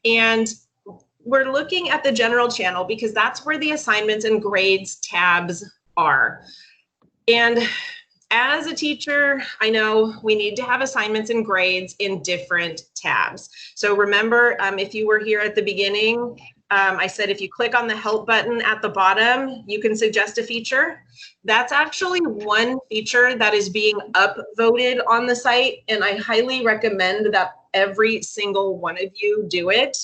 And we're looking at the general channel because that's where the assignments and grades tabs are. And as a teacher, I know we need to have assignments and grades in different tabs. So remember, if you were here at the beginning, I said if you click on the help button at the bottom, you can suggest a feature. That's actually one feature that is being upvoted on the site, and I highly recommend that every single one of you do it.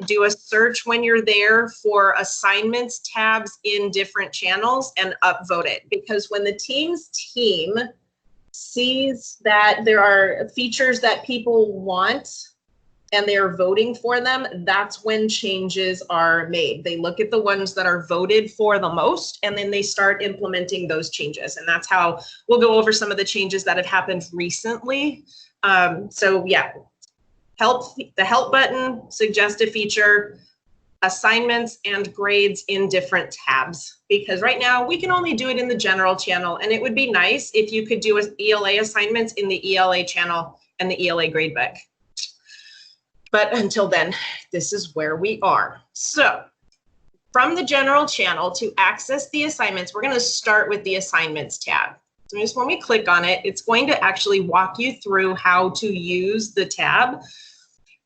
Do a search when you're there for assignments tabs in different channels and upvote it, because when the team sees that there are features that people want and they're voting for them, that's when changes are made. They look at the ones that are voted for the most, and then they start implementing those changes. And that's how we'll go over some of the changes that have happened recently. So yeah. The help button, suggest a feature, assignments and grades in different tabs, because right now we can only do it in the general channel, and it would be nice if you could do ELA assignments in the ELA channel and the ELA gradebook. But until then, this is where we are. So from the general channel, to access the assignments, we're going to start with the assignments tab. So just when we click on it, it's going to actually walk you through how to use the tab.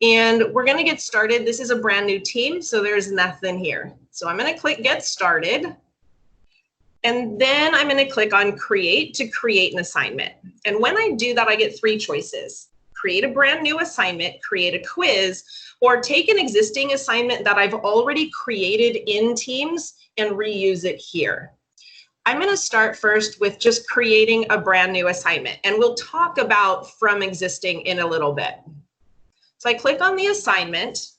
And we're going to get started. This is a brand new team, so there's nothing here. So I'm going to click Get Started. And then I'm going to click on Create to create an assignment. And when I do that, I get three choices. Create a brand new assignment, create a quiz, or take an existing assignment that I've already created in Teams and reuse it here. I'm going to start first with just creating a brand new assignment, and we'll talk about from existing in a little bit. So I click on the assignment,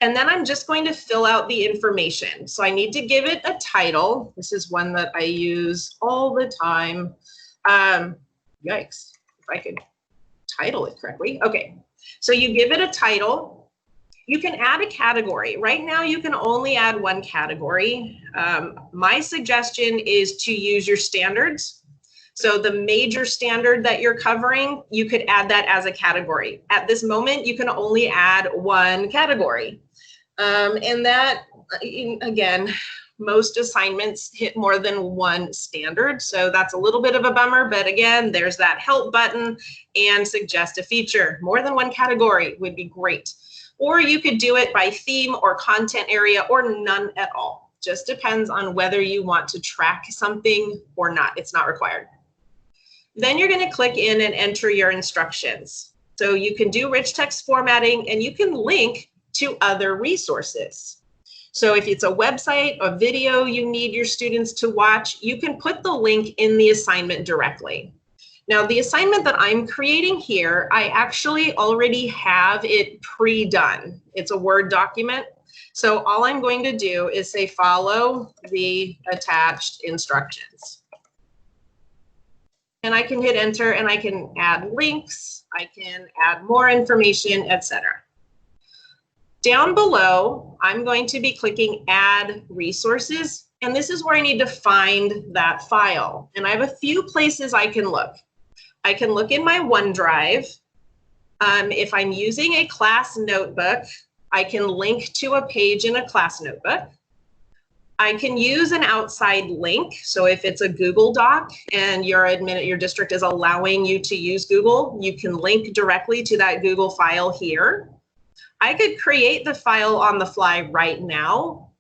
and then I'm just going to fill out the information. So I need to give it a title. This is one that I use all the time. Yikes, if I could title it correctly. Okay, so you give it a title. You can add a category. Right now, you can only add one category. My suggestion is to use your standards. So the major standard that you're covering, you could add that as a category. At this moment, you can only add one category. And that, again, most assignments hit more than one standard. So that's a little bit of a bummer. But again, there's that help button and suggest a feature. More than one category would be great. Or you could do it by theme or content area or none at all. Just depends on whether you want to track something or not. It's not required. Then you're going to click in and enter your instructions. So you can do rich text formatting, and you can link to other resources. So if it's a website, a video you need your students to watch, you can put the link in the assignment directly. Now, the assignment that I'm creating here, I actually already have it pre-done. It's a Word document. So all I'm going to do is say, follow the attached instructions. And I can hit enter, and I can add links, I can add more information, etc. Down below, I'm going to be clicking Add Resources, and this is where I need to find that file. And I have a few places I can look. I can look in my OneDrive. If I'm using a class notebook, I can link to a page in a class notebook. I can use an outside link. So if it's a Google Doc and your district is allowing you to use Google, you can link directly to that Google file here. I could create the file on the fly right now.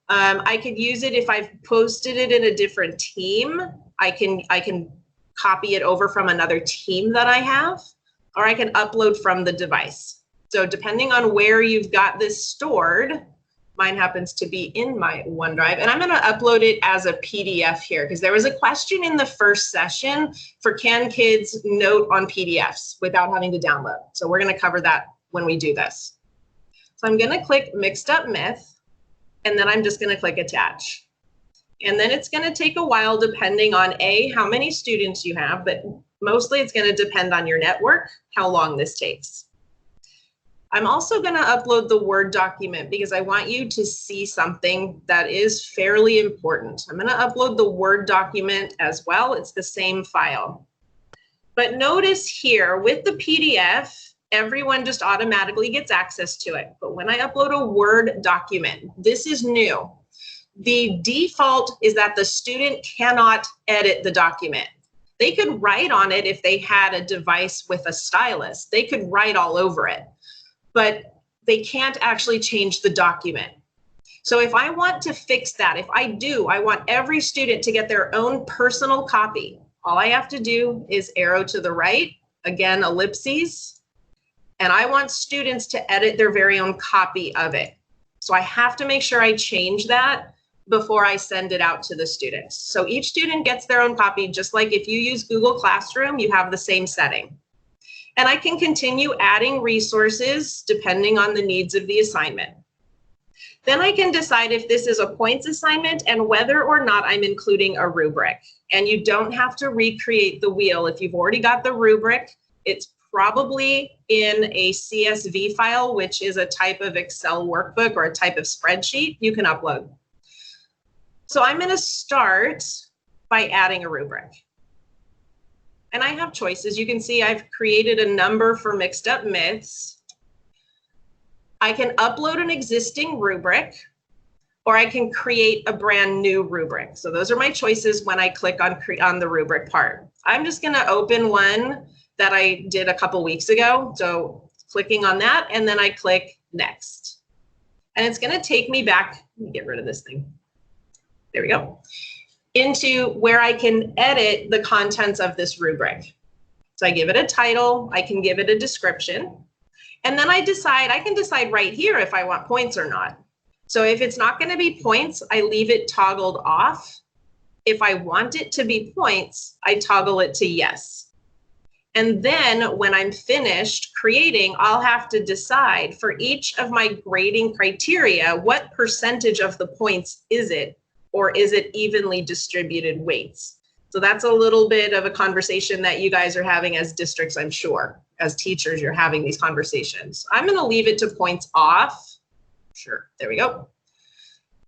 I could use it if I've posted it in a different team. I can copy it over from another team that I have, or I can upload from the device. So depending on where you've got this stored, mine happens to be in my OneDrive, and I'm going to upload it as a PDF here because there was a question in the first session for can kids note on PDFs without having to download. So we're going to cover that when we do this. So I'm going to click Mixed Up Myth, and then I'm just going to click Attach. And then it's going to take a while depending on how many students you have, but mostly it's going to depend on your network, how long this takes. I'm also going to upload the Word document because I want you to see something that is fairly important. I'm going to upload the Word document as well. It's the same file. But notice here with the PDF everyone just automatically gets access to it. But when I upload a Word document, this is new. The default is that the student cannot edit the document. They could write on it if they had a device with a stylus. They could write all over it, but they can't actually change the document. So if I want to fix that, if I do, I want every student to get their own personal copy. All I have to do is arrow to the right, again, ellipses, and I want students to edit their very own copy of it. So I have to make sure I change that before I send it out to the students. So each student gets their own copy, just like if you use Google Classroom, you have the same setting. And I can continue adding resources depending on the needs of the assignment. Then I can decide if this is a points assignment and whether or not I'm including a rubric. And you don't have to recreate the wheel. If you've already got the rubric, it's probably in a CSV file, which is a type of Excel workbook or a type of spreadsheet you can upload. So I'm going to start by adding a rubric. And I have choices. You can see I've created a number for mixed up myths. I can upload an existing rubric, or I can create a brand new rubric. So those are my choices when I click on the rubric part. I'm just going to open one that I did a couple weeks ago. So clicking on that, and then I click next. And it's going to take me back. Let me get rid of this thing. There we go. Into where I can edit the contents of this rubric. So I give it a title, I can give it a description, and then I can decide right here if I want points or not. So if it's not going to be points, I leave it toggled off. If I want it to be points, I toggle it to yes. And then when I'm finished creating, I'll have to decide for each of my grading criteria, what percentage of the points is it? Or is it evenly distributed weights? So that's a little bit of a conversation that you guys are having as districts, I'm sure. As teachers, you're having these conversations. I'm going to leave it to points off. Sure, there we go.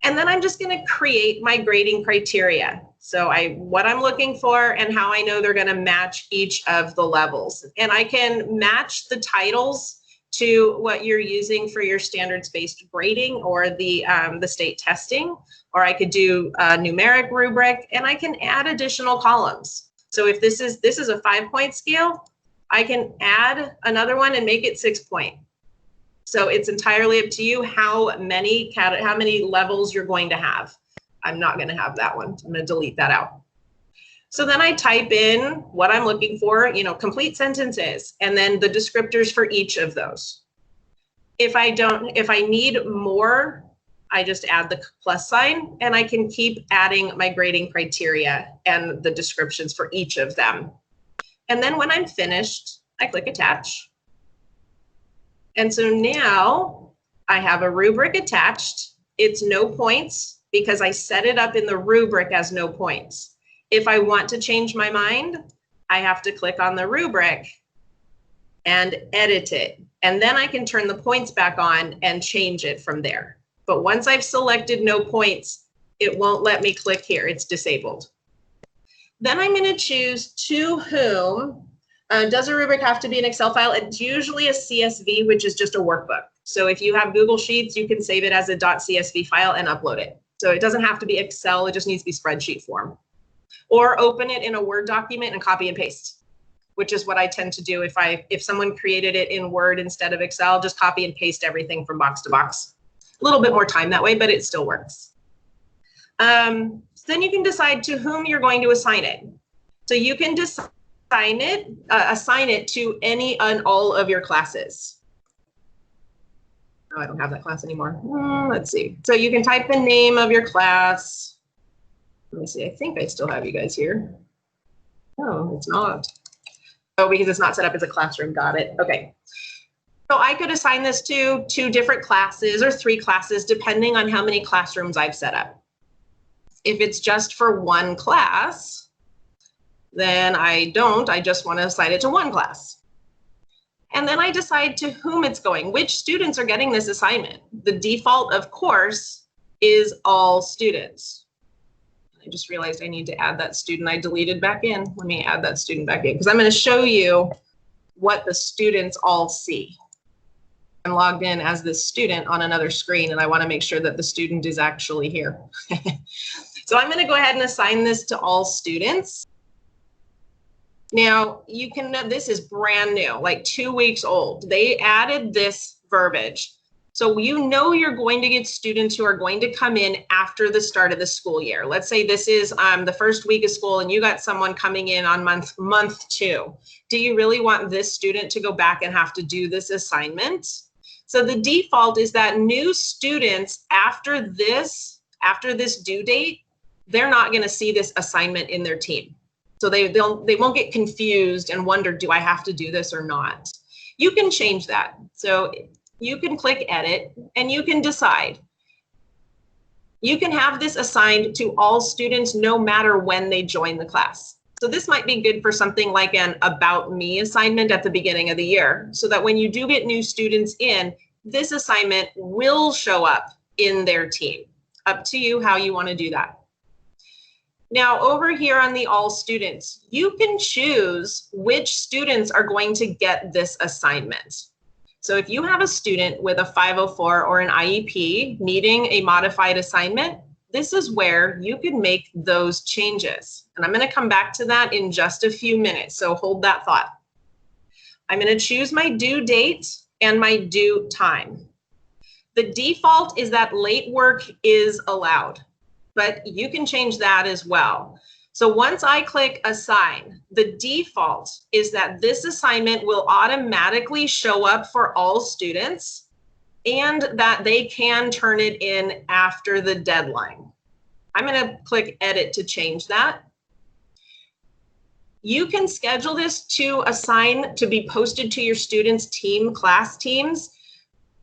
And then I'm just going to create my grading criteria. So what I'm looking for and how I know they're going to match each of the levels. And I can match the titles to what you're using for your standards-based grading or the state testing, or I could do a numeric rubric, and I can add additional columns. So if this is a 5-point scale, I can add another one and make it 6-point. So it's entirely up to you how many levels you're going to have. I'm not going to have that one. I'm going to delete that out. So then I type in what I'm looking for, complete sentences, and then the descriptors for each of those. If I need more, I just add the plus sign, and I can keep adding my grading criteria and the descriptions for each of them. And then when I'm finished, I click attach. And so now I have a rubric attached. It's no points because I set it up in the rubric as no points. If I want to change my mind, I have to click on the rubric and edit it. And then I can turn the points back on and change it from there. But once I've selected no points, it won't let me click here. It's disabled. Then I'm going to choose to whom. Does a rubric have to be an Excel file? It's usually a CSV, which is just a workbook. So if you have Google Sheets, you can save it as a .csv file and upload it. So it doesn't have to be Excel. It just needs to be spreadsheet form. Or open it in a Word document and copy and paste, which is what I tend to do. If someone created it in Word instead of Excel, just copy and paste everything from box to box. A little bit more time that way, but it still works. So then you can decide to whom you're going to assign it. So you can assign it to any and all of your classes. Oh, I don't have that class anymore. Let's see. So you can type the name of your class. Let me see, I think I still have you guys here. No, it's not. Oh, because it's not set up as a classroom, got it. Okay. So I could assign this to 2 different classes or 3 classes, depending on how many classrooms I've set up. If it's just for one class, then I just want to assign it to one class. And then I decide to whom it's going, which students are getting this assignment. The default, of course, is all students. I just realized I need to add that student I deleted back in. Let me add that student back in because I'm going to show you what the students all see. I'm logged in as this student on another screen, and I want to make sure that the student is actually here. So I'm going to go ahead and assign this to all students. Now, you can know this is brand new, like 2 weeks old. They added this verbiage. So you know you're going to get students who are going to come in after the start of the school year. Let's say this is the first week of school and you got someone coming in on month 2. Do you really want this student to go back and have to do this assignment? So the default is that new students after this due date, they're not going to see this assignment in their team. So they won't get confused and wonder, do I have to do this or not? You can change that. So you can click edit and you can decide. You can have this assigned to all students no matter when they join the class. So this might be good for something like an About Me assignment at the beginning of the year, so that when you do get new students in, this assignment will show up in their team. Up to you how you want to do that. Now over here on the all students, you can choose which students are going to get this assignment. So if you have a student with a 504 or an IEP needing a modified assignment, this is where you can make those changes. And I'm going to come back to that in just a few minutes, so hold that thought. I'm going to choose my due date and my due time. The default is that late work is allowed, but you can change that as well. So once I click assign, the default is that this assignment will automatically show up for all students and that they can turn it in after the deadline. I'm going to click edit to change that. You can schedule this to assign to be posted to your students' class teams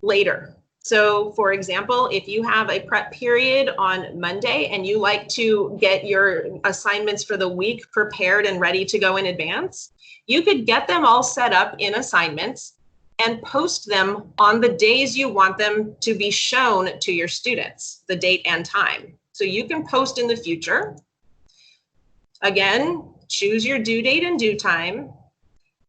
later. So for example, if you have a prep period on Monday and you like to get your assignments for the week prepared and ready to go in advance, you could get them all set up in assignments and post them on the days you want them to be shown to your students, the date and time. So you can post in the future. Again, choose your due date and due time.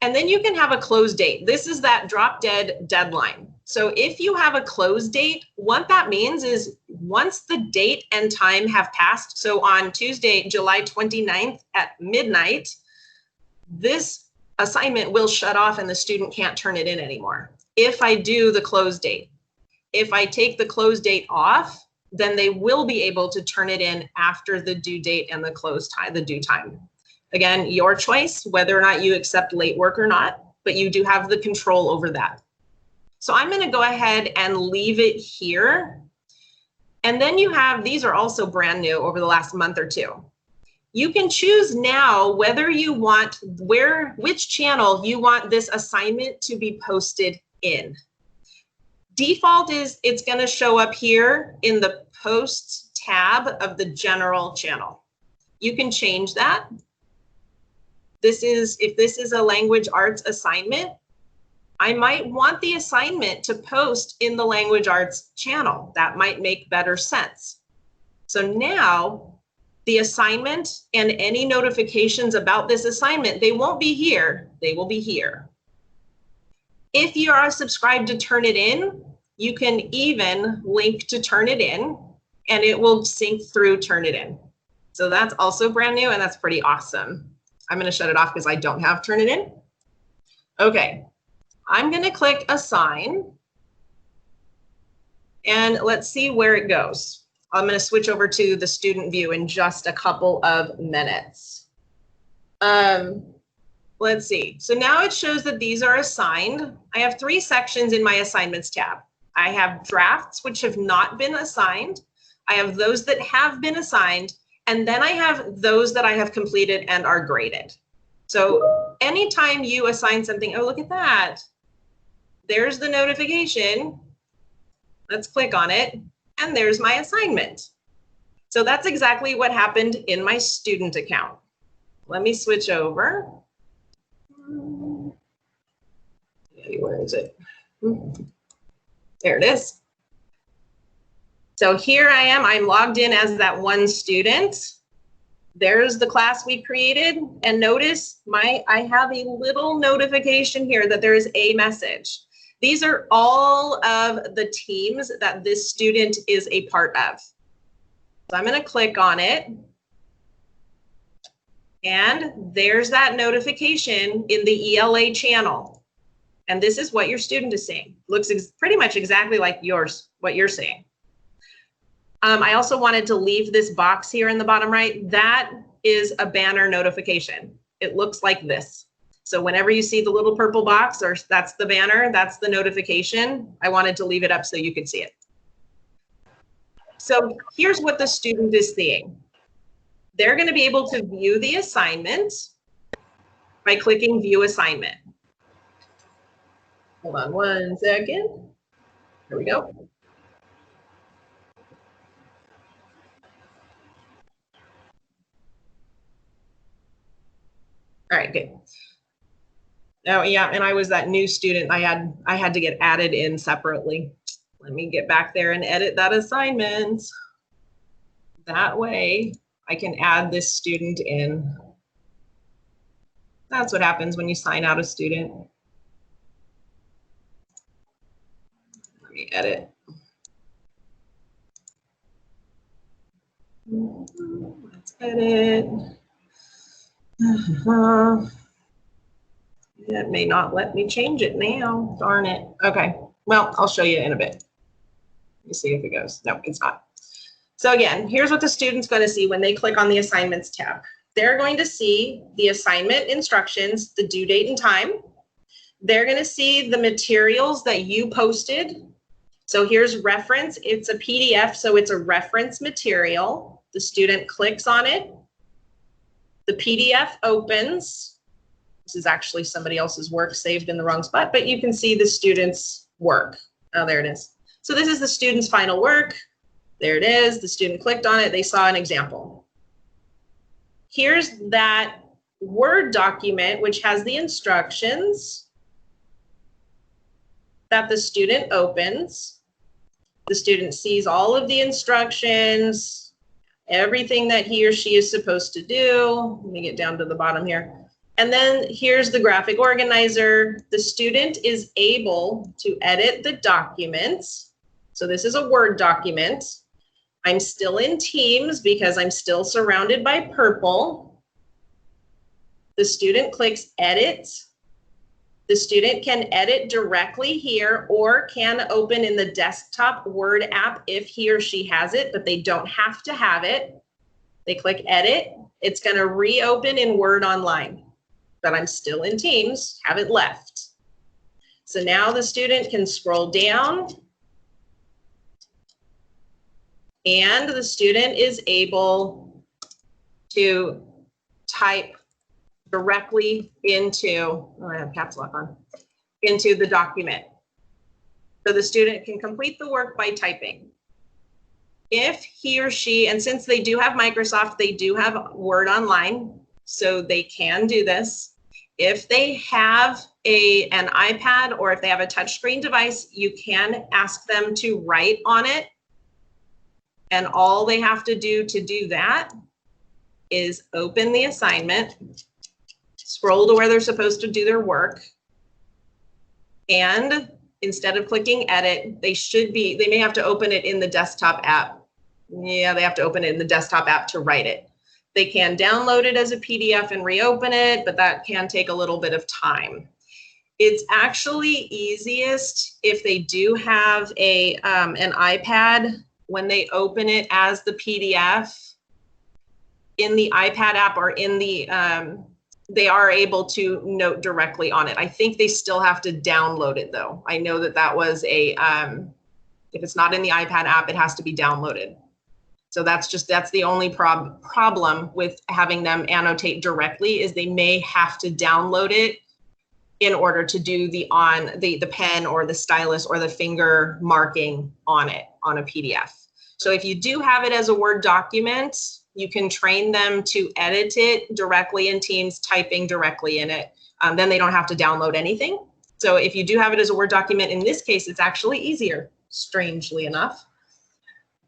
And then you can have a close date. This is that drop dead deadline. So if you have a close date, what that means is once the date and time have passed, so on Tuesday, July 29th at midnight, this assignment will shut off and the student can't turn it in anymore. If I do the close date, if I take the close date off, then they will be able to turn it in after the due date and the close time, the due time. Again, your choice, whether or not you accept late work or not, but you do have the control over that. So I'm going to go ahead and leave it here. And then you have, these are also brand new over the last month or two. You can choose now whether you want, which channel you want this assignment to be posted in. Default is it's going to show up here in the posts tab of the general channel. You can change that. If this is a language arts assignment, I might want the assignment to post in the language arts channel. That might make better sense. So now the assignment and any notifications about this assignment, they won't be here, they will be here. If you are subscribed to Turn It In, you can even link to Turn It In and it will sync through Turn It In. So that's also brand new and that's pretty awesome. I'm going to shut it off because I don't have Turn It In. Okay, I'm going to click assign and let's see where it goes. I'm going to switch over to the student view in just a couple of minutes. Let's see. So now it shows that these are assigned. I have 3 sections in my assignments tab. I have drafts which have not been assigned. I have those that have been assigned. And then I have those that I have completed and are graded. So anytime you assign something, oh, look at that. There's the notification. Let's click on it. And there's my assignment. So that's exactly what happened in my student account. Let me switch over. Where is it? There it is. So here I am, I'm logged in as that one student. there's the class we created, and notice I have a little notification here that there is a message. These are all of the teams that this student is a part of. So I'm going to click on it, and there's that notification in the ELA channel. And this is what your student is saying. Looks pretty much exactly like yours, what you're saying. I also wanted to leave this box here in the bottom right. That is a banner notification. It looks like this. So whenever you see the little purple box, or that's the banner, that's the notification. I wanted to leave it up so you could see it. So here's what the student is seeing. They're going to be able to view the assignment by clicking View Assignment. Hold on one second. Here we go. All right, good. Oh yeah, and I was that new student. I had to get added in separately. Let me get back there and edit that assignment. That way I can add this student in. That's what happens when you sign out a student. Let me edit. Let's edit. It may not let me change it now. Darn it. Okay. Well, I'll show you in a bit. Let me see if it goes. No, it's not. So again, here's what the student's going to see when they click on the Assignments tab. They're going to see the assignment instructions, the due date and time. They're going to see the materials that you posted. So here's reference. It's a PDF, so it's a reference material. The student clicks on it. The PDF opens. This is actually somebody else's work saved in the wrong spot, but you can see the student's work. Oh, there it is. So this is the student's final work. There it is. The student clicked on it. They saw an example. Here's that Word document, which has the instructions that the student opens. The student sees all of the instructions, everything that he or she is supposed to do. Let me get down to the bottom here. And then here's the graphic organizer. The student is able to edit the document. So this is a Word document. I'm still in Teams because I'm still surrounded by purple. The student clicks Edit. The student can edit directly here or can open in the desktop Word app if he or she has it, but they don't have to have it. They click Edit. It's going to reopen in Word Online, but I'm still in Teams, haven't left. So now the student can scroll down, and the student is able to type directly into, oh, I have caps lock on, into the document. So the student can complete the work by typing. If he or she, and since they do have Microsoft, they do have Word Online, so they can do this. If they have an iPad or if they have a touchscreen device, you can ask them to write on it. And all they have to do that is open the assignment, scroll to where they're supposed to do their work, and instead of clicking edit, they may have to open it in the desktop app. Yeah, they have to open it in the desktop app to write it. They can download it as a PDF and reopen it, but that can take a little bit of time. It's actually easiest if they do have an iPad. When they open it as the PDF in the iPad app or in the, they are able to note directly on it. I think they still have to download it though. I know that was if it's not in the iPad app, it has to be downloaded. So that's the only problem with having them annotate directly is they may have to download it in order to do the pen or the stylus or the finger marking on it on a PDF. So if you do have it as a Word document, you can train them to edit it directly in Teams, typing directly in it. Then they don't have to download anything. So if you do have it as a Word document, in this case, it's actually easier, strangely enough.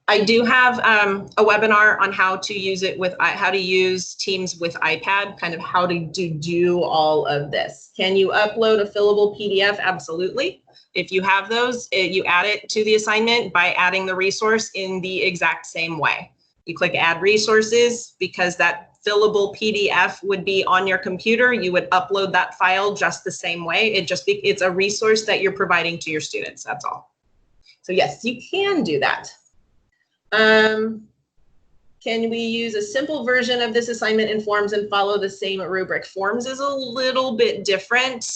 I do have a webinar on how to use it with, how to use Teams with iPad, kind of how to do all of this. Can you upload a fillable PDF? Absolutely. If you have those, you add it to the assignment by adding the resource in the exact same way. You click add resources because that fillable PDF would be on your computer. You would upload that file just the same way. It's a resource that you're providing to your students. That's all. So yes, you can do that. Can we use a simple version of this assignment in Forms and follow the same rubric? Forms is a little bit different.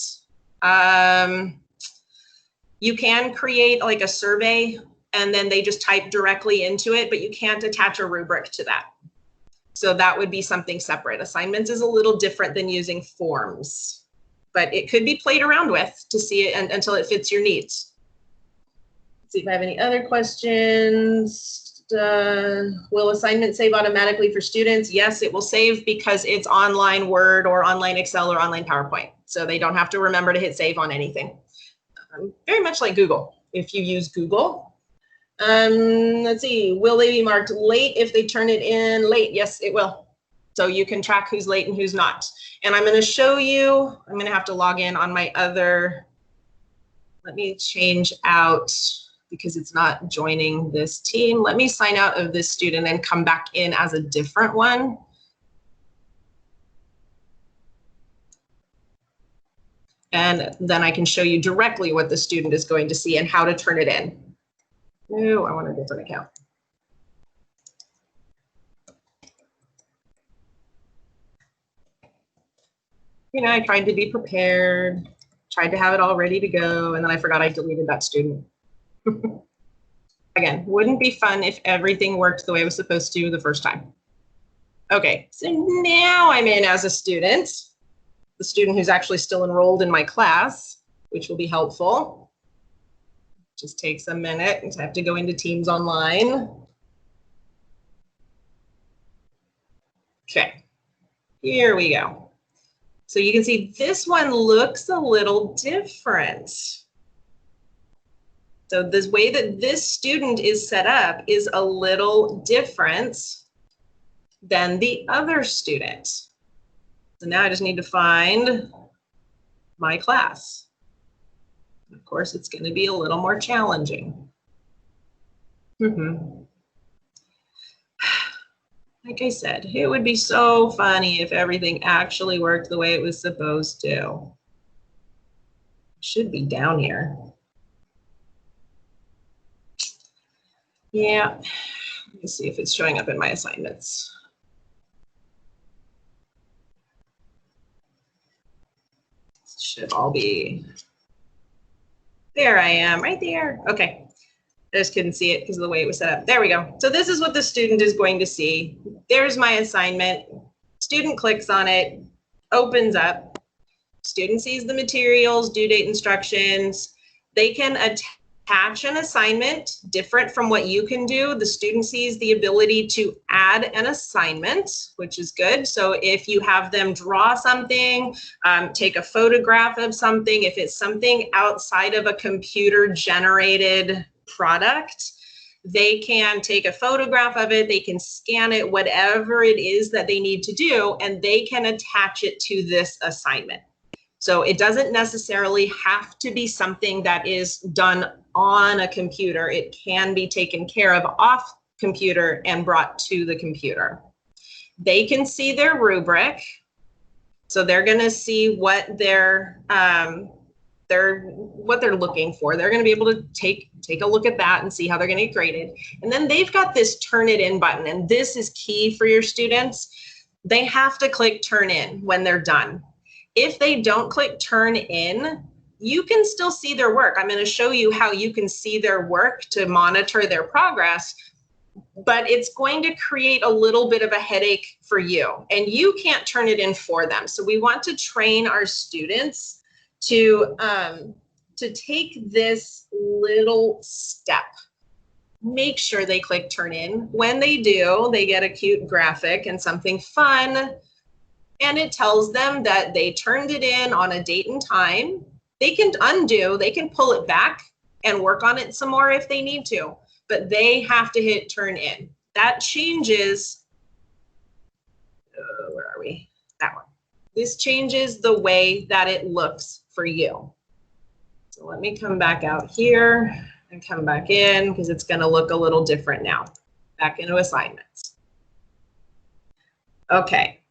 You can create like a survey and then they just type directly into it, but you can't attach a rubric to that. So that would be something separate. Assignments is a little different than using Forms, but it could be played around with to see it until it fits your needs. Let's see if I have any other questions. Will assignment save automatically for students? Yes, it will save because it's online Word or online Excel or online PowerPoint. So they don't have to remember to hit save on anything. Very much like Google, if you use Google. Let's see, will they be marked late if they turn it in late? Yes, it will. So you can track who's late and who's not. And I'm going to show you, I'm going to have to log in on my other, let me change out because it's not joining this team. Let me sign out of this student and come back in as a different one. And then I can show you directly what the student is going to see and how to turn it in. No, I want a different account. You know, I tried to be prepared, tried to have it all ready to go, and then I forgot I deleted that student. Again, wouldn't be fun if everything worked the way it was supposed to the first time. Okay, so now I'm in as a student, the student who's actually still enrolled in my class, which will be helpful. Just takes a minute, and I have to go into Teams Online. Okay, here we go. So you can see this one looks a little different. So this way that this student is set up is a little different than the other student. So now I just need to find my class. Of course, it's going to be a little more challenging. Like I said, it would be so funny if everything actually worked the way it was supposed to. It should be down here. Yeah, let me see if it's showing up in my assignments. Should all be, there I am, right there. Okay, I just couldn't see it because of the way it was set up. There we go. So this is what the student is going to see. There's my assignment. Student clicks on it, opens up. Student sees the materials, due date instructions. They can attach an assignment different from what you can do. The student sees the ability to add an assignment, which is good. So if you have them draw something, take a photograph of something, if it's something outside of a computer generated product, they can take a photograph of it, they can scan it, whatever it is that they need to do, and they can attach it to this assignment. So it doesn't necessarily have to be something that is done on a computer. It can be taken care of off computer and brought to the computer. They can see their rubric. So they're going to see what they're looking for. They're going to be able to take a look at that and see how they're going to get graded. And then they've got this turn it in button, and this is key for your students. They have to click turn in when they're done. If they don't click turn in, you can still see their work. I'm going to show you how you can see their work to monitor their progress, but it's going to create a little bit of a headache for you, and you can't turn it in for them. So we want to train our students to take this little step. Make sure they click turn in. When they do, they get a cute graphic and something fun, and it tells them that they turned it in on a date and time. They can undo, they can pull it back and work on it some more if they need to. but they have to hit turn in. That changes, where are we? That one. This changes the way that it looks for you. So let me come back out here and come back in because it's going to look a little different now. Back into assignments. Okay.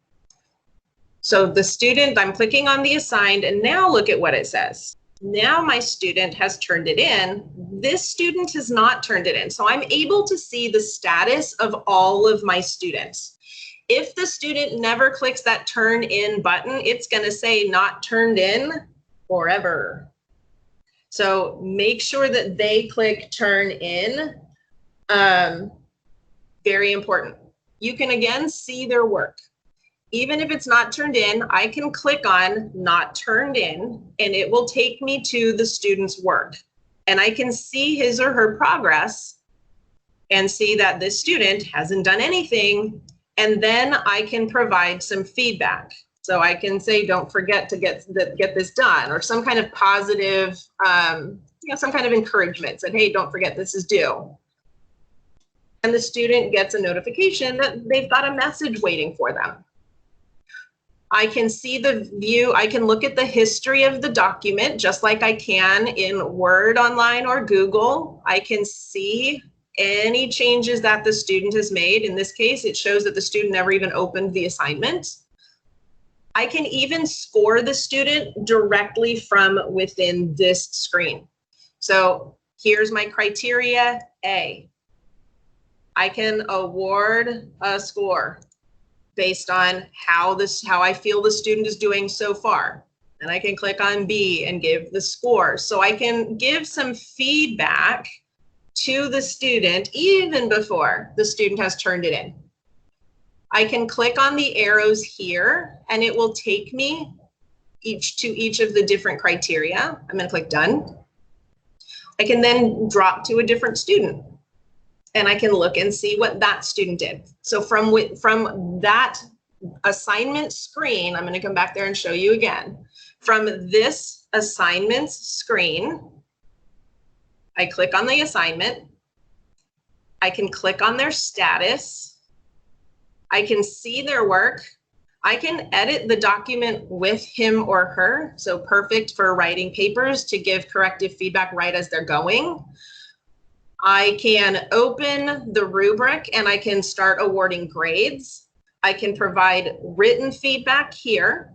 So the student, I'm clicking on the assigned, and now look at what it says. Now my student has turned it in. This student has not turned it in. So I'm able to see the status of all of my students. If the student never clicks that turn in button, it's going to say not turned in forever. So make sure that they click turn in. Very important. You can again see their work. Even if it's not turned in, I can click on not turned in and it will take me to the student's work. And I can see his or her progress and see that this student hasn't done anything. And then I can provide some feedback. So I can say, don't forget to get this done, or some kind of positive, some kind of encouragement. Said, hey, don't forget this is due. And the student gets a notification that they've got a message waiting for them. I can see the view, I can look at the history of the document just like I can in Word Online or Google. I can see any changes that the student has made. In this case, it shows that the student never even opened the assignment. I can even score the student directly from within this screen. So here's my criteria A. I can award a score based on how I feel the student is doing so far. And I can click on B and give the score. So I can give some feedback to the student even before the student has turned it in. I can click on the arrows here and it will take me to each of the different criteria. I'm going to click done. I can then drop to a different student and I can look and see what that student did. So from that assignment screen, I'm going to come back there and show you again. From this assignments screen, I click on the assignment. I can click on their status. I can see their work. I can edit the document with him or her. So perfect for writing papers to give corrective feedback right as they're going. I can open the rubric and I can start awarding grades. I can provide written feedback here.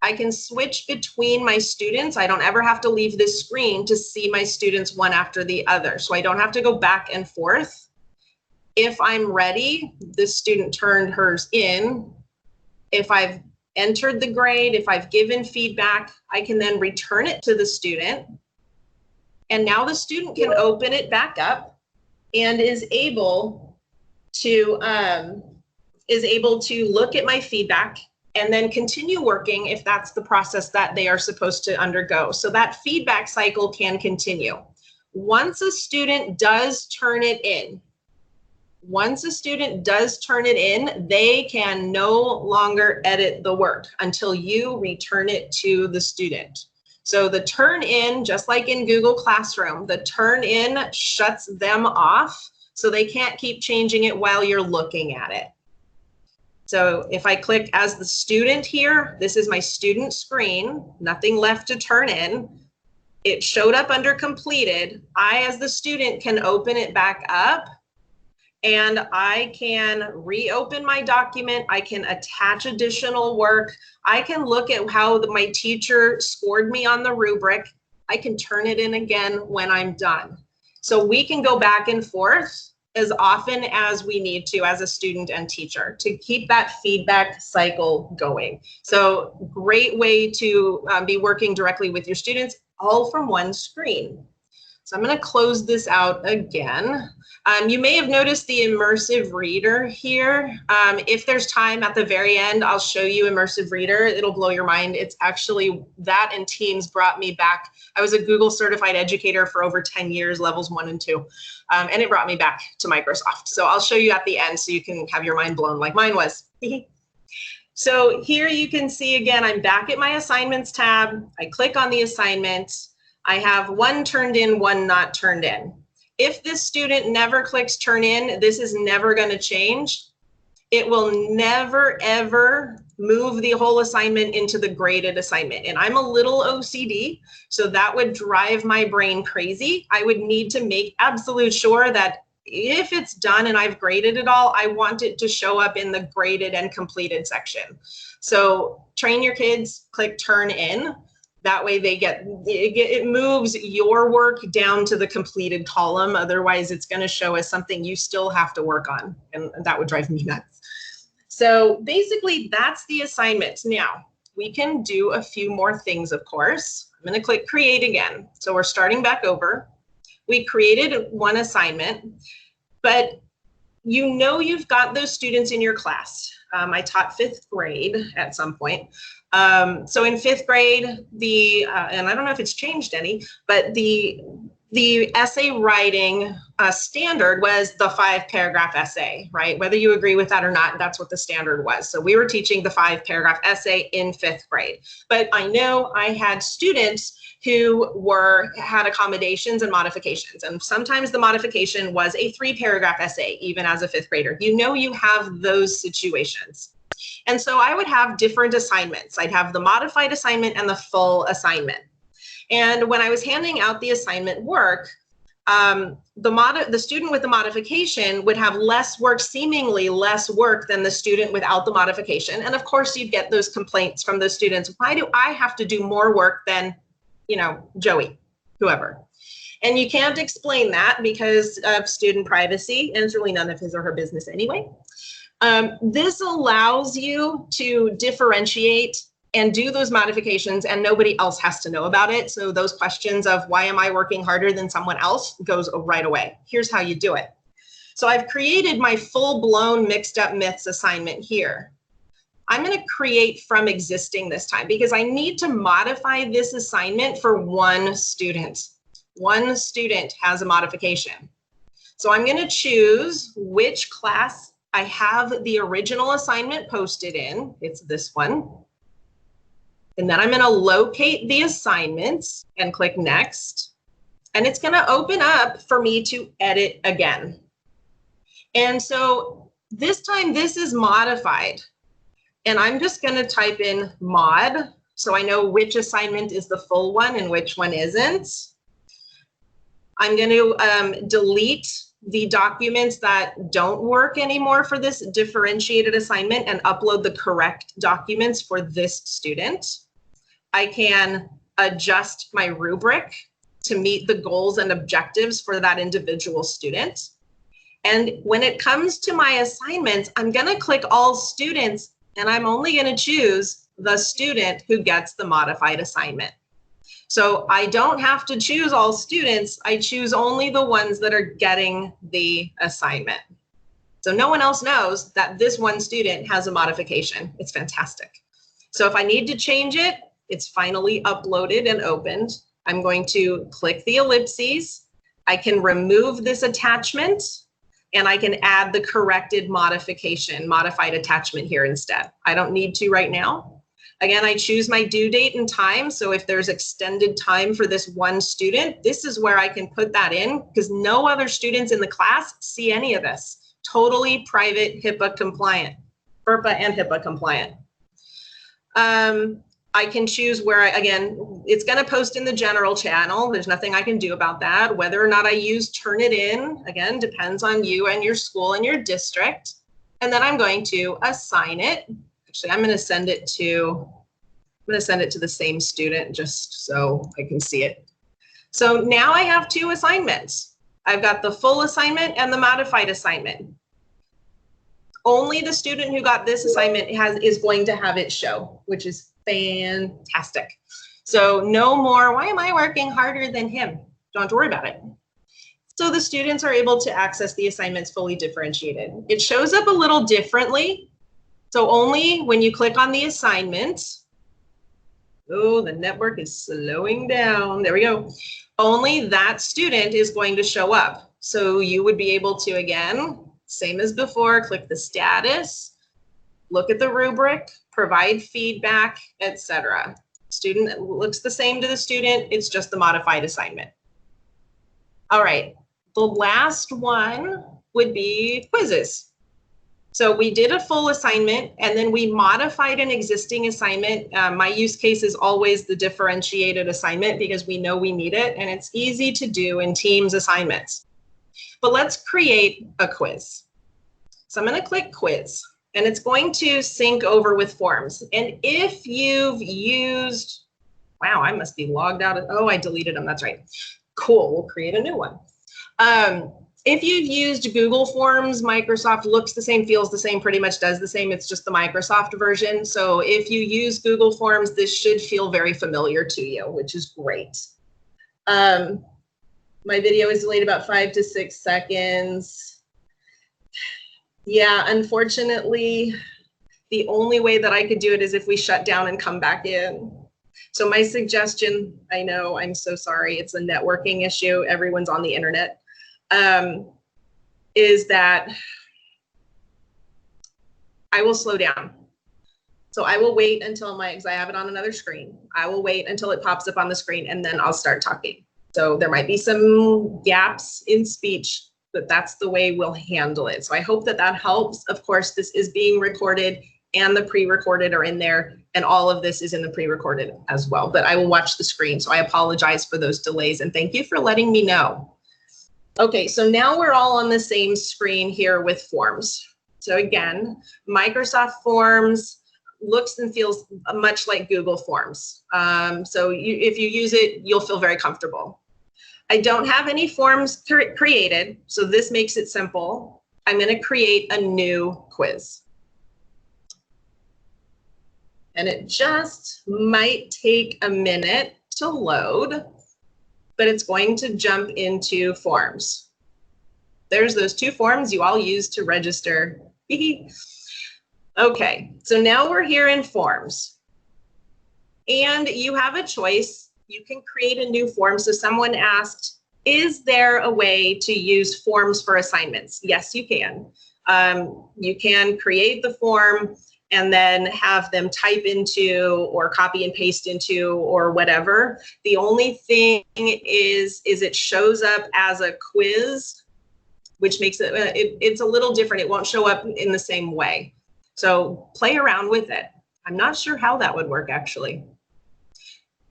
I can switch between my students. I don't ever have to leave this screen to see my students one after the other. So I don't have to go back and forth. If I'm ready, this student turned hers in. If I've entered the grade, if I've given feedback, I can then return it to the student. And now the student can open it back up and is able to look at my feedback and then continue working if that's the process that they are supposed to undergo. So that feedback cycle can continue. Once a student does turn it in, they can no longer edit the work until you return it to the student. So the turn in, just like in Google Classroom, the turn in shuts them off so they can't keep changing it while you're looking at it. So if I click as the student here, this is my student screen, nothing left to turn in. It showed up under completed. I, as the student, can open it back up and I can reopen my document. I can attach additional work. I can look at how my teacher scored me on the rubric. I can turn it in again when I'm done. So we can go back and forth as often as we need to as a student and teacher to keep that feedback cycle going. So great way to be working directly with your students, all from one screen. So I'm going to close this out again. You may have noticed the immersive reader here. If there's time at the very end, I'll show you immersive reader. It'll blow your mind. It's actually that, and Teams brought me back. I was a Google certified educator for over 10 years, levels 1 and 2. And it brought me back to Microsoft. So I'll show you at the end so you can have your mind blown like mine was. So here you can see again, I'm back at my assignments tab. I click on the assignment. I have one turned in, one not turned in. If this student never clicks turn in, this is never going to change. It will never, ever move the whole assignment into the graded assignment. And I'm a little OCD, so that would drive my brain crazy. I would need to make absolute sure that if it's done and I've graded it all, I want it to show up in the graded and completed section. So train your kids, click turn in. That way it moves your work down to the completed column. Otherwise, it's going to show as something you still have to work on. And that would drive me nuts. So basically, that's the assignment. Now, we can do a few more things, of course. I'm going to click create again. So we're starting back over. We created one assignment, but you know you've got those students in your class. I taught 5th grade at some point. So in 5th grade, and I don't know if it's changed any, but the essay writing standard was the 5-paragraph essay, right? Whether you agree with that or not, that's what the standard was. So we were teaching the 5-paragraph essay in 5th grade. But I know I had students who had accommodations and modifications. And sometimes the modification was a 3-paragraph essay, even as a 5th grader. You know you have those situations. And so I would have different assignments. I'd have the modified assignment and the full assignment. And when I was handing out the assignment work, the student with the modification would have less work, seemingly less work than the student without the modification. And of course, you'd get those complaints from those students. Why do I have to do more work than, Joey, whoever? And you can't explain that because of student privacy, and it's really none of his or her business anyway. This allows you to differentiate and do those modifications, and nobody else has to know about it. So those questions of why am I working harder than someone else goes right away. Here's how you do it. So I've created my full-blown mixed up myths assignment here. I'm going to create from existing this time because I need to modify this assignment for one student. One student has a modification. So I'm going to choose which class I have the original assignment posted in. It's this one. And then I'm going to locate the assignments and click next. And it's going to open up for me to edit again. And so this time this is modified. And I'm just going to type in mod so I know which assignment is the full one and which one isn't. I'm going to delete the documents that don't work anymore for this differentiated assignment and upload the correct documents for this student. I can adjust my rubric to meet the goals and objectives for that individual student. And when it comes to my assignments, I'm going to click all students, and I'm only going to choose the student who gets the modified assignment. So I don't have to choose all students. I choose only the ones that are getting the assignment. So no one else knows that this one student has a modification. It's fantastic. So if I need to change it, it's finally uploaded and opened. I'm going to click the ellipses. I can remove this attachment and I can add the corrected modified attachment here instead. I don't need to right now. Again, I choose my due date and time. So if there's extended time for this one student, this is where I can put that in because no other students in the class see any of this. Totally private, HIPAA compliant, FERPA and HIPAA compliant. I can choose where, again, it's going to post in the general channel. There's nothing I can do about that. Whether or not I use Turnitin, again, depends on you and your school and your district. And then I'm going to assign it. Actually, I'm going to send it to the same student just so I can see it. So now I have two assignments. I've got the full assignment and the modified assignment. Only the student who got this assignment is going to have it show, which is fantastic. So no more, why am I working harder than him? Don't have to worry about it. So the students are able to access the assignments fully differentiated. It shows up a little differently. So only when you click on the assignment, oh, the network is slowing down. There we go. Only that student is going to show up. So you would be able to, again, same as before, click the status, look at the rubric, provide feedback, etc. Student looks the same to the student. It's just the modified assignment. All right. The last one would be quizzes. So we did a full assignment and then we modified an existing assignment. My use case is always the differentiated assignment because we know we need it and it's easy to do in Teams assignments. But let's create a quiz. So I'm going to click quiz and it's going to sync over with forms. And if you've used, wow, I must be logged out. Oh, I deleted them. That's right. Cool. We'll create a new one. If you've used Google Forms, Microsoft looks the same, feels the same, pretty much does the same. It's just the Microsoft version. So if you use Google Forms, this should feel very familiar to you, which is great. My video is delayed about 5 to 6 seconds. Yeah, unfortunately, the only way that I could do it is if we shut down and come back in. So my suggestion, I know, I'm so sorry, it's a networking issue. Everyone's on the internet. Is that I will slow down. So I will wait until because I have it on another screen. I will wait until it pops up on the screen and then I'll start talking. So there might be some gaps in speech, but that's the way we'll handle it. So I hope that that helps. Of course, this is being recorded and the pre-recorded are in there and all of this is in the pre-recorded as well, but I will watch the screen. So I apologize for those delays and thank you for letting me know. Okay, so now we're all on the same screen here with forms. So again, Microsoft Forms looks and feels much like Google Forms. So if you use it, you'll feel very comfortable. I don't have any forms created, so this makes it simple. I'm going to create a new quiz. And it just might take a minute to load, but it's going to jump into forms. There's those 2 forms you all use to register. Okay, so now we're here in forms. And you have a choice. You can create a new form. So someone asked, is there a way to use forms for assignments? Yes, you can. You can create the form and then have them type into or copy and paste into or whatever. The only thing is it shows up as a quiz, which makes it's a little different. It won't show up in the same way. So play around with it. I'm not sure how that would work actually.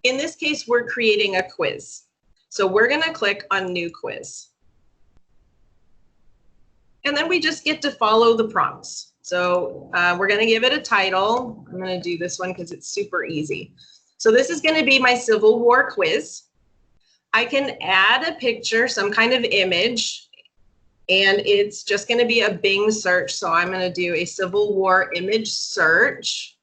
In this case, we're creating a quiz. So we're going to click on new quiz. And then we just get to follow the prompts. So we're going to give it a title. I'm going to do this one because it's super easy. So this is going to be my Civil War quiz. I can add a picture, some kind of image, and it's just going to be a Bing search. So I'm going to do a Civil War image search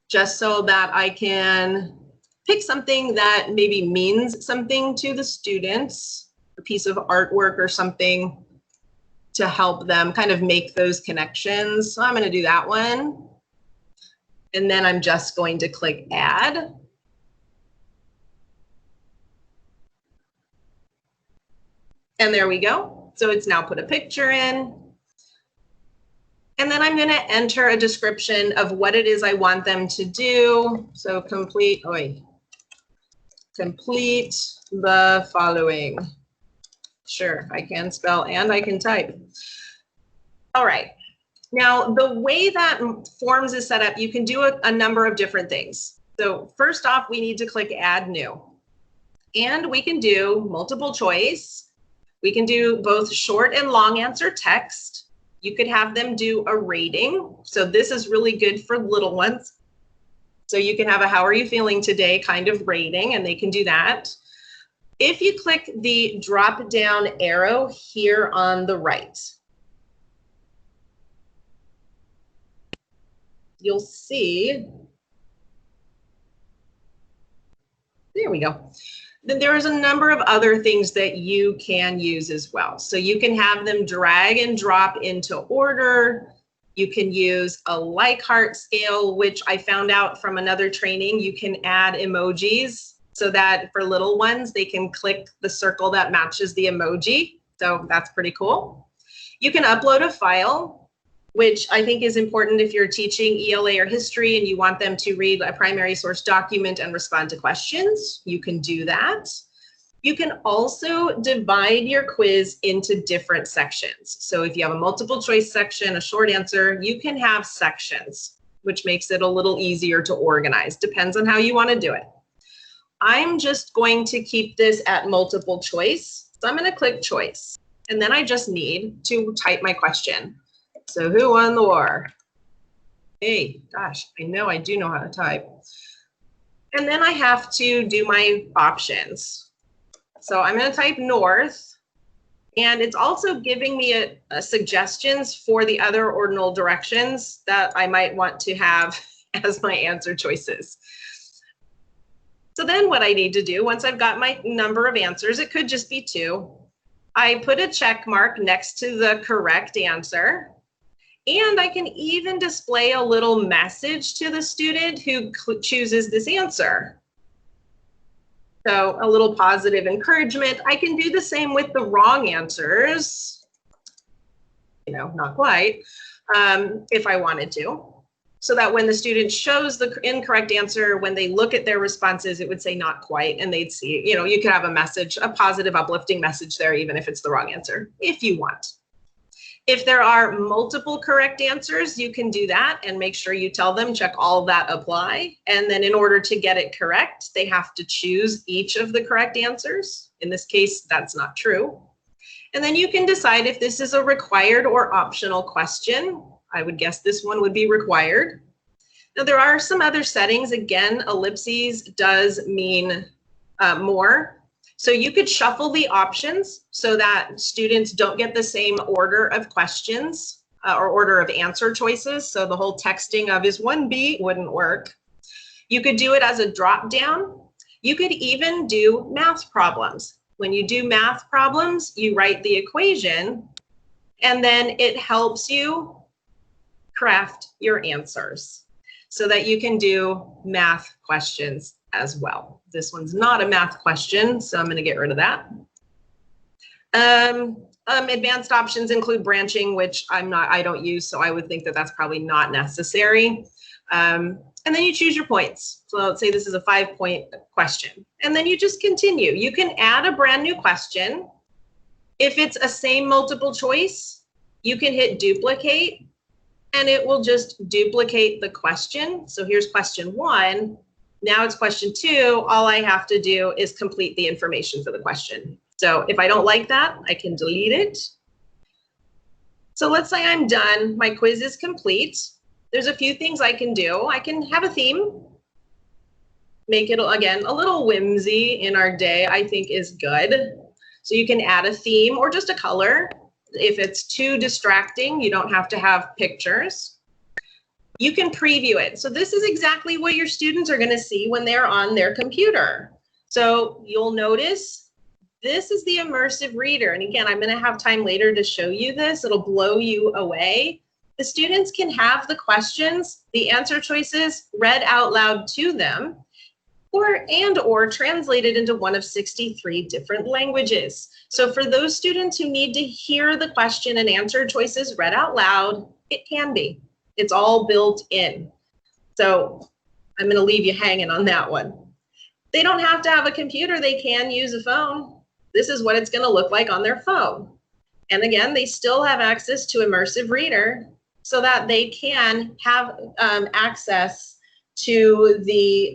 just so that I can pick something that maybe means something to the students, a piece of artwork or something to help them kind of make those connections. So I'm going to do that one. And then I'm just going to click add. And there we go. So it's now put a picture in. And then I'm going to enter a description of what it is I want them to do. So complete the following. Sure, I can spell and I can type. All right. Now, the way that Forms is set up, you can do a number of different things. So first off, we need to click Add New. And we can do multiple choice. We can do both short and long answer text. You could have them do a rating. So this is really good for little ones. So you can have a how are you feeling today kind of rating, and they can do that. If you click the drop down arrow here on the right, you'll see, there we go. Then there's a number of other things that you can use as well. So you can have them drag and drop into order. You can use a like heart scale, which I found out from another training. You can add emojis so that for little ones, they can click the circle that matches the emoji. So that's pretty cool. You can upload a file, which I think is important if you're teaching ELA or history and you want them to read a primary source document and respond to questions. You can do that. You can also divide your quiz into different sections. So if you have a multiple choice section, a short answer, you can have sections, which makes it a little easier to organize. Depends on how you want to do it. I'm just going to keep this at multiple choice. So I'm going to click choice. And then I just need to type my question. So who won the war? Hey, gosh, I know I do know how to type. And then I have to do my options. So I'm going to type north, and it's also giving me suggestions for the other ordinal directions that I might want to have as my answer choices. So then what I need to do, once I've got my number of answers, it could just be 2, I put a check mark next to the correct answer, and I can even display a little message to the student who chooses this answer. So a little positive encouragement. I can do the same with the wrong answers, not quite, if I wanted to. So that when the student shows the incorrect answer, when they look at their responses, it would say not quite, and they'd see, you could have a message, a positive, uplifting message there, even if it's the wrong answer, if you want. If there are multiple correct answers, you can do that and make sure you tell them, check all that apply. And then in order to get it correct, they have to choose each of the correct answers. In this case, that's not true. And then you can decide if this is a required or optional question. I would guess this one would be required. Now there are some other settings. Again, ellipses does mean more. So you could shuffle the options so that students don't get the same order of questions or order of answer choices. So the whole texting of is 1B wouldn't work. You could do it as a drop down. You could even do math problems. When you do math problems, you write the equation, and then it helps you craft your answers so that you can do math questions as well. This one's not a math question, so I'm going to get rid of that. Advanced options include branching, which I don't use, so I would think that that's probably not necessary. And then you choose your points. So let's say this is a 5-point question, and then you just continue. You can add a brand new question. If it's a same multiple choice, you can hit duplicate, and it will just duplicate the question. So here's question 1. Now it's question 2. All I have to do is complete the information for the question. So if I don't like that, I can delete it. So let's say I'm done. My quiz is complete. There's a few things I can do. I can have a theme. Make it, again, a little whimsy in our day, I think is good. So you can add a theme or just a color. If it's too distracting, you don't have to have pictures. You can preview it. So this is exactly what your students are going to see when they're on their computer. So you'll notice this is the immersive reader. And again, I'm going to have time later to show you this. It'll blow you away. The students can have the questions, the answer choices read out loud to them, or translated into one of 63 different languages. So for those students who need to hear the question and answer choices read out loud, it can be. It's all built in. So I'm going to leave you hanging on that one. They don't have to have a computer. They can use a phone. This is what it's going to look like on their phone. And again, they still have access to Immersive Reader so that they can have access to the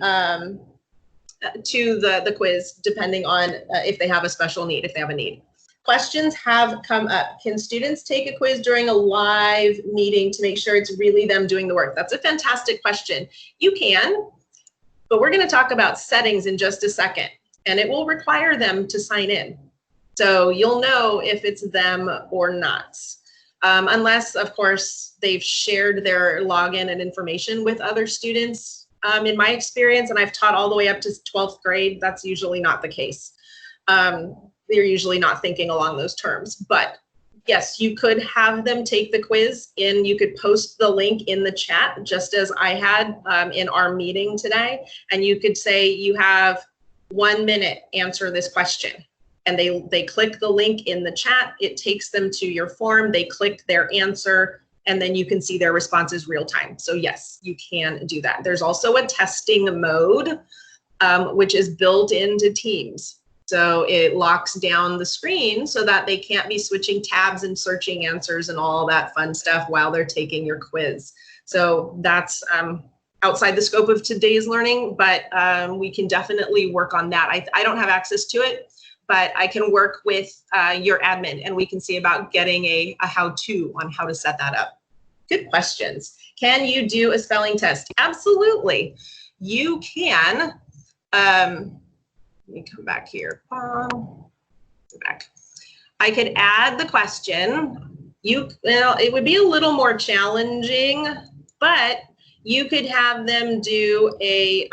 quiz, depending on if they have a special need, if they have a need. Questions have come up. Can students take a quiz during a live meeting to make sure it's really them doing the work? That's a fantastic question. You can, but we're going to talk about settings in just a second, and it will require them to sign in. So you'll know if it's them or not, unless, of course, they've shared their login and information with other students. In my experience, and I've taught all the way up to 12th grade, that's usually not the case. They're usually not thinking along those terms. But yes, you could have them take the quiz, and you could post the link in the chat, just as I had in our meeting today. And you could say, you have 1 minute, answer this question. And they click the link in the chat. It takes them to your form. They click their answer, and then you can see their responses real time. So yes, you can do that. There's also a testing mode, which is built into Teams. So it locks down the screen so that they can't be switching tabs and searching answers and all that fun stuff while they're taking your quiz. So that's outside the scope of today's learning, but we can definitely work on that. I don't have access to it, but I can work with your admin and we can see about getting a how-to on how to set that up. Good questions. Can you do a spelling test? Absolutely. You can. Let me come back here. Go back. I could add the question. It would be a little more challenging, but you could have them do it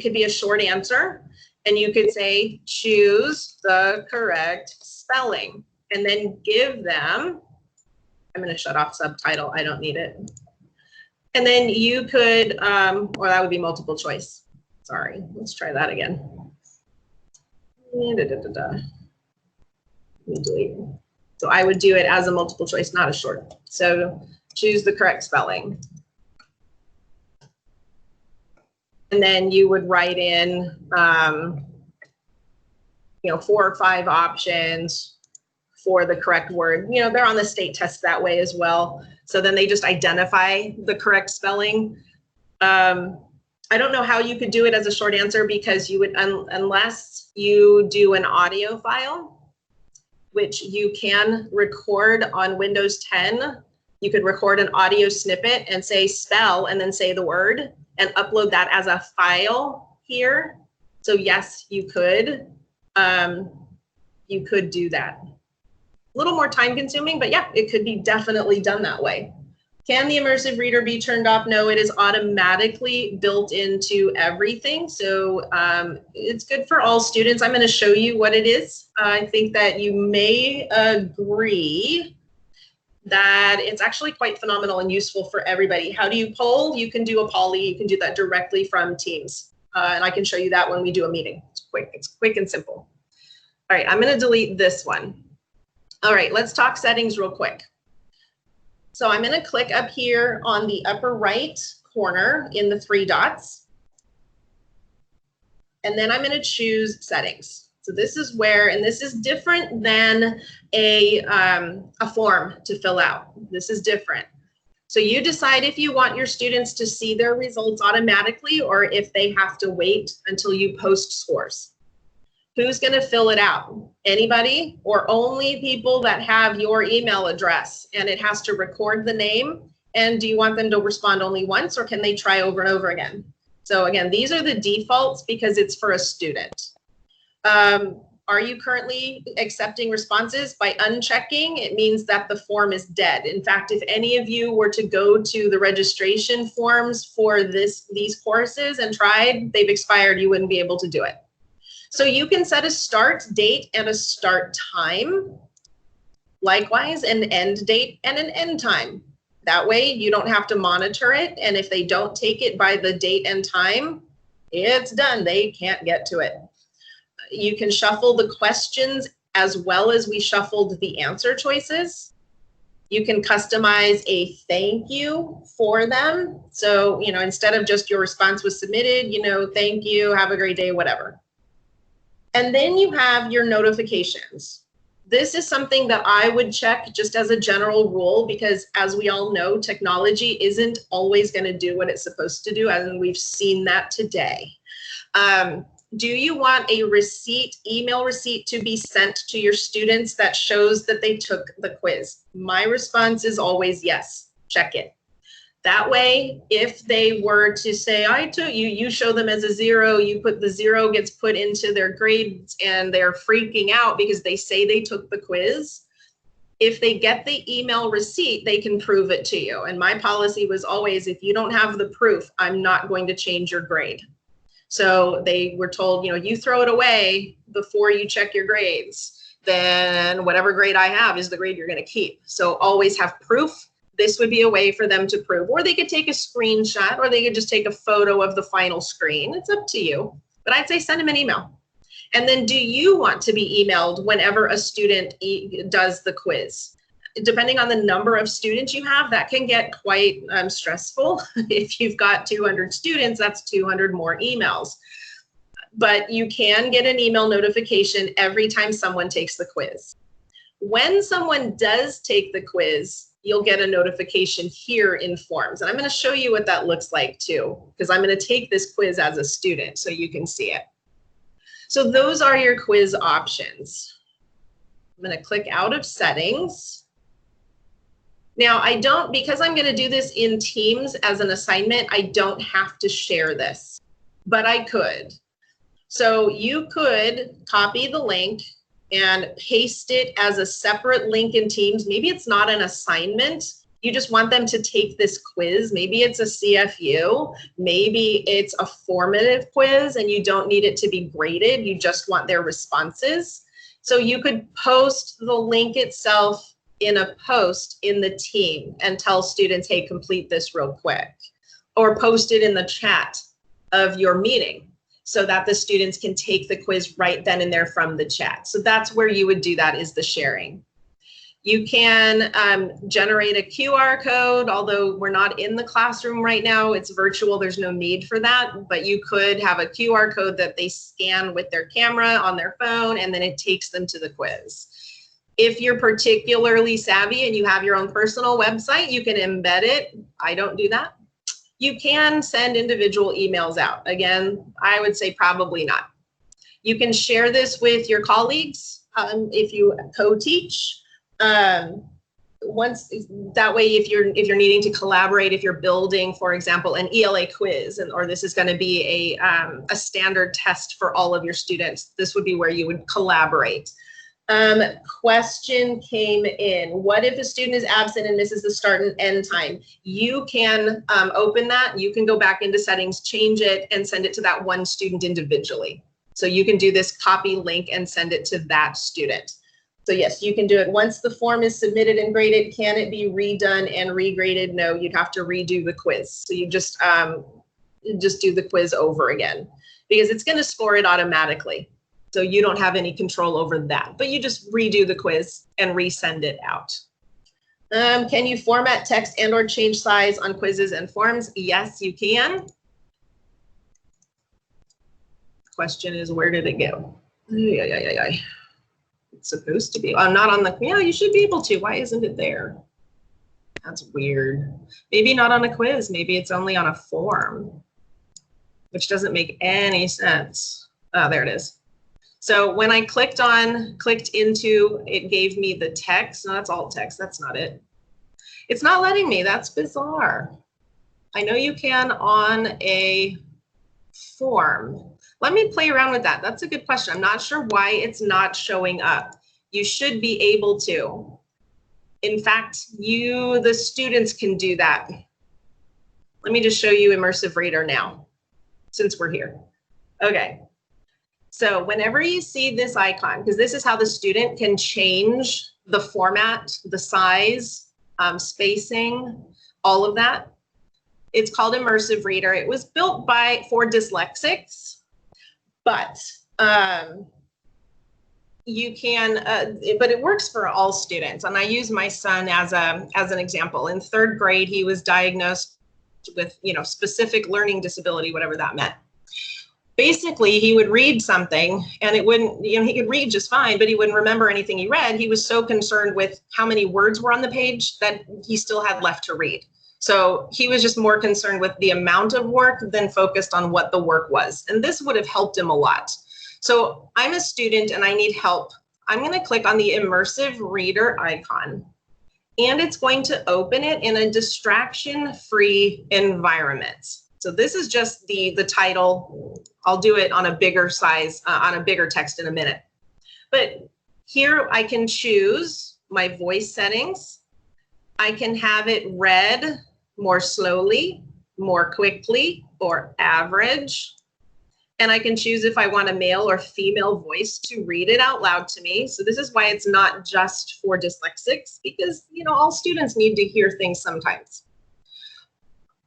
could be a short answer, and you could say, choose the correct spelling, and then give them, I'm going to shut off subtitle. I don't need it. And then you could, or that would be multiple choice. Sorry, let's try that again. Let me delete. So I would do it as a multiple choice, not a short. So choose the correct spelling. And then you would write in, 4 or 5 options for the correct word. They're on the state test that way as well. So then they just identify the correct spelling. I don't know how you could do it as a short answer because you would, unless you do an audio file, which you can record on Windows 10. You could record an audio snippet and say spell and then say the word and upload that as a file here. So yes, you could do that. A little more time consuming, but yeah, it could be definitely done that way. Can the immersive reader be turned off? No, it is automatically built into everything. So it's good for all students. I'm going to show you what it is. I think that you may agree that it's actually quite phenomenal and useful for everybody. How do you poll? You can do a poly. You can do that directly from Teams. And I can show you that when we do a meeting. It's quick and simple. All right, I'm going to delete this one. All right, let's talk settings real quick. So I'm going to click up here on the upper right corner in the 3 dots. And then I'm going to choose settings. So this is where, and this is different than a form to fill out. This is different. So you decide if you want your students to see their results automatically or if they have to wait until you post scores. Who's going to fill it out? Anybody, or only people that have your email address and it has to record the name? And do you want them to respond only once or can they try over and over again? So again, these are the defaults because it's for a student. Are you currently accepting responses? By unchecking, it means that the form is dead. In fact, if any of you were to go to the registration forms for these courses and tried, they've expired, you wouldn't be able to do it. So you can set a start date and a start time. Likewise, an end date and an end time. That way you don't have to monitor it. And if they don't take it by the date and time, it's done. They can't get to it. You can shuffle the questions as well as we shuffled the answer choices. You can customize a thank you for them. So, instead of just your response was submitted, thank you, have a great day, whatever. And then you have your notifications. This is something that I would check just as a general rule because as we all know, technology isn't always going to do what it's supposed to do, and we've seen that today. Do you want a receipt, email receipt to be sent to your students that shows that they took the quiz? My response is always yes, check it. That way, if they were to say, I took you show them as a 0, the 0 gets put into their grades and they're freaking out because they say they took the quiz. If they get the email receipt, they can prove it to you. And my policy was always, if you don't have the proof, I'm not going to change your grade. So they were told, you throw it away before you check your grades, then whatever grade I have is the grade you're going to keep. So always have proof. This would be a way for them to prove, or they could take a screenshot, or they could just take a photo of the final screen. It's up to you, but I'd say send them an email. And then do you want to be emailed whenever a student does the quiz? Depending on the number of students you have, that can get quite stressful. If you've got 200 students, that's 200 more emails. but you can get an email notification every time someone takes the quiz. When someone does take the quiz, you'll get a notification here in Forms. And I'm going to show you what that looks like too, because I'm going to take this quiz as a student so you can see it. So those are your quiz options. I'm going to click out of settings. Now because I'm going to do this in Teams as an assignment, I don't have to share this, but I could. So you could copy the link and paste it as a separate link in Teams. Maybe it's not an assignment. You just want them to take this quiz. Maybe it's a CFU. Maybe it's a formative quiz and you don't need it to be graded. You just want their responses. So you could post the link itself in a post in the team and tell students, hey, complete this real quick. Or post it in the chat of your meeting, so that the students can take the quiz right then and there from the chat. So that's where you would do that, is the sharing. You can generate a QR code, although we're not in the classroom right now, it's virtual, there's no need for that, but you could have a QR code that they scan with their camera on their phone, and then it takes them to the quiz. If you're particularly savvy and you have your own personal website, you can embed it. I don't do that. You can send individual emails out. Again, I would say probably not. You can share this with your colleagues if you co-teach. That way, if you're needing to collaborate, if you're building, for example, an ELA quiz, or this is going to be a standard test for all of your students, this would be where you would collaborate. Question came in. What if a student is absent and misses the start and end time? You can open that. You can go back into settings, change it, and send it to that one student individually. So you can do this copy link and send it to that student. So yes, you can do it. Once the form is submitted and graded, can it be redone and regraded? No, you'd have to redo the quiz. So you just do the quiz over again, because it's going to score it automatically. So you don't have any control over that, but you just redo the quiz and resend it out. Can you format text and or change size on quizzes and forms? Yes, you can. Question is, where did it go? It's supposed to be, not on the, yeah, you should be able to. Why isn't it there? That's weird. Maybe not on a quiz. Maybe it's only on a form, which doesn't make any sense. Oh, there it is. So when I clicked into, it gave me the text. No, that's alt text. That's not it. It's not letting me. That's bizarre. I know you can on a form. Let me play around with that. That's a good question. I'm not sure why it's not showing up. You should be able to. In fact, the students can do that. Let me just show you Immersive Reader now, since we're here. Okay. So whenever you see this icon, because this is how the student can change the format, the size, spacing, all of that. It's called Immersive Reader. It was built for dyslexics, but you can, but it works for all students. And I use my son as an example. In 3rd grade, he was diagnosed with, specific learning disability, whatever that meant. Basically, he would read something and it wouldn't, he could read just fine, but he wouldn't remember anything he read. He was so concerned with how many words were on the page that he still had left to read. So he was just more concerned with the amount of work than focused on what the work was. And this would have helped him a lot. So I'm a student and I need help. I'm going to click on the Immersive Reader icon, and it's going to open it in a distraction-free environment. So this is just the title. I'll do it on a bigger size, on a bigger text in a minute. But here I can choose my voice settings. I can have it read more slowly, more quickly, or average. And I can choose if I want a male or female voice to read it out loud to me. So this is why it's not just for dyslexics, because all students need to hear things sometimes.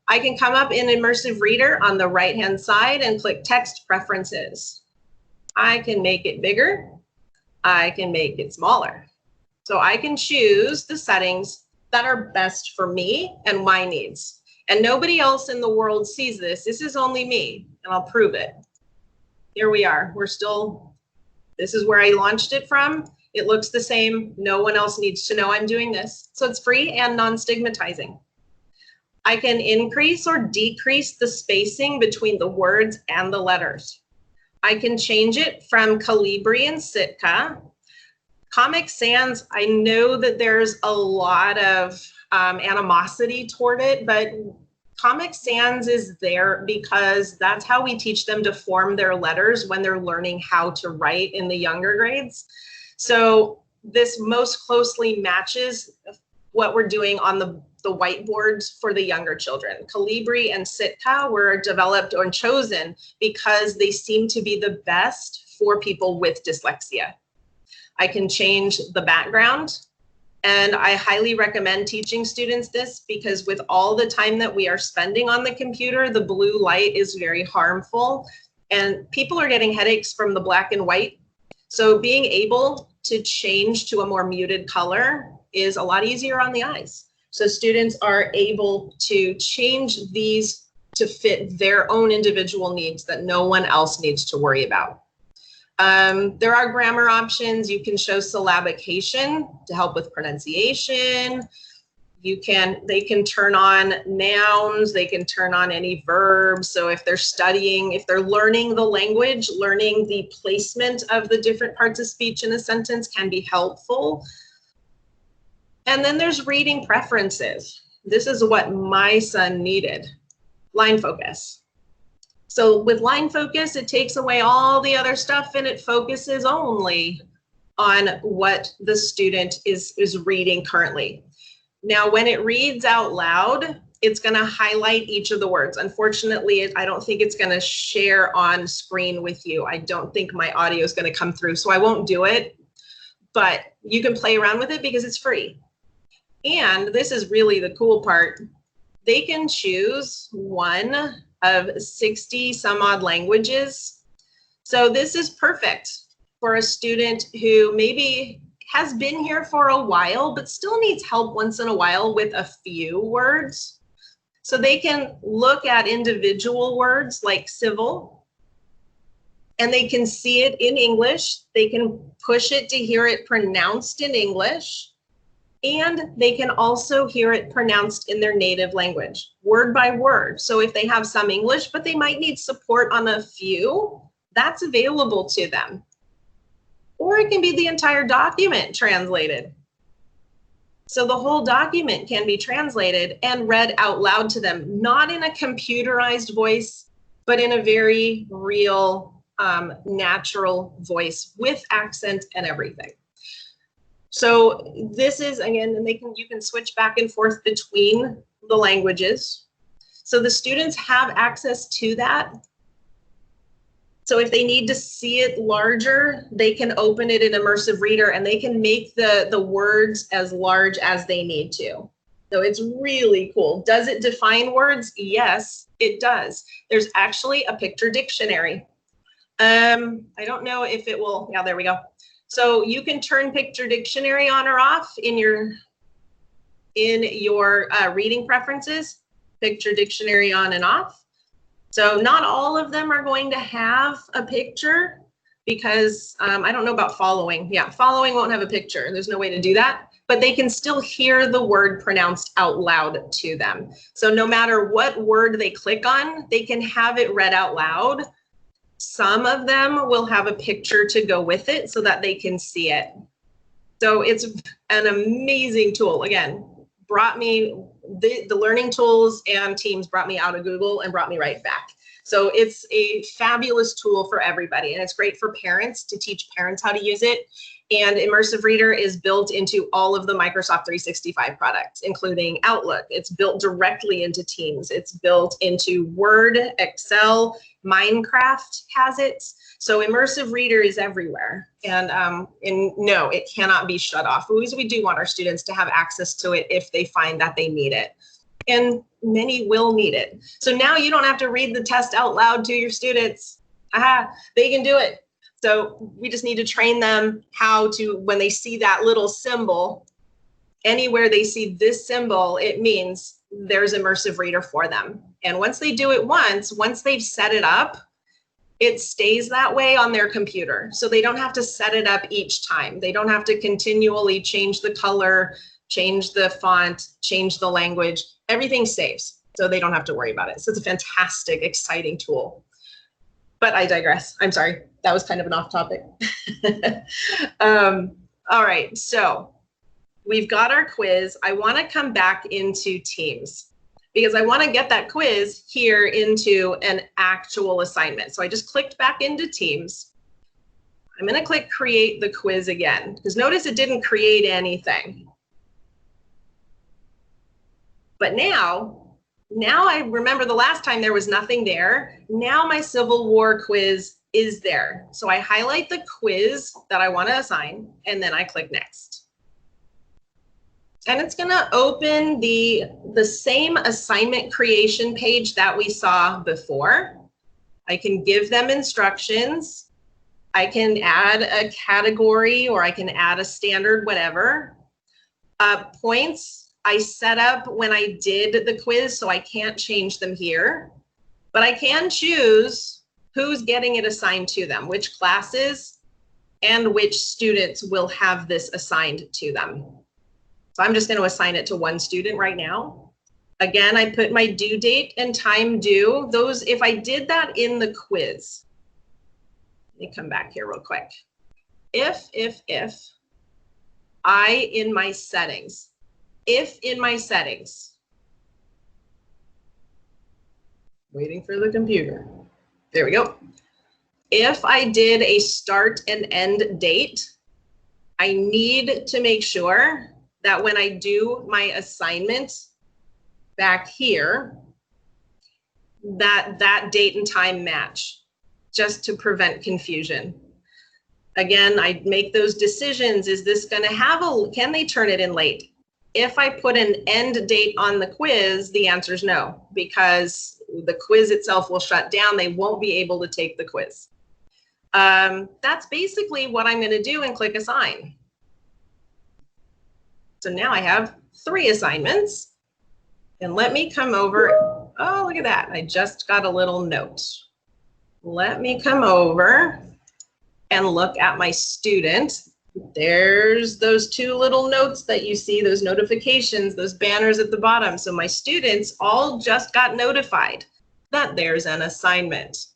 I can come up in Immersive Reader on the right-hand side and click Text Preferences. I can make it bigger. I can make it smaller. So I can choose the settings that are best for me and my needs. And nobody else in the world sees this. This is only me, and I'll prove it. Here we are. We're still, this is where I launched it from. It looks the same. No one else needs to know I'm doing this. So it's free and non-stigmatizing. I can increase or decrease the spacing between the words and the letters. I can change it from Calibri and Sitka. Comic Sans, I know that there's a lot of animosity toward it, but Comic Sans is there because that's how we teach them to form their letters when they're learning how to write in the younger grades. So this most closely matches what we're doing on the whiteboards for the younger children. Calibri and Sitka were developed or chosen because they seem to be the best for people with dyslexia. I can change the background, and I highly recommend teaching students this because with all the time that we are spending on the computer, the blue light is very harmful and people are getting headaches from the black and white. So being able to change to a more muted color is a lot easier on the eyes. So students are able to change these to fit their own individual needs that no one else needs to worry about. There are grammar options. You can show syllabication to help with pronunciation. They can turn on nouns, they can turn on any verbs. So if they're studying, if they're learning the language, learning the placement of the different parts of speech in a sentence can be helpful. And then there's reading preferences. This is what my son needed, line focus. So with line focus, it takes away all the other stuff and it focuses only on what the student is reading currently. Now, when it reads out loud, it's going to highlight each of the words. Unfortunately, I don't think it's going to share on screen with you. I don't think my audio is going to come through, so I won't do it. But you can play around with it because it's free. And this is really the cool part. They can choose one of 60 some odd languages. So this is perfect for a student who maybe has been here for a while, but still needs help once in a while with a few words. So they can look at individual words like civil, and they can see it in English. They can push it to hear it pronounced in English. And they can also hear it pronounced in their native language, word by word. So if they have some English, but they might need support on a few, that's available to them. Or it can be the entire document translated. So the whole document can be translated and read out loud to them, not in a computerized voice, but in a very real, natural voice with accent and everything. So this is, again, and you can switch back and forth between the languages. So the students have access to that. So if they need to see it larger, they can open it in Immersive Reader and they can make the words as large as they need to. So it's really cool. Does it define words? Yes, it does. There's actually a picture dictionary. I don't know if it will, yeah, there we go. So you can turn picture dictionary on or off in your reading preferences, picture dictionary on and off. So not all of them are going to have a picture because I don't know about following. Yeah, following won't have a picture. There's no way to do that, but they can still hear the word pronounced out loud to them. So no matter what word they click on, they can have it read out loud. Some of them will have a picture to go with it so that they can see it. So it's an amazing tool. Again, brought me, the learning tools and teams brought me out of Google and brought me right back. So it's a fabulous tool for everybody, and it's great for parents to teach parents how to use it. And Immersive Reader is built into all of the Microsoft 365 products, including Outlook. It's built directly into Teams. It's built into Word, Excel, Minecraft has it. So Immersive Reader is everywhere. And no, it cannot be shut off. We do want our students to have access to it if they find that they need it. And many will need it. So now you don't have to read the test out loud to your students. Aha, they can do it. So we just need to train them how to, when they see that little symbol, anywhere they see this symbol, it means there's Immersive Reader for them. And once they do it once they've set it up, it stays that way on their computer. So they don't have to set it up each time. They don't have to continually change the color, change the font, change the language. Everything saves, so they don't have to worry about it. So it's a fantastic, exciting tool. But I digress. I'm sorry. That was kind of an off topic. All right, so we've got our quiz. I want to come back into Teams because I want to get that quiz here into an actual assignment. So I just clicked back into Teams. I'm going to click create the quiz again because notice it didn't create anything. But now I remember the last time there was nothing there. Now my Civil War quiz is there. So I highlight the quiz that I want to assign and then I click next. And it's going to open the same assignment creation page that we saw before. I can give them instructions. I can add a category or I can add a standard, whatever. Points I set up when I did the quiz, so I can't change them here. But I can choose who's getting it assigned to them, which classes and which students will have this assigned to them. So I'm just going to assign it to one student right now. Again, I put my due date and time due. Those, if I did that in the quiz, let me come back here real quick. If I, in my settings, waiting for the computer. There we go. If I did a start and end date, I need to make sure that when I do my assignment back here, that date and time match, just to prevent confusion. Again, I make those decisions. Is this going to have can they turn it in late? If I put an end date on the quiz, the answer is no, because the quiz itself will shut down. They won't be able to take the quiz. That's basically what I'm going to do and click assign. So now I have 3 assignments. And let me come over. Oh, look at that. I just got a little note. Let me come over and look at my student. There's those 2 little notes that you see, those notifications, those banners at the bottom. So my students all just got notified that there's an assignment.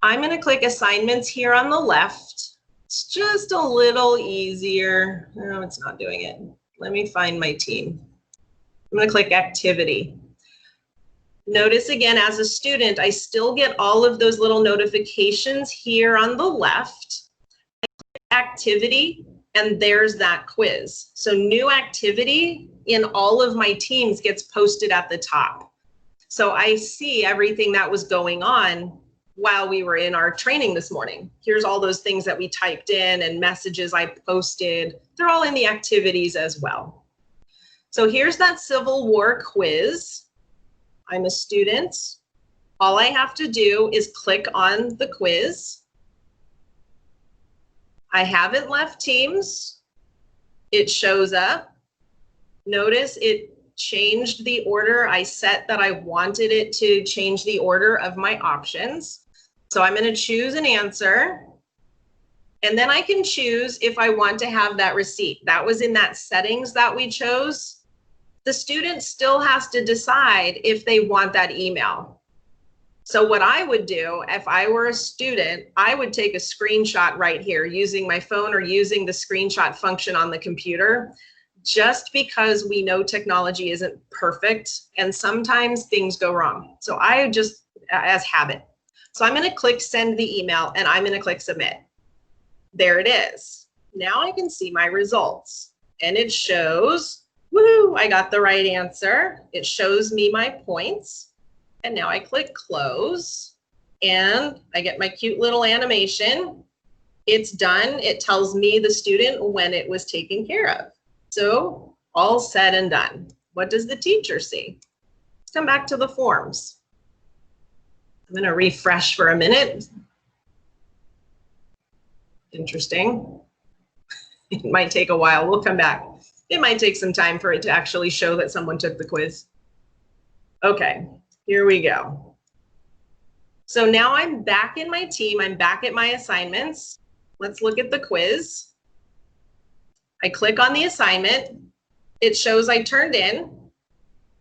I'm going to click assignments here on the left. It's just a little easier. No, it's not doing it. Let me find my team. I'm going to click activity. Notice again, as a student, I still get all of those little notifications here on the left. I click activity, and there's that quiz. So new activity in all of my teams gets posted at the top. So I see everything that was going on while we were in our training this morning. Here's all those things that we typed in and messages I posted. They're all in the activities as well. So here's that Civil War quiz. I'm a student. All I have to do is click on the quiz. I haven't left Teams. It shows up. Notice it changed the order I set that I wanted it to change the order of my options. So I'm going to choose an answer, and then I can choose if I want to have that receipt. That was in that settings that we chose. The student still has to decide if they want that email. So what I would do if I were a student, I would take a screenshot right here using my phone or using the screenshot function on the computer, just because we know technology isn't perfect and sometimes things go wrong. So I just, as habit. So I'm going to click send the email and I'm going to click submit. There it is. Now I can see my results and it shows, woohoo, I got the right answer. It shows me my points. And now I click close and I get my cute little animation. It's done. It tells me, the student, when it was taken care of. So all said and done. What does the teacher see? Let's come back to the forms. I'm going to refresh for a minute. Interesting. It might take a while. We'll come back. It might take some time for it to actually show that someone took the quiz. Okay, here we go. So now I'm back in my team. I'm back at my assignments. Let's look at the quiz. I click on the assignment. It shows I turned in.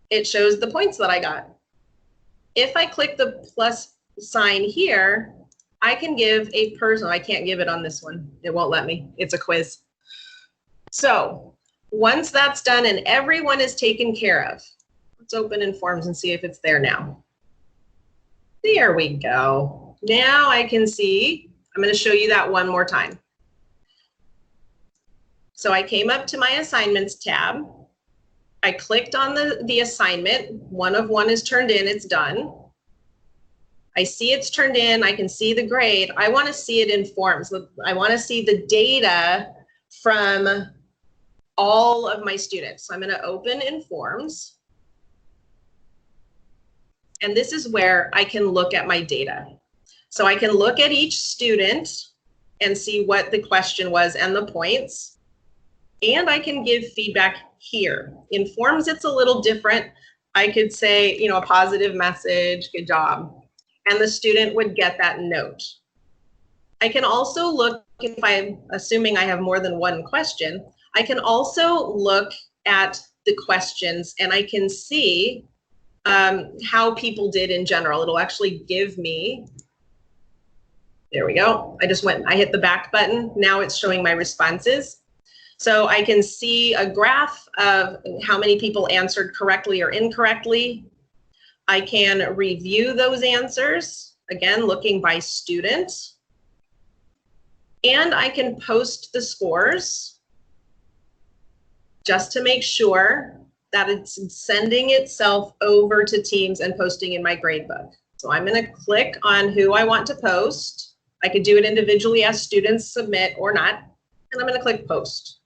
It shows the points that I got. If I click the plus sign here, I can give a personal, I can't give it on this one. It won't let me. It's a quiz. So once that's done and everyone is taken care of, let's open Informs and see if it's there now. There we go. Now I can see, I'm going to show you that one more time. So I came up to my assignments tab. I clicked on the assignment. 1 of 1 is turned in, it's done. I see it's turned in, I can see the grade. I want to see it in forms. I want to see the data from all of my students. So I'm going to open in Forms. And this is where I can look at my data. So I can look at each student and see what the question was and the points. And I can give feedback here. In Forms, it's a little different. I could say, you know, a positive message, good job. And the student would get that note. I can also look, if I'm assuming I have more than one question, I can also look at the questions and I can see how people did in general. It'll actually give me, there we go. I hit the back button. Now it's showing my responses. So I can see a graph of how many people answered correctly or incorrectly. I can review those answers, again, looking by student. And I can post the scores just to make sure that it's sending itself over to Teams and posting in my gradebook. So I'm going to click on who I want to post. I could do it individually as students submit or not. And I'm going to click post.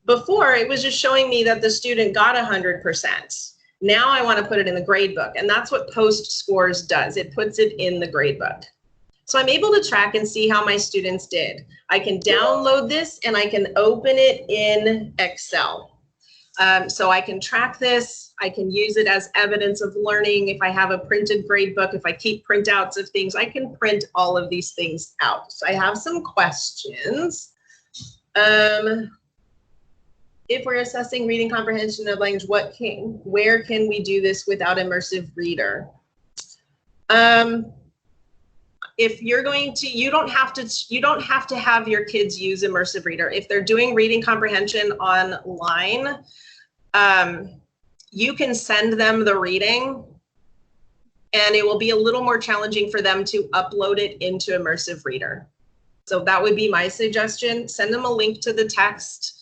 Before, it was just showing me that the student got 100%. Now I want to put it in the gradebook, and that's what post scores does. It puts it in the gradebook. So I'm able to track and see how my students did. I can download this and I can open it in Excel. So I can track this. I can use it as evidence of learning. If I have a printed gradebook, if I keep printouts of things, I can print all of these things out. So I have some questions. If we're assessing reading comprehension of language, where can we do this without immersive reader? If you're going to, you don't have to have your kids use immersive reader. If they're doing reading comprehension online, you can send them the reading and it will be a little more challenging for them to upload it into immersive reader. So that would be my suggestion. Send them a link to the text.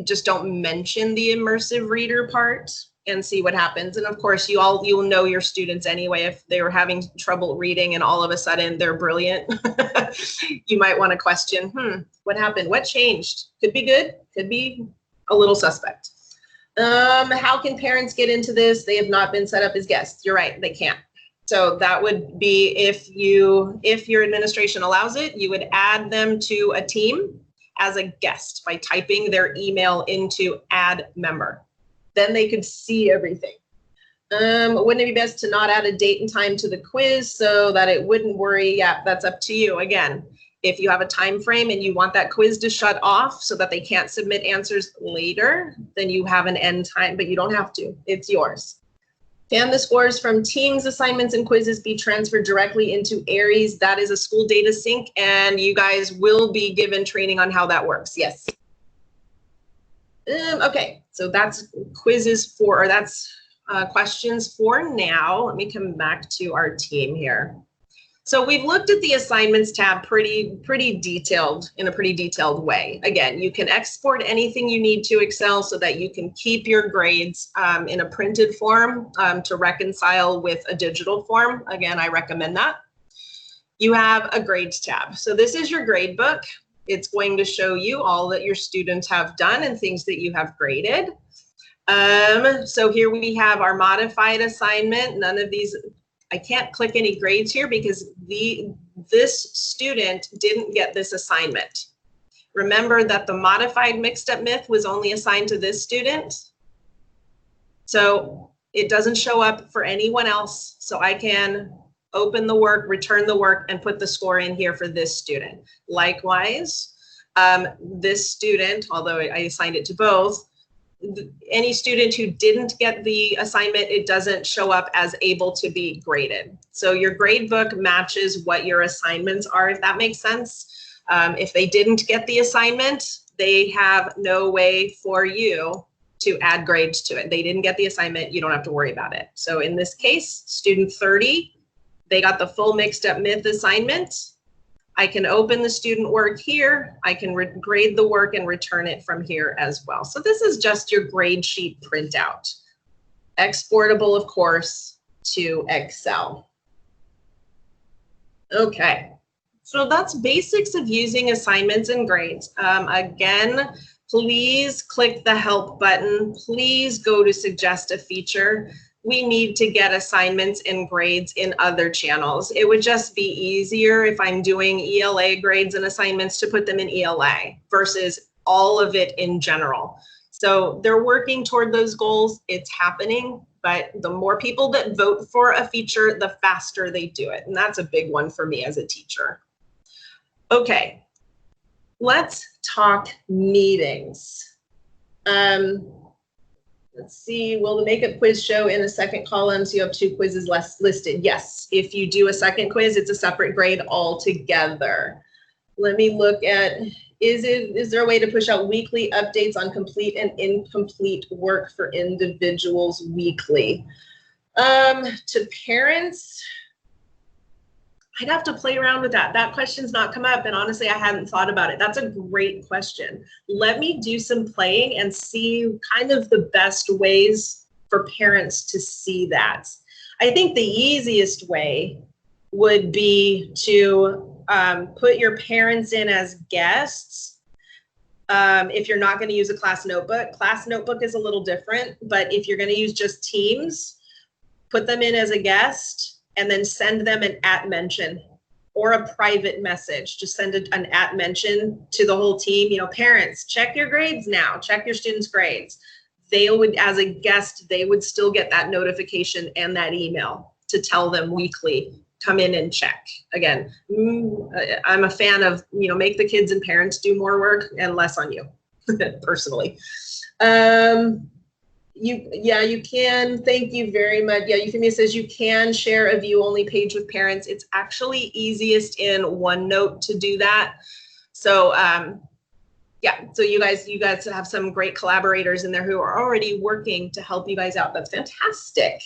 Just don't mention the immersive reader part and see what happens. And of course, you'll know your students anyway. If they were having trouble reading and all of a sudden they're brilliant, you might want to question, what happened? What changed? Could be good, could be a little suspect. How can parents get into this? They have not been set up as guests. You're right, they can't. So that would be if your administration allows it, you would add them to a team as a guest by typing their email into add member. Then they could see everything. Wouldn't it be best to not add a date and time to the quiz so that it wouldn't worry? Yeah, that's up to you. Again, if you have a time frame and you want that quiz to shut off so that they can't submit answers later, then you have an end time, but you don't have to. It's yours. Can the scores from Teams assignments and quizzes be transferred directly into Aries? That is a school data sync, and you guys will be given training on how that works. Yes. Okay, so that's quizzes for, or that's questions for now. Let me come back to our team here. So we've looked at the assignments tab pretty detailed, in a pretty detailed way. Again, you can export anything you need to Excel so that you can keep your grades in a printed form to reconcile with a digital form. Again, I recommend that. You have a grades tab. So this is your grade book. It's going to show you all that your students have done and things that you have graded. So here we have our modified assignment. None of these, I can't click any grades here because this student didn't get this assignment. Remember that the modified mixed up myth was only assigned to this student. So it doesn't show up for anyone else. So I can open the work, return the work, and put the score in here for this student. Likewise, this student, although I assigned it to both, any student who didn't get the assignment, it doesn't show up as able to be graded. So your grade book matches what your assignments are, if that makes sense. If they didn't get the assignment, they have no way for you to add grades to it. They didn't get the assignment, you don't have to worry about it. So in this case, student 30, they got the full mixed up myth assignment. I can open the student work here. I can grade the work and return it from here as well. So this is just your grade sheet printout. Exportable, of course, to Excel. Okay, so that's basics of using assignments and grades. Again, please click the help button. Please go to suggest a feature. We need to get assignments and grades in other channels. It would just be easier if I'm doing ELA grades and assignments to put them in ELA versus all of it in general. So they're working toward those goals. It's happening, but the more people that vote for a feature, the faster they do it. And that's a big one for me as a teacher. Okay, let's talk meetings. Let's see, will the makeup quiz show in a second column so you have 2 quizzes less listed? Yes, if you do a second quiz, it's a separate grade altogether. Let me look at, is there a way to push out weekly updates on complete and incomplete work for individuals weekly? To parents, I'd have to play around with that. That question's not come up, and honestly, I hadn't thought about it. That's a great question. Let me do some playing and see kind of the best ways for parents to see that. I think the easiest way would be to put your parents in as guests. If you're not going to use a class notebook is a little different, but if you're going to use just Teams, put them in as a guest and then send them an @mention or a private message. Just send an @mention to the whole team. You know, parents, check your grades now, check your students' grades. They would, as a guest, they would still get that notification and that email to tell them weekly, come in and check. Again, I'm a fan of, you know, make the kids and parents do more work and less on you, personally. You can, thank you very much. Yeah, Euphemia says you can share a view-only page with parents. It's actually easiest in OneNote to do that. So yeah, so you guys have some great collaborators in there who are already working to help you guys out. That's fantastic.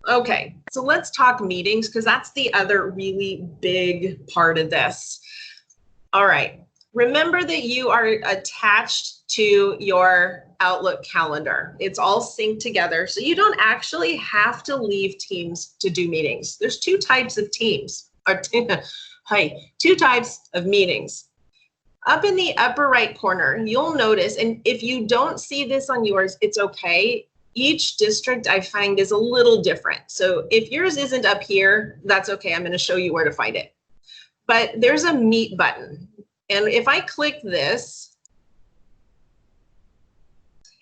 Okay, so let's talk meetings, because that's the other really big part of this. All right, remember that you are attached to your Outlook calendar. It's all synced together, so you don't actually have to leave Teams to do meetings. There's 2 types of Teams, or 2 types of meetings. Up in the upper right corner, you'll notice, and if you don't see this on yours, it's okay. Each district I find is a little different. So if yours isn't up here, that's okay. I'm going to show you where to find it. But there's a Meet button. And if I click this,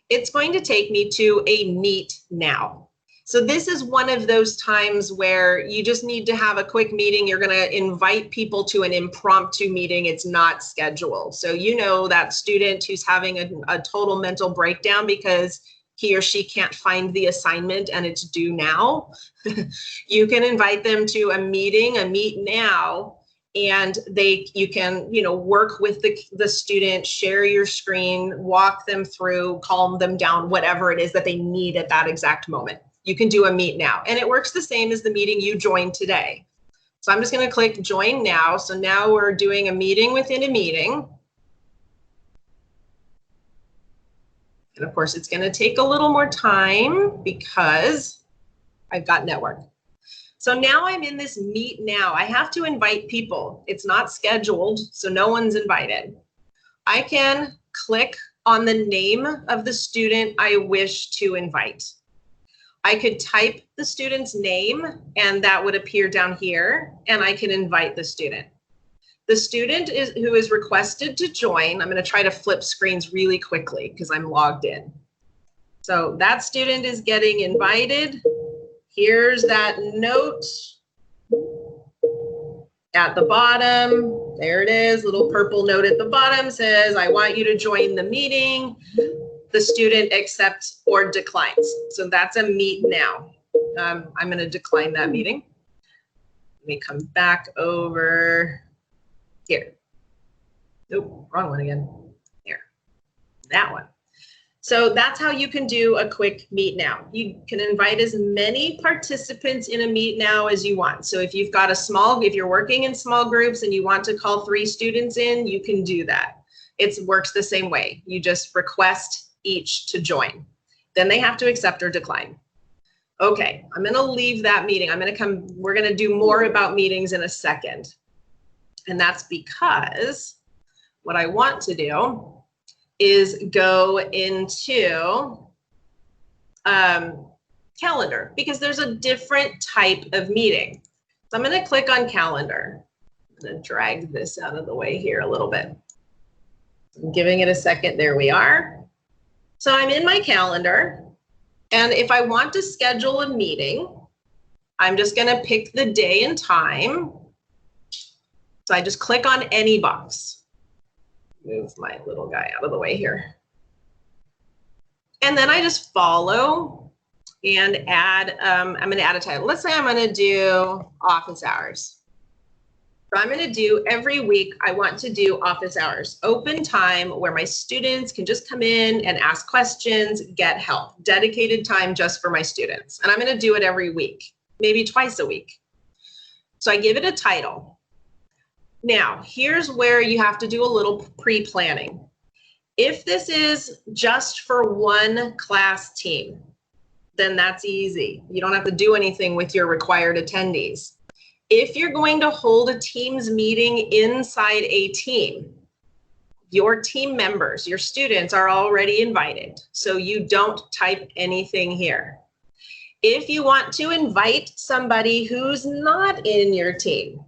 it's going to take me to a Meet Now. So this is one of those times where you just need to have a quick meeting. You're going to invite people to an impromptu meeting. It's not scheduled. So you know that student who's having a total mental breakdown because he or she can't find the assignment and it's due now. You can invite them to a meeting, a Meet Now, and you can, you know, work with the student, share your screen, walk them through, calm them down, whatever it is that they need at that exact moment. You can do a Meet Now, and it works the same as the meeting you joined today. So I'm just going to click Join Now. So now we're doing a meeting within a meeting. And of course, it's going to take a little more time because I've got network. So now I'm in this Meet Now. I have to invite people. It's not scheduled, so no one's invited. I can click on the name of the student I wish to invite. I could type the student's name and that would appear down here, and I can invite the student. The student who is requested to join, I'm going to try to flip screens really quickly because I'm logged in. So that student is getting invited. Here's that note at the bottom. There it is, little purple note at the bottom says, I want you to join the meeting. The student accepts or declines. So that's a meet now. I'm going to decline that meeting. Let me come back over here. Nope, wrong one again. Here, that one. So that's how you can do a quick meet now. You can invite as many participants in a meet now as you want. So if you've got if you're working in small groups and you want to call 3 students in, you can do that. It works the same way. You just request each to join. Then they have to accept or decline. Okay, I'm gonna leave that meeting. We're gonna do more about meetings in a second. And that's because what I want to do is go into calendar, because there's a different type of meeting. So I'm gonna click on calendar. I'm gonna drag this out of the way here a little bit. I'm giving it a second, there we are. So I'm in my calendar, and if I want to schedule a meeting, I'm just gonna pick the day and time. So I just click on any box. Move my little guy out of the way here. And then I just follow and add, I'm gonna add a title. Let's say I'm gonna do office hours. So I'm going to do every week, I want to do office hours, open time where my students can just come in and ask questions, get help, dedicated time just for my students. And I'm going to do it every week, maybe twice a week. So I give it a title. Now, here's where you have to do a little pre-planning. If this is just for one class team, then that's easy. You don't have to do anything with your required attendees. If you're going to hold a Teams meeting inside a team, your team members, your students are already invited, so you don't type anything here. If you want to invite somebody who's not in your team,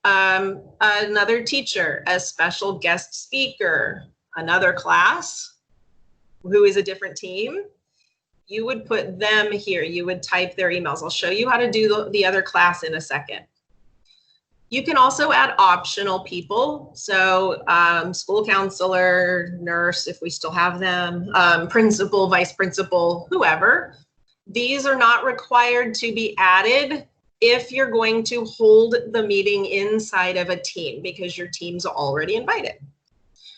another teacher, a special guest speaker, another class who is a different team, you would put them here. You would type their emails. I'll show you how to do the other class in a second. You can also add optional people. So school counselor, nurse, if we still have them, principal, vice principal, whoever. These are not required to be added if you're going to hold the meeting inside of a team, because your team's already invited.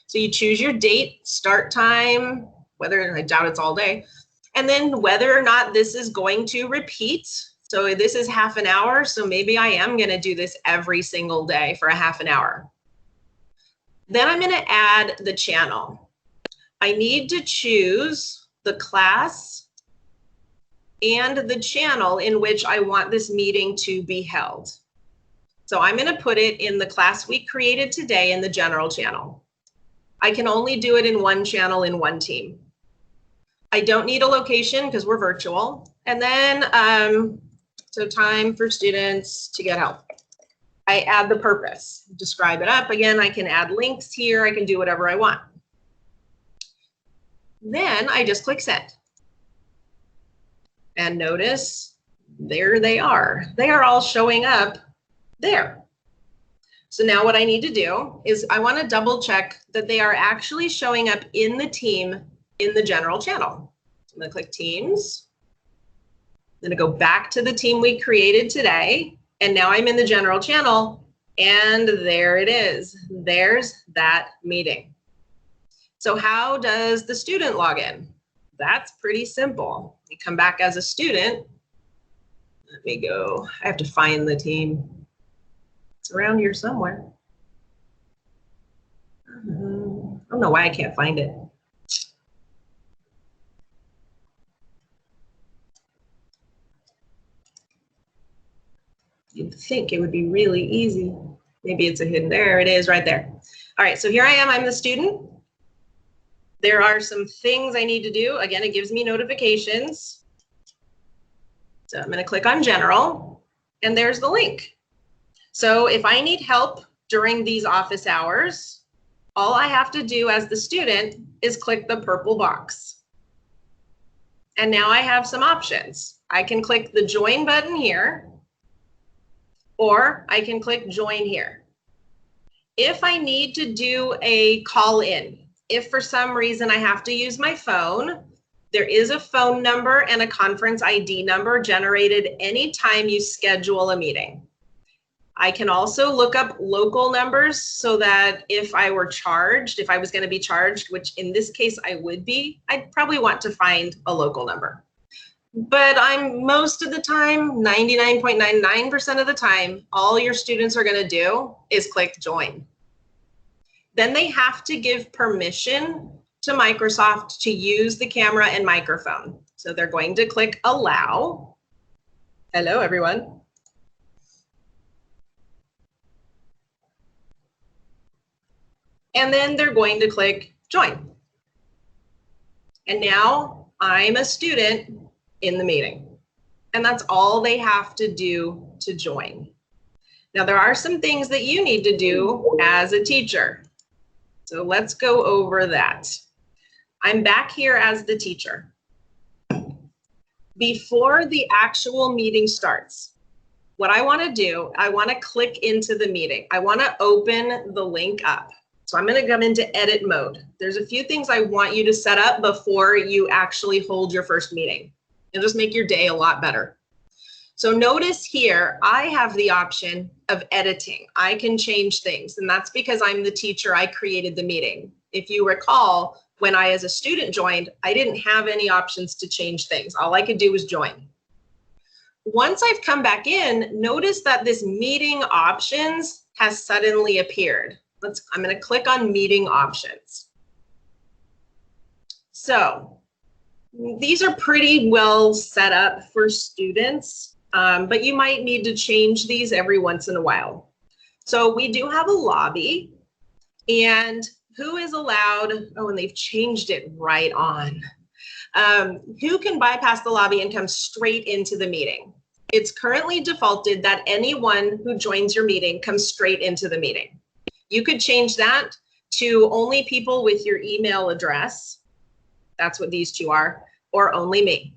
So you choose your date, start time, whether, I doubt it's all day, and then whether or not this is going to repeat. So this is half an hour, so maybe I am going to do this every single day for a half an hour. Then I'm going to add the channel. I need to choose the class and the channel in which I want this meeting to be held. So I'm going to put it in the class we created today in the general channel. I can only do it in one channel in one team. I don't need a location because we're virtual. And then, so time for students to get help. I add the purpose, describe it up. Again, I can add links here. I can do whatever I want. Then I just click send. And notice, there they are. They are all showing up there. So now what I need to do is I want to double check that they are actually showing up in the team in the general channel. I'm going to click Teams. I'm going to go back to the team we created today. And now I'm in the general channel. And there it is. There's that meeting. So how does the student log in? That's pretty simple. You come back as a student. Let me go. I have to find the team. It's around here somewhere. I don't know why I can't find it. You'd think it would be really easy. Maybe it's a hidden, there it is right there. All right, so here I am, I'm the student. There are some things I need to do. Again, it gives me notifications. So I'm gonna click on general and there's the link. So if I need help during these office hours, all I have to do as the student is click the purple box. And now I have some options. I can click the join button here, or I can click join here. If I need to do a call in, if for some reason I have to use my phone, there is a phone number and a conference ID number generated anytime you schedule a meeting. I can also look up local numbers so that if I were charged, if I was going to be charged, which in this case I would be, I'd probably want to find a local number. But I'm most of the time, 99.99% of the time, all your students are going to do is click join. Then they have to give permission to Microsoft to use the camera and microphone. So they're going to click allow. Hello, everyone. And then they're going to click join. And now I'm a student in the meeting. And that's all they have to do to join. Now, there are some things that you need to do as a teacher. So let's go over that. I'm back here as the teacher. Before the actual meeting starts, what I want to do, I want to click into the meeting. I want to open the link up. So I'm going to come into edit mode. There's a few things I want you to set up before you actually hold your first meeting. It'll just make your day a lot better. So notice here, I have the option of editing. I can change things, and that's because I'm the teacher. I created the meeting. If you recall, when I as a student joined, I didn't have any options to change things. All I could do was join. Once I've come back in, notice that this meeting options has suddenly appeared. I'm going to click on meeting options. So these are pretty well set up for students, but you might need to change these every once in a while. So we do have a lobby, and who is allowed, oh, and they've changed it right on. Who can bypass the lobby and come straight into the meeting? It's currently defaulted that anyone who joins your meeting comes straight into the meeting. You could change that to only people with your email address. That's what these two are, or only me.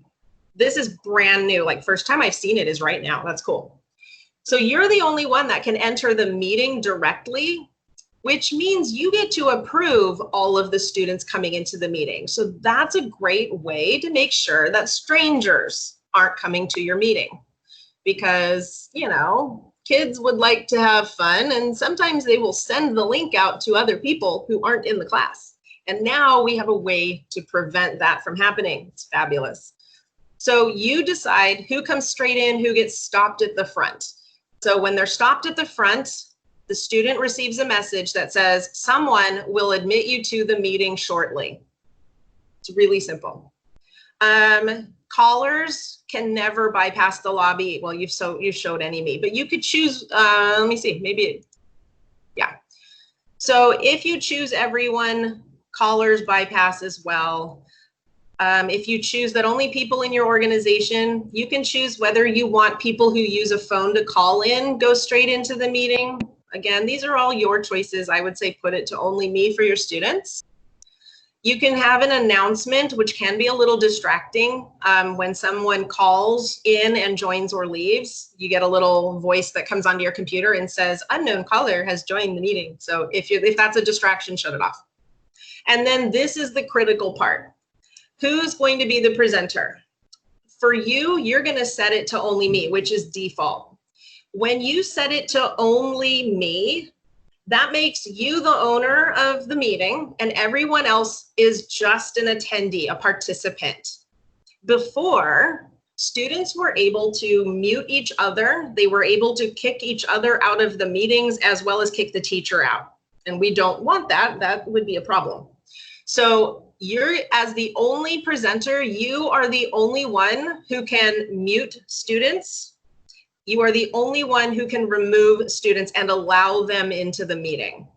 This is brand new, like first time I've seen it is right now. That's cool. So you're the only one that can enter the meeting directly, which means you get to approve all of the students coming into the meeting. So that's a great way to make sure that strangers aren't coming to your meeting, because, you know, kids would like to have fun, and sometimes they will send the link out to other people who aren't in the class. And now we have a way to prevent that from happening. It's fabulous. So you decide who comes straight in, who gets stopped at the front. So when they're stopped at the front, the student receives a message that says, someone will admit you to the meeting shortly. It's really simple. Callers can never bypass the lobby. Well, you showed any me, but you could choose, let me see, maybe, yeah. So if you choose everyone, callers bypass as well. If you choose that only people in your organization, you can choose whether you want people who use a phone to call in, go straight into the meeting. Again, these are all your choices. I would say put it to only me for your students. You can have an announcement, which can be a little distracting. When someone calls in and joins or leaves, you get a little voice that comes onto your computer and says, unknown caller has joined the meeting. So if that's a distraction, shut it off. And then this is the critical part. Who's going to be the presenter? For you, you're going to set it to only me, which is default. When you set it to only me, that makes you the owner of the meeting, and everyone else is just an attendee, a participant. Before, students were able to mute each other. They were able to kick each other out of the meetings, as well as kick the teacher out. And we don't want that. That would be a problem. So you're, as the only presenter, you are the only one who can mute students. You are the only one who can remove students and allow them into the meeting.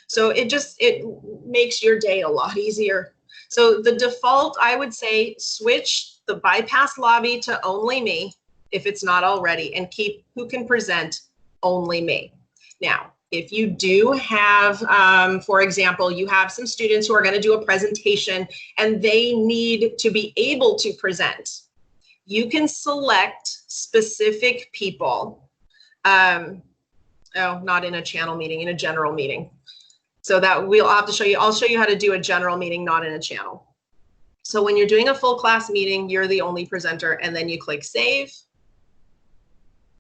So it makes your day a lot easier. So the default, I would say, switch the bypass lobby to only me if it's not already, and keep who can present only me. Now, if you do have, for example, you have some students who are going to do a presentation and they need to be able to present, you can select specific people. Oh, not in a channel meeting, in a general meeting. So that I'll have to show you, I'll show you how to do a general meeting, not in a channel. So when you're doing a full class meeting, you're the only presenter, and then you click save.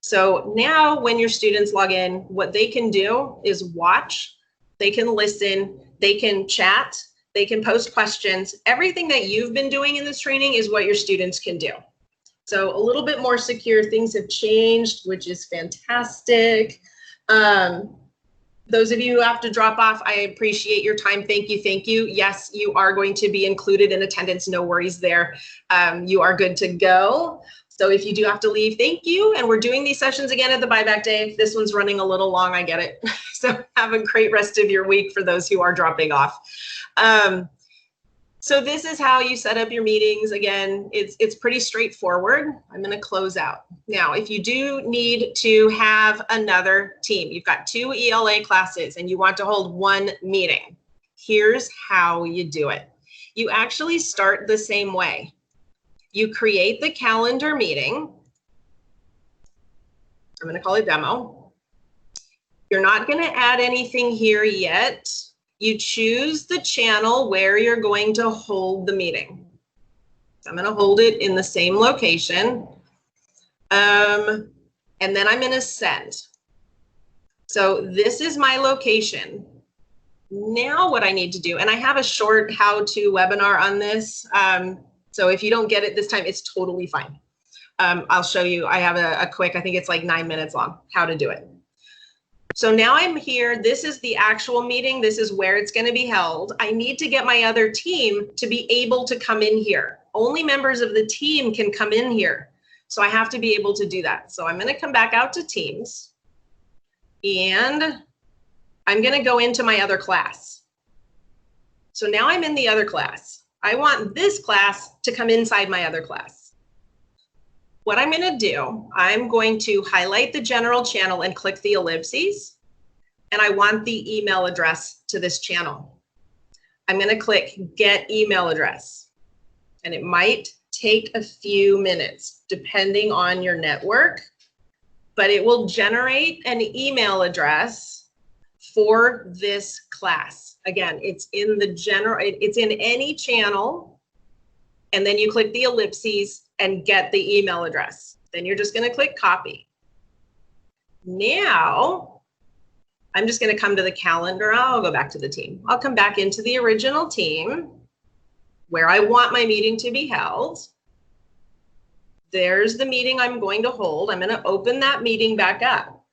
So now when your students log in, what they can do is watch, they can listen, they can chat, they can post questions. Everything that you've been doing in this training is what your students can do. So a little bit more secure, things have changed, which is fantastic. Those of you who have to drop off, I appreciate your time. Thank you, thank you. Yes, you are going to be included in attendance, no worries there. You are good to go. So if you do have to leave, thank you. And we're doing these sessions again at the buyback day. This one's running a little long, I get it. So have a great rest of your week for those who are dropping off. So this is how you set up your meetings. Again, it's pretty straightforward. I'm going to close out. Now, if you do need to have another team, you've got 2 ELA classes and you want to hold one meeting, here's how you do it. You actually start the same way. You create the calendar meeting. I'm going to call it demo. You're not going to add anything here yet. You choose the channel where you're going to hold the meeting. So I'm going to hold it in the same location. And then I'm going to send. So this is my location. Now what I need to do, and I have a short how-to webinar on this. So if you don't get it this time, it's totally fine. I'll show you. I have a quick, I think it's like 9 minutes long, how to do it. So now I'm here. This is the actual meeting. This is where it's going to be held. I need to get my other team to be able to come in here. Only members of the team can come in here. So I have to be able to do that. So I'm going to come back out to Teams and I'm going to go into my other class. So now I'm in the other class. I want this class to come inside my other class. What I'm going to do, I'm going to highlight the general channel and click the ellipses. And I want the email address to this channel. I'm going to click get email address. And it might take a few minutes depending on your network, but it will generate an email address for this class. Again, it's in the general, it's in any channel. And then you click the ellipses and get the email address. Then you're just going to click copy. Now, I'm just going to come to the calendar. I'll go back to the team. I'll come back into the original team where I want my meeting to be held. There's the meeting I'm going to hold. I'm going to open that meeting back up.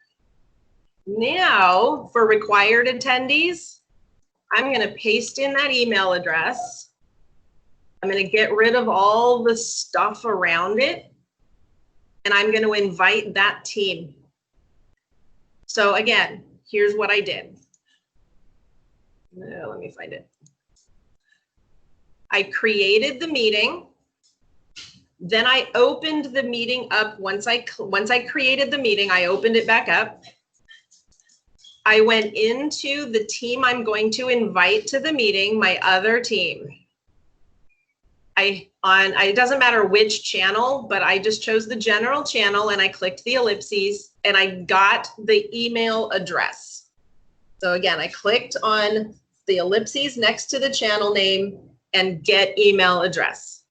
Now, for required attendees, I'm going to paste in that email address. I'm going to get rid of all the stuff around it, and I'm going to invite that team. So again, here's what I did. Let me find it. I created the meeting. Then I opened the meeting up. Once I created the meeting, I opened it back up. I went into the team I'm going to invite to the meeting, my other team. It doesn't matter which channel, but I just chose the general channel and I clicked the ellipses and I got the email address. So again, I clicked on the ellipses next to the channel name and get email address.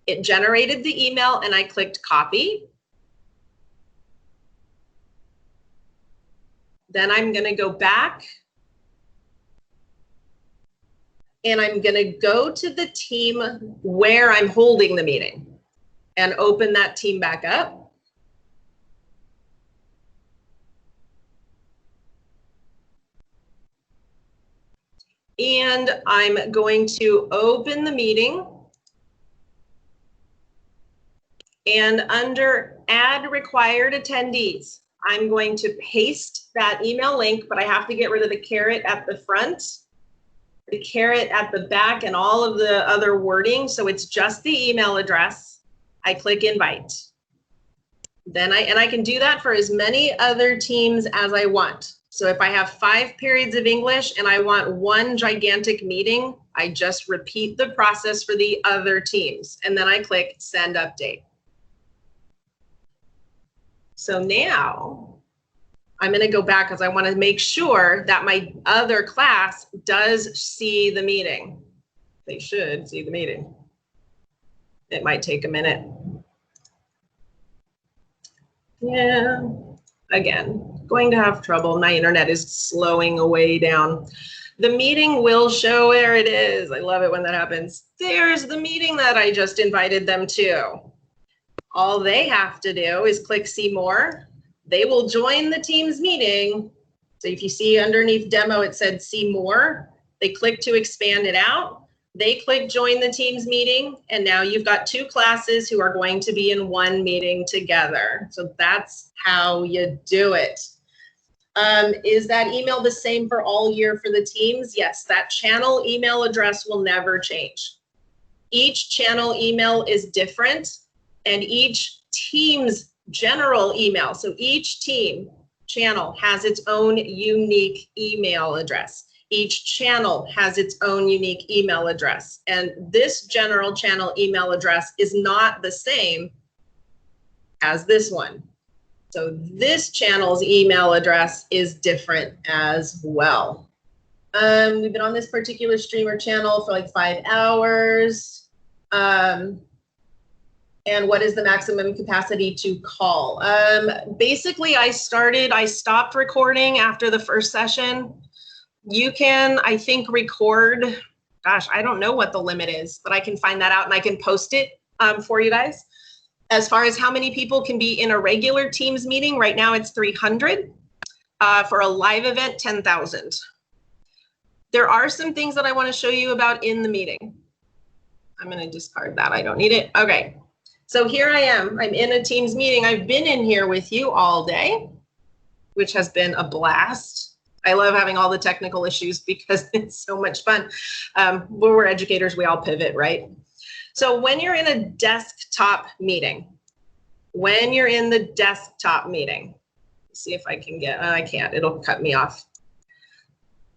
It generated the email and I clicked copy. Then I'm going to go back and I'm going to go to the team where I'm holding the meeting and open that team back up. And I'm going to open the meeting. And under add required attendees, I'm going to paste that email link, but I have to get rid of the caret at the front, the caret at the back, and all of the other wording. So it's just the email address. I click invite. Then I can do that for as many other teams as I want. So if I have 5 periods of English and I want one gigantic meeting, I just repeat the process for the other teams. And then I click send update. So now I'm going to go back because I want to make sure that my other class does see the meeting. They should see the meeting. It might take a minute. Yeah, again, going to have trouble. My internet is slowing way down. The meeting will show where it is. I love it when that happens. There's the meeting that I just invited them to. All they have to do is click see more. They will join the Teams meeting. So if you see underneath demo, it said see more. They click to expand it out. They click join the Teams meeting. And now you've got two classes who are going to be in one meeting together. So that's how you do it. Is that email the same for all year for the teams? Yes, that channel email address will never change. Each channel email is different, and each team's general email, so each team channel has its own unique email address. Each channel has its own unique email address, and this general channel email address is not the same as this one. So this channel's email address is different as well. We've been on this particular streamer channel for like 5 hours. And what is the maximum capacity to call? Basically, I stopped recording after the first session. You can, I think, record, gosh, I don't know what the limit is, but I can find that out and I can post it for you guys. As far as how many people can be in a regular Teams meeting, right now it's 300. For a live event, 10,000. There are some things that I want to show you about in the meeting. I'm going to discard that. I don't need it. Okay. So here I am. I'm in a Teams meeting. I've been in here with you all day, which has been a blast. I love having all the technical issues because it's so much fun. We're educators. We all pivot, right? So when you're in a desktop meeting, let's see if I can get, I can't, it'll cut me off.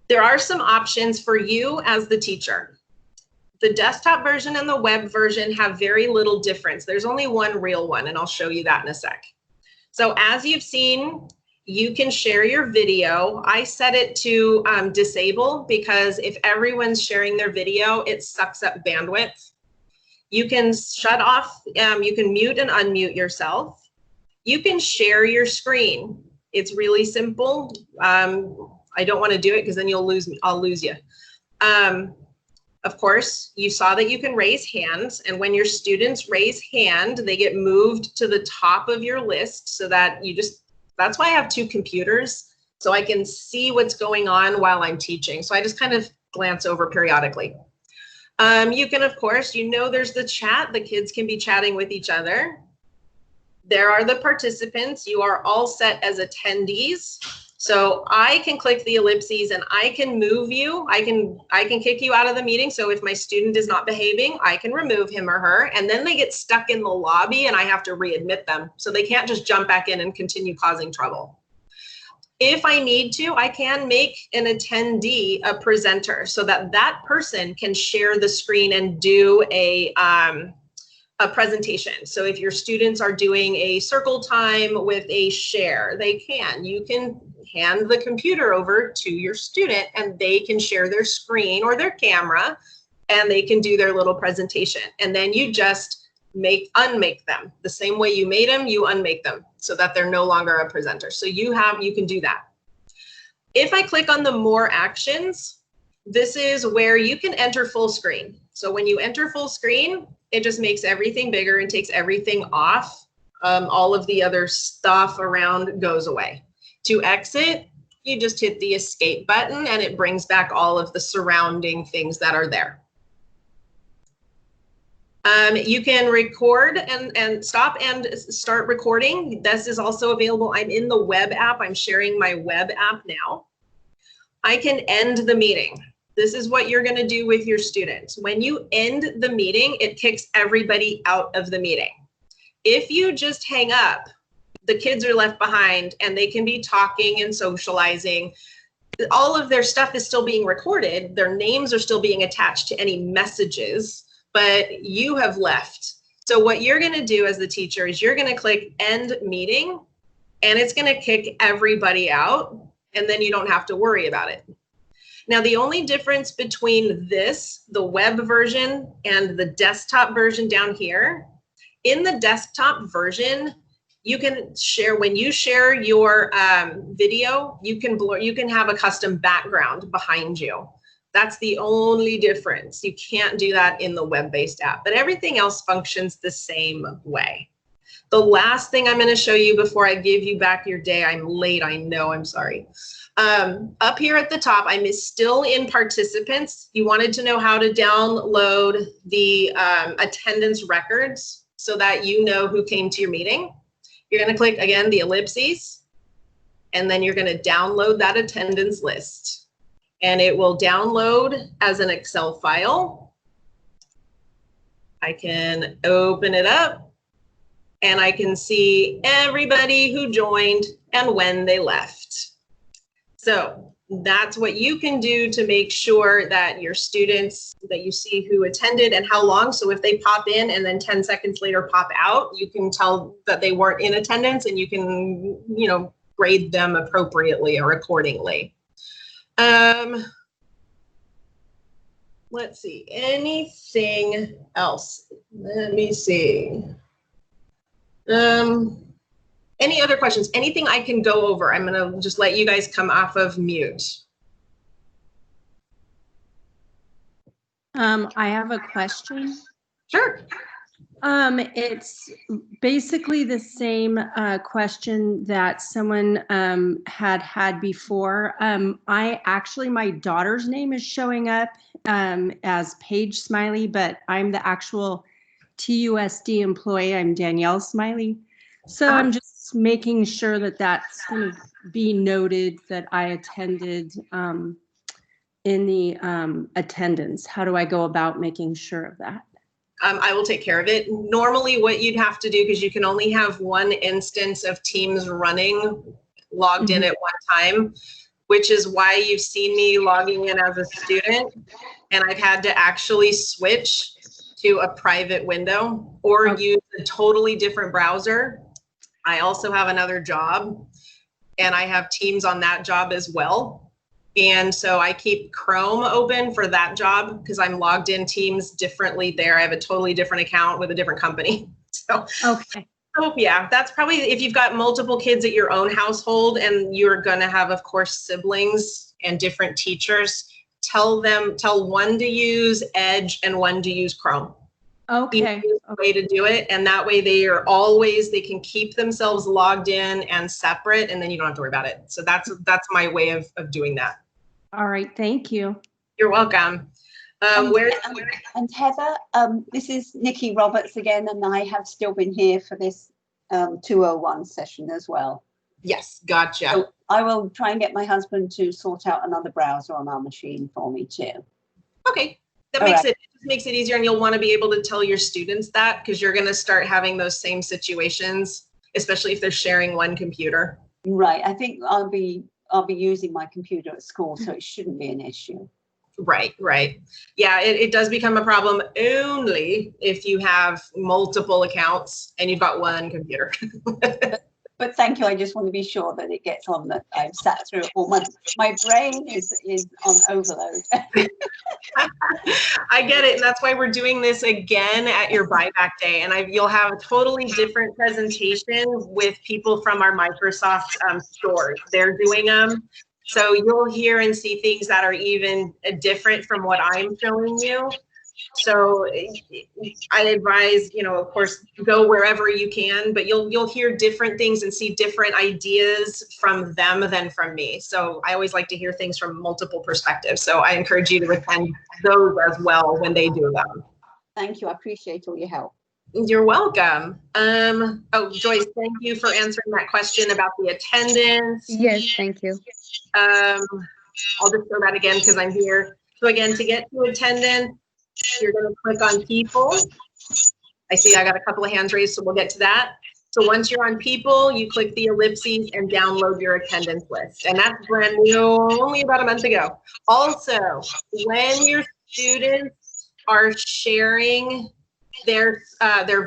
There are some options for you as the teacher. The desktop version and the web version have very little difference. There's only one real one, and I'll show you that in a sec. So as you've seen, you can share your video. I set it to disable because if everyone's sharing their video, it sucks up bandwidth. You can shut off, you can mute and unmute yourself. You can share your screen. It's really simple. I don't want to do it because then you'll lose me. I'll lose you. Of course, you saw that you can raise hands, and when your students raise hand, they get moved to the top of your list so that that's why I have two computers, so I can see what's going on while I'm teaching. So I just kind of glance over periodically. You can, of course, there's the chat. The kids can be chatting with each other. There are the participants. You are all set as attendees. So I can click the ellipses and I can move you. I can kick you out of the meeting. So if my student is not behaving, I can remove him or her, and then they get stuck in the lobby and I have to readmit them. So they can't just jump back in and continue causing trouble. If I need to, I can make an attendee a presenter so that that person can share the screen and do a presentation. So if your students are doing a circle time with a share, you can hand the computer over to your student and they can share their screen or their camera and they can do their little presentation. And then you just unmake them. The same way you made them, you unmake them so that they're no longer a presenter. So you can do that. If I click on the more actions, this is where you can enter full screen. So when you enter full screen, it just makes everything bigger and takes everything off. All of the other stuff around goes away. To exit, you just hit the escape button and it brings back all of the surrounding things that are there. You can record and stop and start recording. This is also available. I'm in the web app. I'm sharing my web app now. I can end the meeting. This is what you're going to do with your students. When you end the meeting, it kicks everybody out of the meeting. If you just hang up, the kids are left behind and they can be talking and socializing. All of their stuff is still being recorded. Their names are still being attached to any messages, but you have left. So what you're going to do as the teacher is you're going to click end meeting and it's going to kick everybody out, and then you don't have to worry about it. Now, the only difference between this, the web version, and the desktop version down here, in the desktop version, you can share, when you share your video, you can have a custom background behind you. That's the only difference. You can't do that in the web-based app, but everything else functions the same way. The last thing I'm going to show you before I give you back your day, I'm late, I know, I'm sorry. Up here at the top, I'm still in participants. You wanted to know how to download the attendance records so that you know who came to your meeting. You're going to click, again, the ellipses, and then you're going to download that attendance list. And it will download as an Excel file. I can open it up, and I can see everybody who joined and when they left. So that's what you can do to make sure that your students, that you see who attended and how long. So if they pop in and then 10 seconds later pop out, you can tell that they weren't in attendance, and you can, you know, grade them appropriately or accordingly. Let's see, anything else? Let me see. Any other questions? Anything I can go over? I'm gonna just let you guys come off of mute. I have a question. Sure. It's basically the same question that someone had before. My daughter's name is showing up as Paige Smiley, but I'm the actual TUSD employee. I'm Danielle Smiley. So I'm just making sure that that's going to be noted that I attended in the attendance. How do I go about making sure of that? I will take care of it. Normally what you'd have to do, because you can only have one instance of Teams running logged in at one time, which is why you've seen me logging in as a student, and I've had to actually switch to a private window or use a totally different browser. I also have another job, and I have Teams on that job as well. And so I keep Chrome open for that job because I'm logged in Teams differently there. I have a totally different account with a different company. So, okay. So yeah, that's probably, if you've got multiple kids at your own household and you're going to have, of course, siblings and different teachers, tell one to use Edge and one to use Chrome. Okay. Way to do it. And that way they can keep themselves logged in and separate, and then you don't have to worry about it. So that's my way of doing that. All right. Thank you. You're welcome. And Heather, this is Nikki Roberts again, and I have still been here for this 201 session as well. Yes, gotcha. So I will try and get my husband to sort out another browser on our machine for me too. Okay. That makes it easier, and you'll want to be able to tell your students that, because you're going to start having those same situations, especially if they're sharing one computer. Right. I think I'll be using my computer at school, so it shouldn't be an issue. Right. Yeah, it does become a problem only if you have multiple accounts and you've got one computer. But thank you. I just want to be sure that it gets on, that I've sat through it all. My brain is on overload. I get it. And that's why we're doing this again at your buyback day. And you'll have a totally different presentation with people from our Microsoft stores. They're doing them. So you'll hear and see things that are even different from what I'm showing you. So I advise, of course, go wherever you can, but you'll hear different things and see different ideas from them than from me. So I always like to hear things from multiple perspectives. So I encourage you to attend those as well when they do them. Thank you. I appreciate all your help. You're welcome. Joyce, thank you for answering that question about the attendance. Yes, thank you. I'll just show that again because I'm here. So again, to get to attendance, you're going to click on people. I see I got a couple of hands raised, so we'll get to that. So once you're on people, you click the ellipses and download your attendance list. And that's brand new, only about a month ago. Also, when your students are sharing their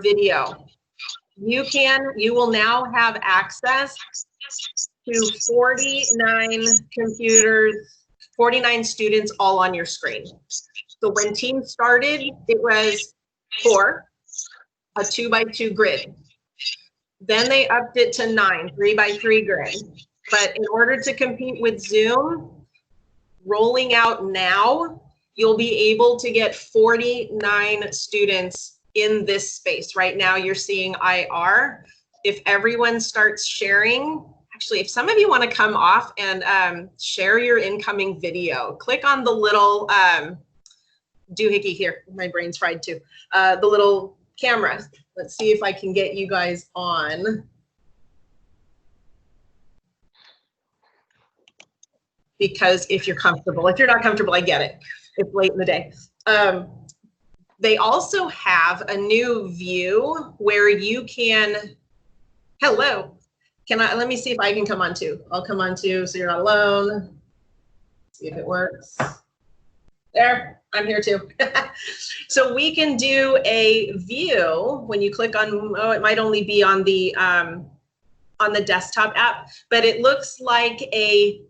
video, you will now have access to 49 computers, 49 students all on your screen. So when Teams started, it was 4, a 2x2 grid. Then they upped it to 9, 3x3 grid. But in order to compete with Zoom, rolling out now, you'll be able to get 49 students in this space. Right now you're seeing IR. If everyone starts sharing, actually, if some of you want to come off and share your incoming video, click on the little doohickey here. My brain's fried too. The little camera. Let's see if I can get you guys on. Because if you're comfortable, if you're not comfortable, I get it. It's late in the day. They also have a new view where you can, hello, let me see if I can come on too. I'll come on too, so you're not alone. See if it works. There, I'm here too. So we can do a view when you click on, oh, it might only be on the desktop app, but it looks like a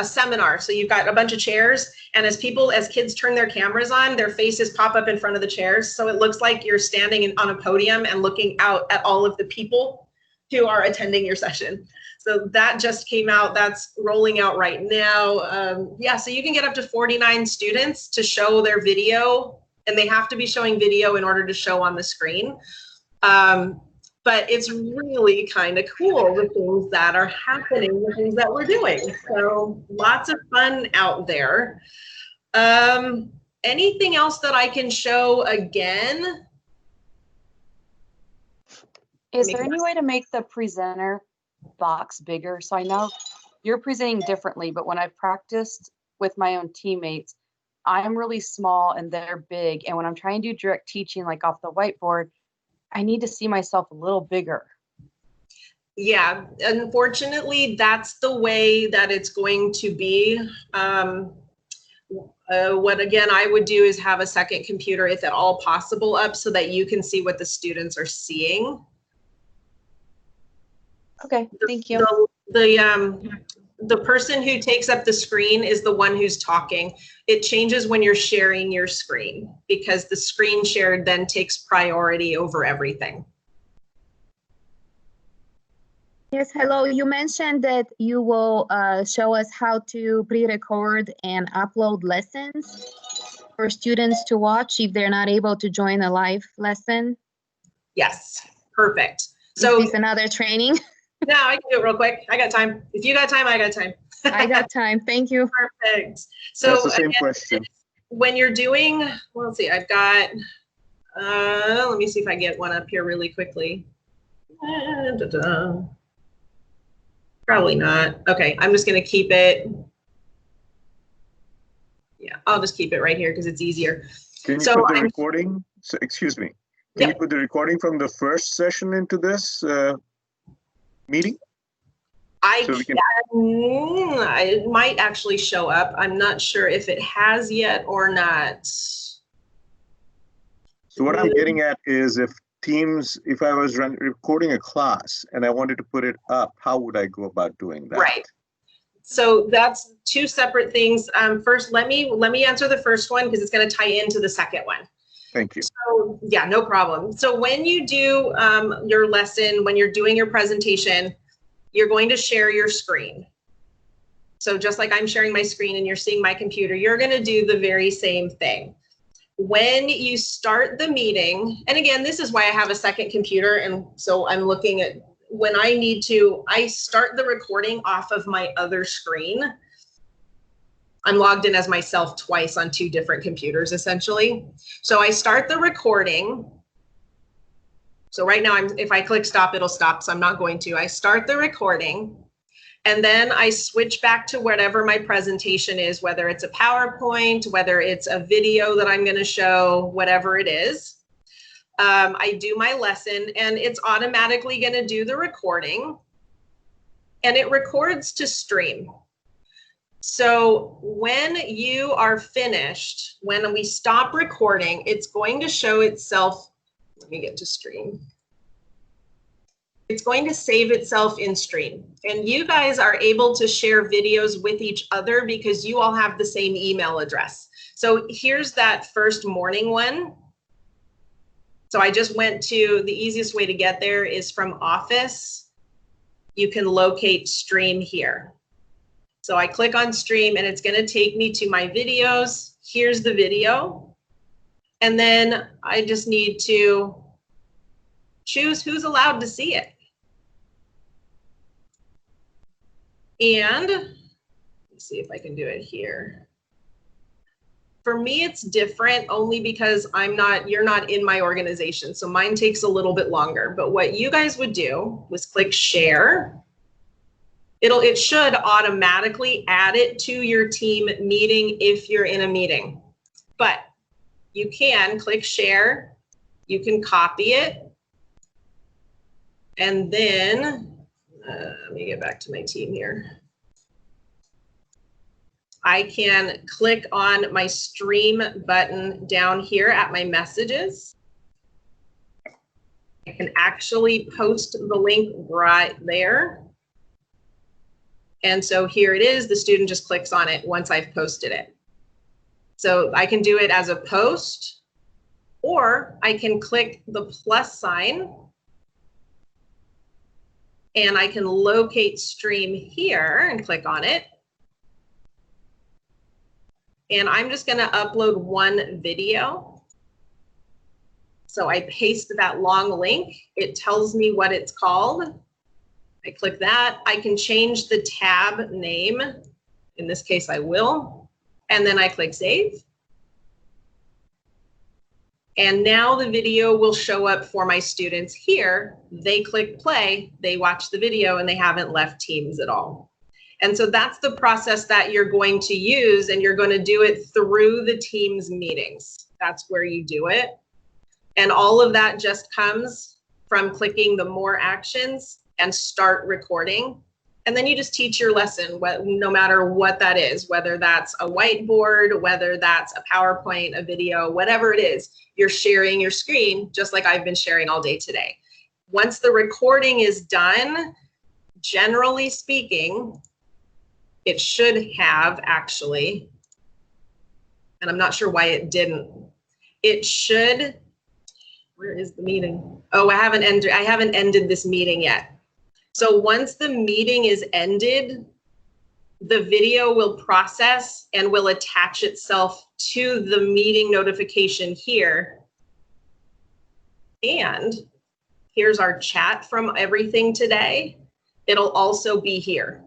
seminar. So you've got a bunch of chairs, and as kids turn their cameras on, their faces pop up in front of the chairs. So it looks like you're standing on a podium and looking out at all of the people who are attending your session. So that just came out, that's rolling out right now. Yeah, so you can get up to 49 students to show their video, and they have to be showing video in order to show on the screen. But it's really kind of cool, the things that are happening, the things that we're doing. So lots of fun out there. Anything else that I can show again? Is there any way to make the presenter box bigger? So I know you're presenting differently, but when I've practiced with my own teammates, I'm really small and they're big. And when I'm trying to do direct teaching, like off the whiteboard, I need to see myself a little bigger. Yeah, unfortunately, that's the way that it's going to be. What again I would do is have a second computer, if at all possible, up so that you can see what the students are seeing. Okay, thank you. The person who takes up the screen is the one who's talking. It changes when you're sharing your screen because the screen shared then takes priority over everything. Yes, hello. You mentioned that you will show us how to pre-record and upload lessons for students to watch if they're not able to join a live lesson. Yes, perfect. So is this another training? No, I can do it real quick. I got time. If you got time, I got time. I got time. Thank you. Perfect. So that's the same question. When you're doing, well, let's see, I've got, let me see if I get one up here really quickly. Probably not. Okay, I'm just going to keep it. Yeah, I'll just keep it right here because it's easier. Can you put the recording? So, excuse me. Can you put the recording from the first session into this meeting? It might actually show up. I'm not sure if it has yet or not. So what I'm getting at is if I was recording a class and I wanted to put it up, how would I go about doing that? Right. So that's two separate things. First, let me answer the first one because it's going to tie into the second one. Thank you. So yeah, no problem. So when you do your lesson, when you're doing your presentation, you're going to share your screen. So just like I'm sharing my screen and you're seeing my computer, you're going to do the very same thing. When you start the meeting, and again, this is why I have a second computer, and so I'm looking at when I need to, I start the recording off of my other screen. I'm logged in as myself twice on two different computers, essentially. So I start the recording. So right now, if I click stop, it'll stop, so I'm not going to. I start the recording, and then I switch back to whatever my presentation is, whether it's a PowerPoint, whether it's a video that I'm going to show, whatever it is. I do my lesson, and it's automatically going to do the recording, and it records to stream. So when you are finished, when we stop recording, it's going to show itself Let me get to stream. It's going to save itself in stream. And you guys are able to share videos with each other because you all have the same email address. So here's that first morning one. So I just went to, the easiest way to get there is from Office. You can locate stream here. So I click on stream and it's going to take me to my videos. Here's the video. And then I just need to choose who's allowed to see it. And let's see if I can do it here. For me, it's different only because you're not in my organization. So mine takes a little bit longer. But what you guys would do was click share. It should automatically add it to your team meeting if you're in a meeting. But you can click share. You can copy it. And then, let me get back to my team here. I can click on my stream button down here at my messages. I can actually post the link right there. And so here it is, the student just clicks on it once I've posted it. So I can do it as a post, or I can click the plus sign and I can locate stream here and click on it. And I'm just going to upload one video. So I paste that long link. It tells me what it's called. I click that. I can change the tab name. In this case, I will. And then I click save. And now the video will show up for my students here. They click play, they watch the video, and they haven't left Teams at all. And so that's the process that you're going to use, and you're going to do it through the Teams meetings. That's where you do it. And all of that just comes from clicking the more actions and start recording. And then you just teach your lesson, no matter what that is, whether that's a whiteboard, whether that's a PowerPoint, a video, whatever it is, you're sharing your screen just like I've been sharing all day today. Once the recording is done, generally speaking, it should have actually, and I'm not sure why it didn't. It should, where is the meeting? Oh, I haven't ended this meeting yet. So once the meeting is ended, the video will process and will attach itself to the meeting notification here. And here's our chat from everything today. It'll also be here.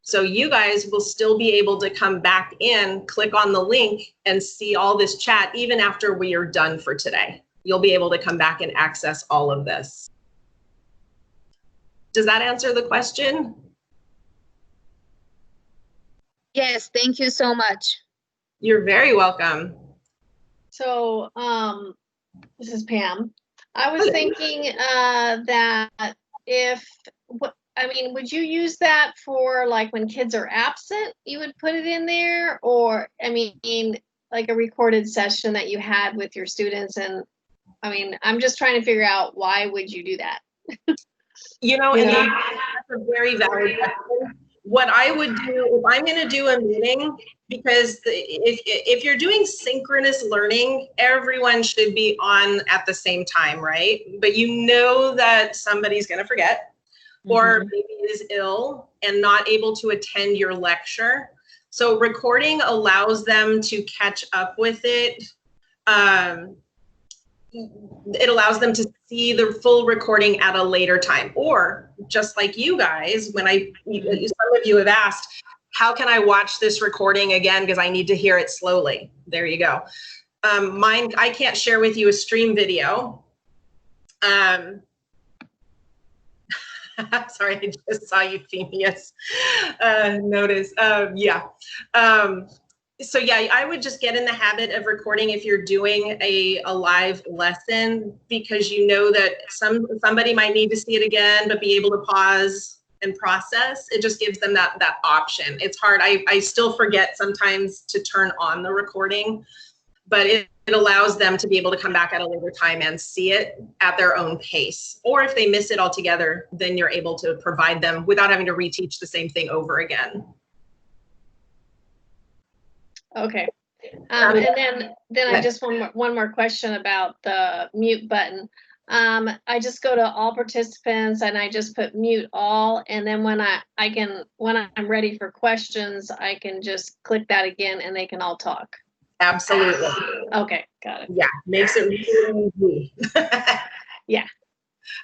So you guys will still be able to come back in, click on the link, and see all this chat even after we are done for today. You'll be able to come back and access all of this. Does that answer the question? Yes, thank you so much. You're very welcome. So this is Pam. I was thinking that would you use that for like when kids are absent, you would put it in there? Or, I mean, like a recorded session that you had with your students? And I mean, I'm just trying to figure out, why would you do that? You know, and that's a very valid question. What I would do if I'm going to do a meeting, because if you're doing synchronous learning, everyone should be on at the same time, right? But you know that somebody's going to forget, or maybe is ill and not able to attend your lecture. So recording allows them to catch up with it. It allows them to see the full recording at a later time, or just like you guys, some of you have asked, how can I watch this recording again? Because I need to hear it slowly. There you go. Mine, I can't share with you a stream video. Sorry, I just saw Euphemia's notice. So yeah, I would just get in the habit of recording if you're doing a live lesson, because you know that somebody might need to see it again, but be able to pause and process. It just gives them that option. It's hard. I still forget sometimes to turn on the recording, but it allows them to be able to come back at a later time and see it at their own pace. Or if they miss it altogether, then you're able to provide them without having to reteach the same thing over again. Okay. And then I just one more question about the mute button. I just go to all participants and I just put mute all, and then when I'm ready for questions, I can just click that again and they can all talk. Absolutely. Okay, got it. Yeah, makes it really easy. Yeah.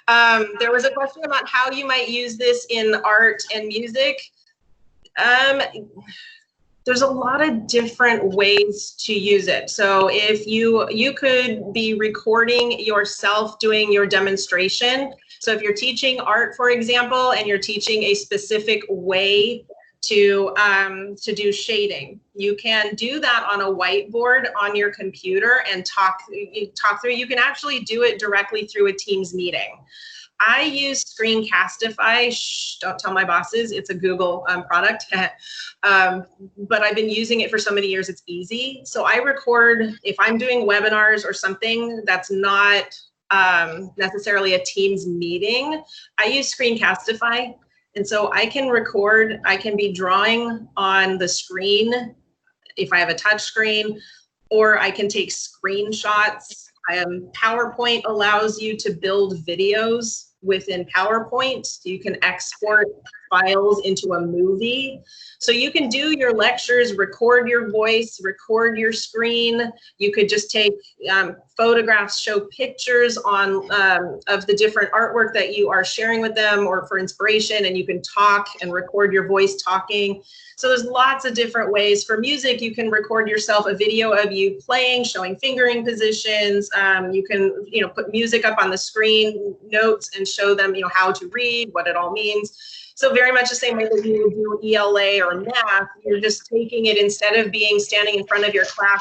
There was a question about how you might use this in art and music. There's a lot of different ways to use it. So if you could be recording yourself doing your demonstration. So if you're teaching art, for example, and you're teaching a specific way to do shading, you can do that on a whiteboard on your computer and talk through. You can actually do it directly through a Teams meeting. I use Screencastify. Shh, don't tell my bosses. It's a Google product. But I've been using it for so many years, it's easy. So I record, if I'm doing webinars or something that's not necessarily a Teams meeting, I use Screencastify. And so I can record, I can be drawing on the screen if I have a touch screen, or I can take screenshots. PowerPoint allows you to build videos within PowerPoint. You can export files into a movie. So you can do your lectures, record your voice, record your screen. You could just take photographs, show pictures on of the different artwork that you are sharing with them or for inspiration, and you can talk and record your voice talking. So there's lots of different ways. For music, you can record yourself a video of you playing, showing fingering positions. You can, put music up on the screen, notes, and show them, how to read, what it all means. So very much the same way that you would do ELA or math, you're just taking it, instead of being standing in front of your class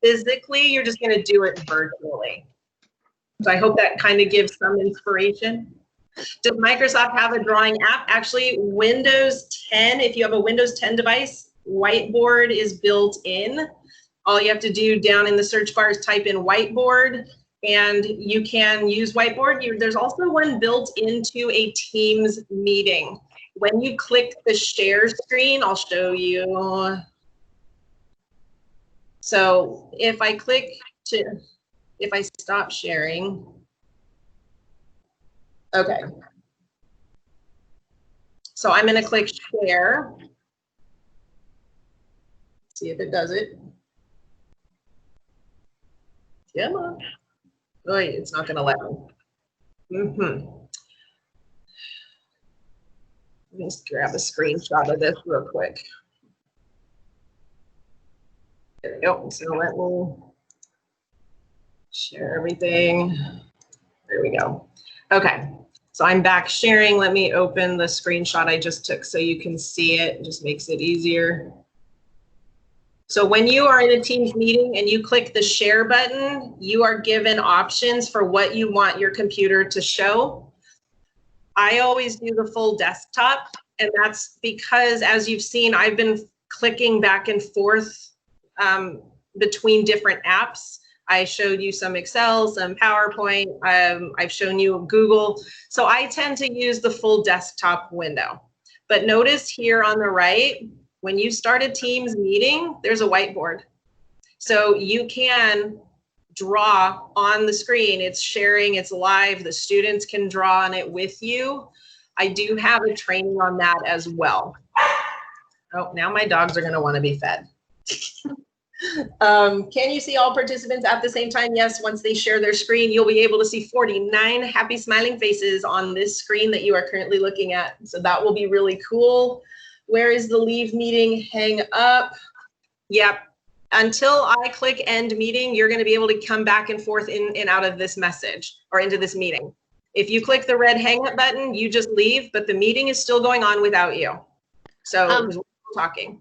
physically, you're just going to do it virtually. So I hope that kind of gives some inspiration. Does Microsoft have a drawing app? Actually, Windows 10, if you have a Windows 10 device, Whiteboard is built in. All you have to do down in the search bar is type in Whiteboard, and you can use Whiteboard. There's also one built into a Teams meeting. When you click the share screen, I'll show you. So if I stop sharing, okay. So I'm going to click share. See if it does it. Come on. Oh, it's not going to let me. Let me just grab a screenshot of this real quick. There we go. So let me share everything. There we go. Okay. So I'm back sharing. Let me open the screenshot I just took so you can see it. It just makes it easier. So when you are in a Teams meeting and you click the share button, you are given options for what you want your computer to show. I always do the full desktop, and that's because, as you've seen, I've been clicking back and forth between different apps. I showed you some Excel, some PowerPoint, I've shown you Google. So I tend to use the full desktop window. But notice here on the right, when you start a Teams meeting, there's a whiteboard. So you can draw on the screen. It's sharing, it's live. The students can draw on it with you. I do have a training on that as well. Oh, now my dogs are going to want to be fed. Can you see all participants at the same time? Yes, once they share their screen, you'll be able to see 49 happy smiling faces on this screen that you are currently looking at. So that will be really cool. Where is the leave meeting hang up? Yep. Until I click end meeting, you're going to be able to come back and forth in and out of this message or into this meeting. If you click the red hang up button, you just leave, but the meeting is still going on without you. So we're talking.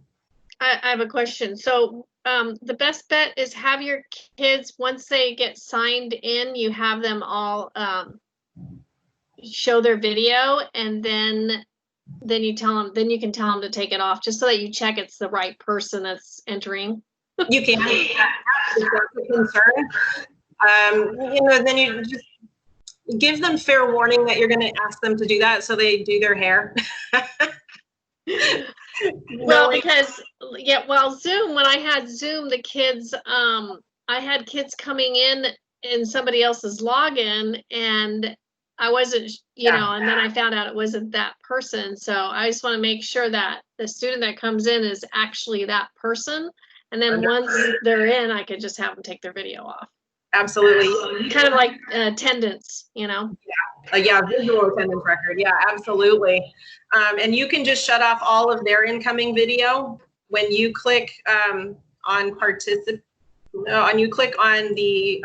I have a question. So the best bet is have your kids, once they get signed in, you have them all show their video, and then you tell them, then you can tell them to take it off, just so that you check it's the right person that's entering. You can. If that's a concern. Then you just give them fair warning that you're going to ask them to do that, so they do their hair. Well, because Zoom, when I had Zoom, the kids, I had kids coming in somebody else's login, and I wasn't, and then I found out it wasn't that person. So I just want to make sure that the student that comes in is actually that person. And then once they're in, I could just have them take their video off. Absolutely. Kind of like attendance, Yeah, visual attendance record. Yeah, absolutely. And you can just shut off all of their incoming video when you click on participate. And you click on the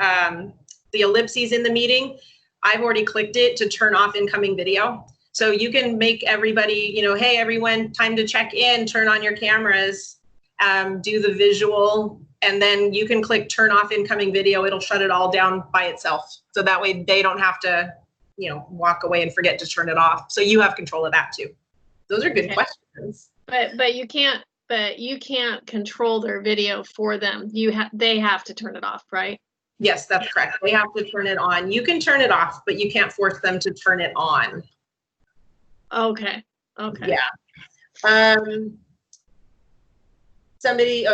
ellipses in the meeting. I've already clicked it to turn off incoming video. So you can make everybody, hey, everyone, time to check in, turn on your cameras, do the visual, and then you can click turn off incoming video. It'll shut it all down by itself. So that way they don't have to, walk away and forget to turn it off. So you have control of that too. Those are good questions. But you can't control their video for them. They have to turn it off, right? Yes, that's correct. They have to turn it on. You can turn it off, but you can't force them to turn it on. Okay. Yeah.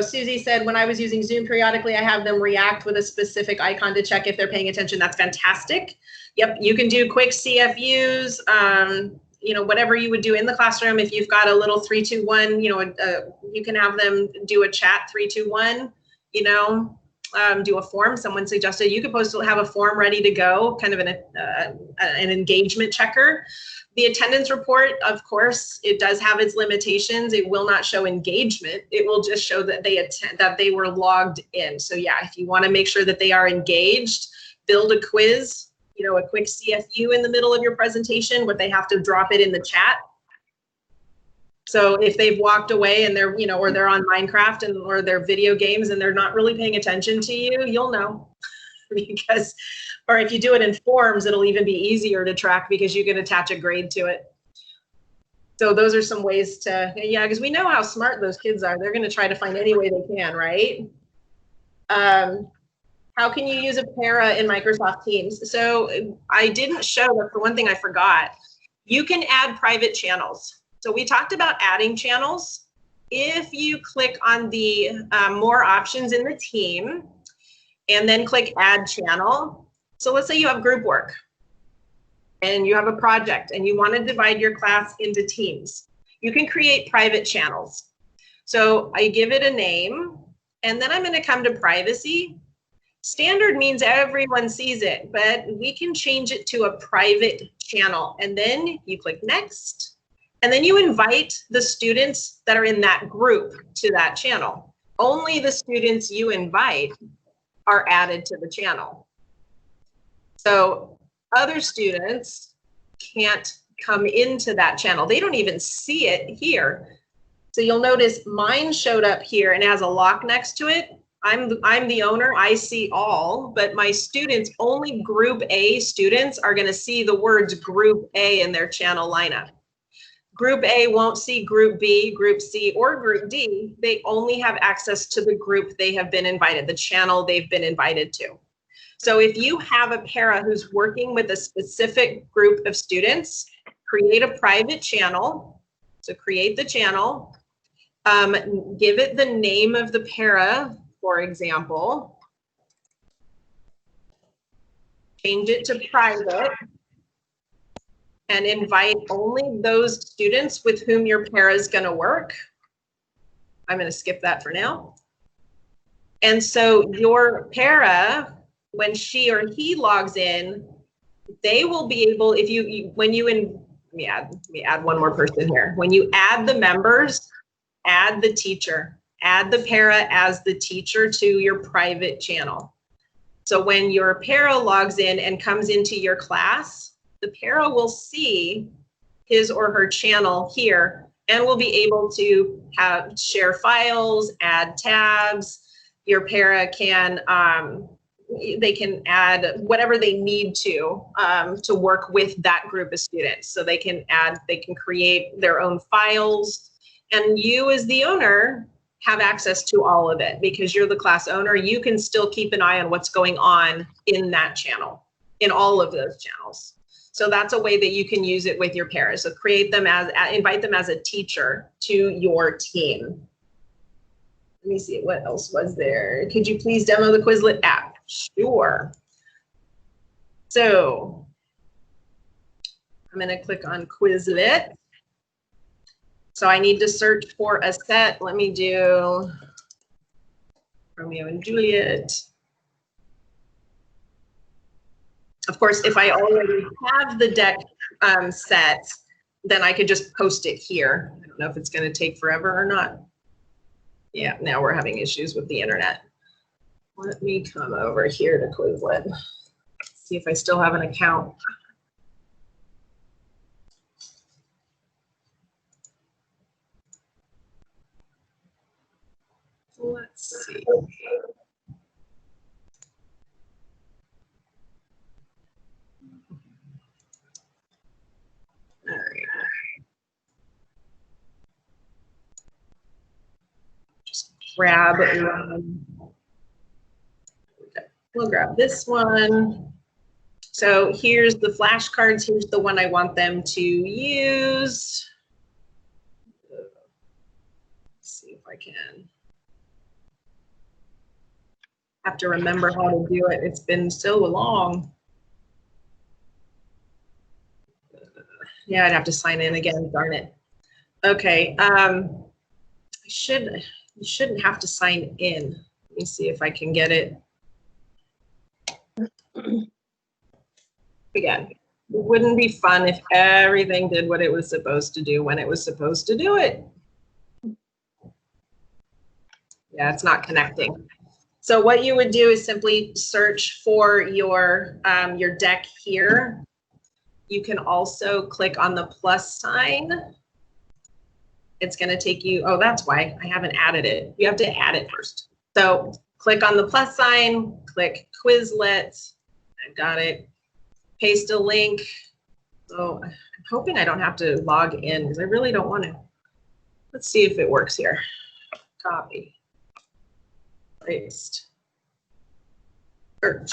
Susie said, when I was using Zoom periodically, I have them react with a specific icon to check if they're paying attention. That's fantastic. Yep, you can do quick CFUs, whatever you would do in the classroom. If you've got a little 3, 2, 1, you can have them do a chat 3, 2, 1, do a form. Someone suggested you could have a form ready to go, kind of an engagement checker. The attendance report, of course, it does have its limitations. It will not show engagement. It will just show that they were logged in. So yeah, if you want to make sure that they are engaged, build a quiz, a quick CFU in the middle of your presentation where they have to drop it in the chat. So if they've walked away and they're, or they're on Minecraft or their video games and they're not really paying attention to you, you'll know. Or if you do it in forms, it'll even be easier to track because you can attach a grade to it. So those are some ways to, because we know how smart those kids are. They're going to try to find any way they can, right? How can you use a para in Microsoft Teams? So I didn't show, that's the one thing I forgot. You can add private channels. So we talked about adding channels. If you click on the more options in the team and then click add channel. So let's say you have group work and you have a project and you want to divide your class into teams. You can create private channels. So I give it a name and then I'm going to come to privacy. Standard means everyone sees it, but we can change it to a private channel. And then you click next. And then you invite the students that are in that group to that channel. Only the students you invite are added to the channel. So other students can't come into that channel. They don't even see it here. So you'll notice mine showed up here and has a lock next to it. I'm the owner, I see all, but my students, only group A students are going to see the words group A in their channel lineup. Group A won't see group B, group C, or group D. They only have access to the group they have been invited, the channel they've been invited to. So if you have a para who's working with a specific group of students, create a private channel. So create the channel, give it the name of the para, for example, change it to private, and invite only those students with whom your para is going to work. I'm going to skip that for now. And so your para, when she or he logs in, they will be able, let me add one more person here. When you add the members, add the teacher, add the para as the teacher to your private channel. So when your para logs in and comes into your class, the para will see his or her channel here and will be able to share files, add tabs. Your para can, they can add whatever they need to work with that group of students. So they can create their own files. And you as the owner have access to all of it because you're the class owner. You can still keep an eye on what's going on in that channel, in all of those channels. So that's a way that you can use it with your parents. So create them as, invite them as a teacher to your team. Let me see, what else was there? Could you please demo the Quizlet app? Sure. So I'm going to click on Quizlet. So I need to search for a set. Let me do Romeo and Juliet. Of course, if I already have the deck set, then I could just post it here. I don't know if it's going to take forever or not. Yeah, now we're having issues with the internet. Let me come over here to Quizlet. See if I still have an account. Let's see. All right. Just grab one. We'll grab this one. So here's the flashcards. Here's the one I want them to use. Let's see if I can. Have to remember how to do it. It's been so long. Yeah, I'd have to sign in again, darn it. Okay, you shouldn't have to sign in. Let me see if I can get it. Again, it wouldn't be fun if everything did what it was supposed to do when it was supposed to do it. Yeah, it's not connecting. So what you would do is simply search for your deck here. You can also click on the plus sign. It's going to take you, oh, that's why I haven't added it. You have to add it first. So click on the plus sign, click Quizlet. I've got it. Paste a link. So I'm hoping I don't have to log in because I really don't want to. Let's see if it works here. Copy. Paste. Search.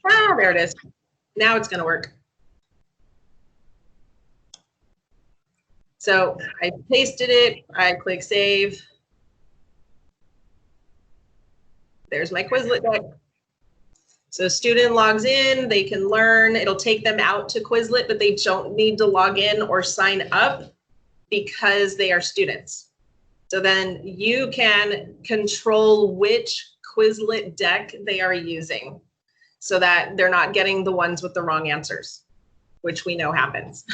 Ah, there it is. Now it's going to work. So I pasted it. I click save. There's my Quizlet deck. So student logs in, they can learn. It'll take them out to Quizlet, but they don't need to log in or sign up because they are students. So then you can control which Quizlet deck they are using so that they're not getting the ones with the wrong answers, which we know happens.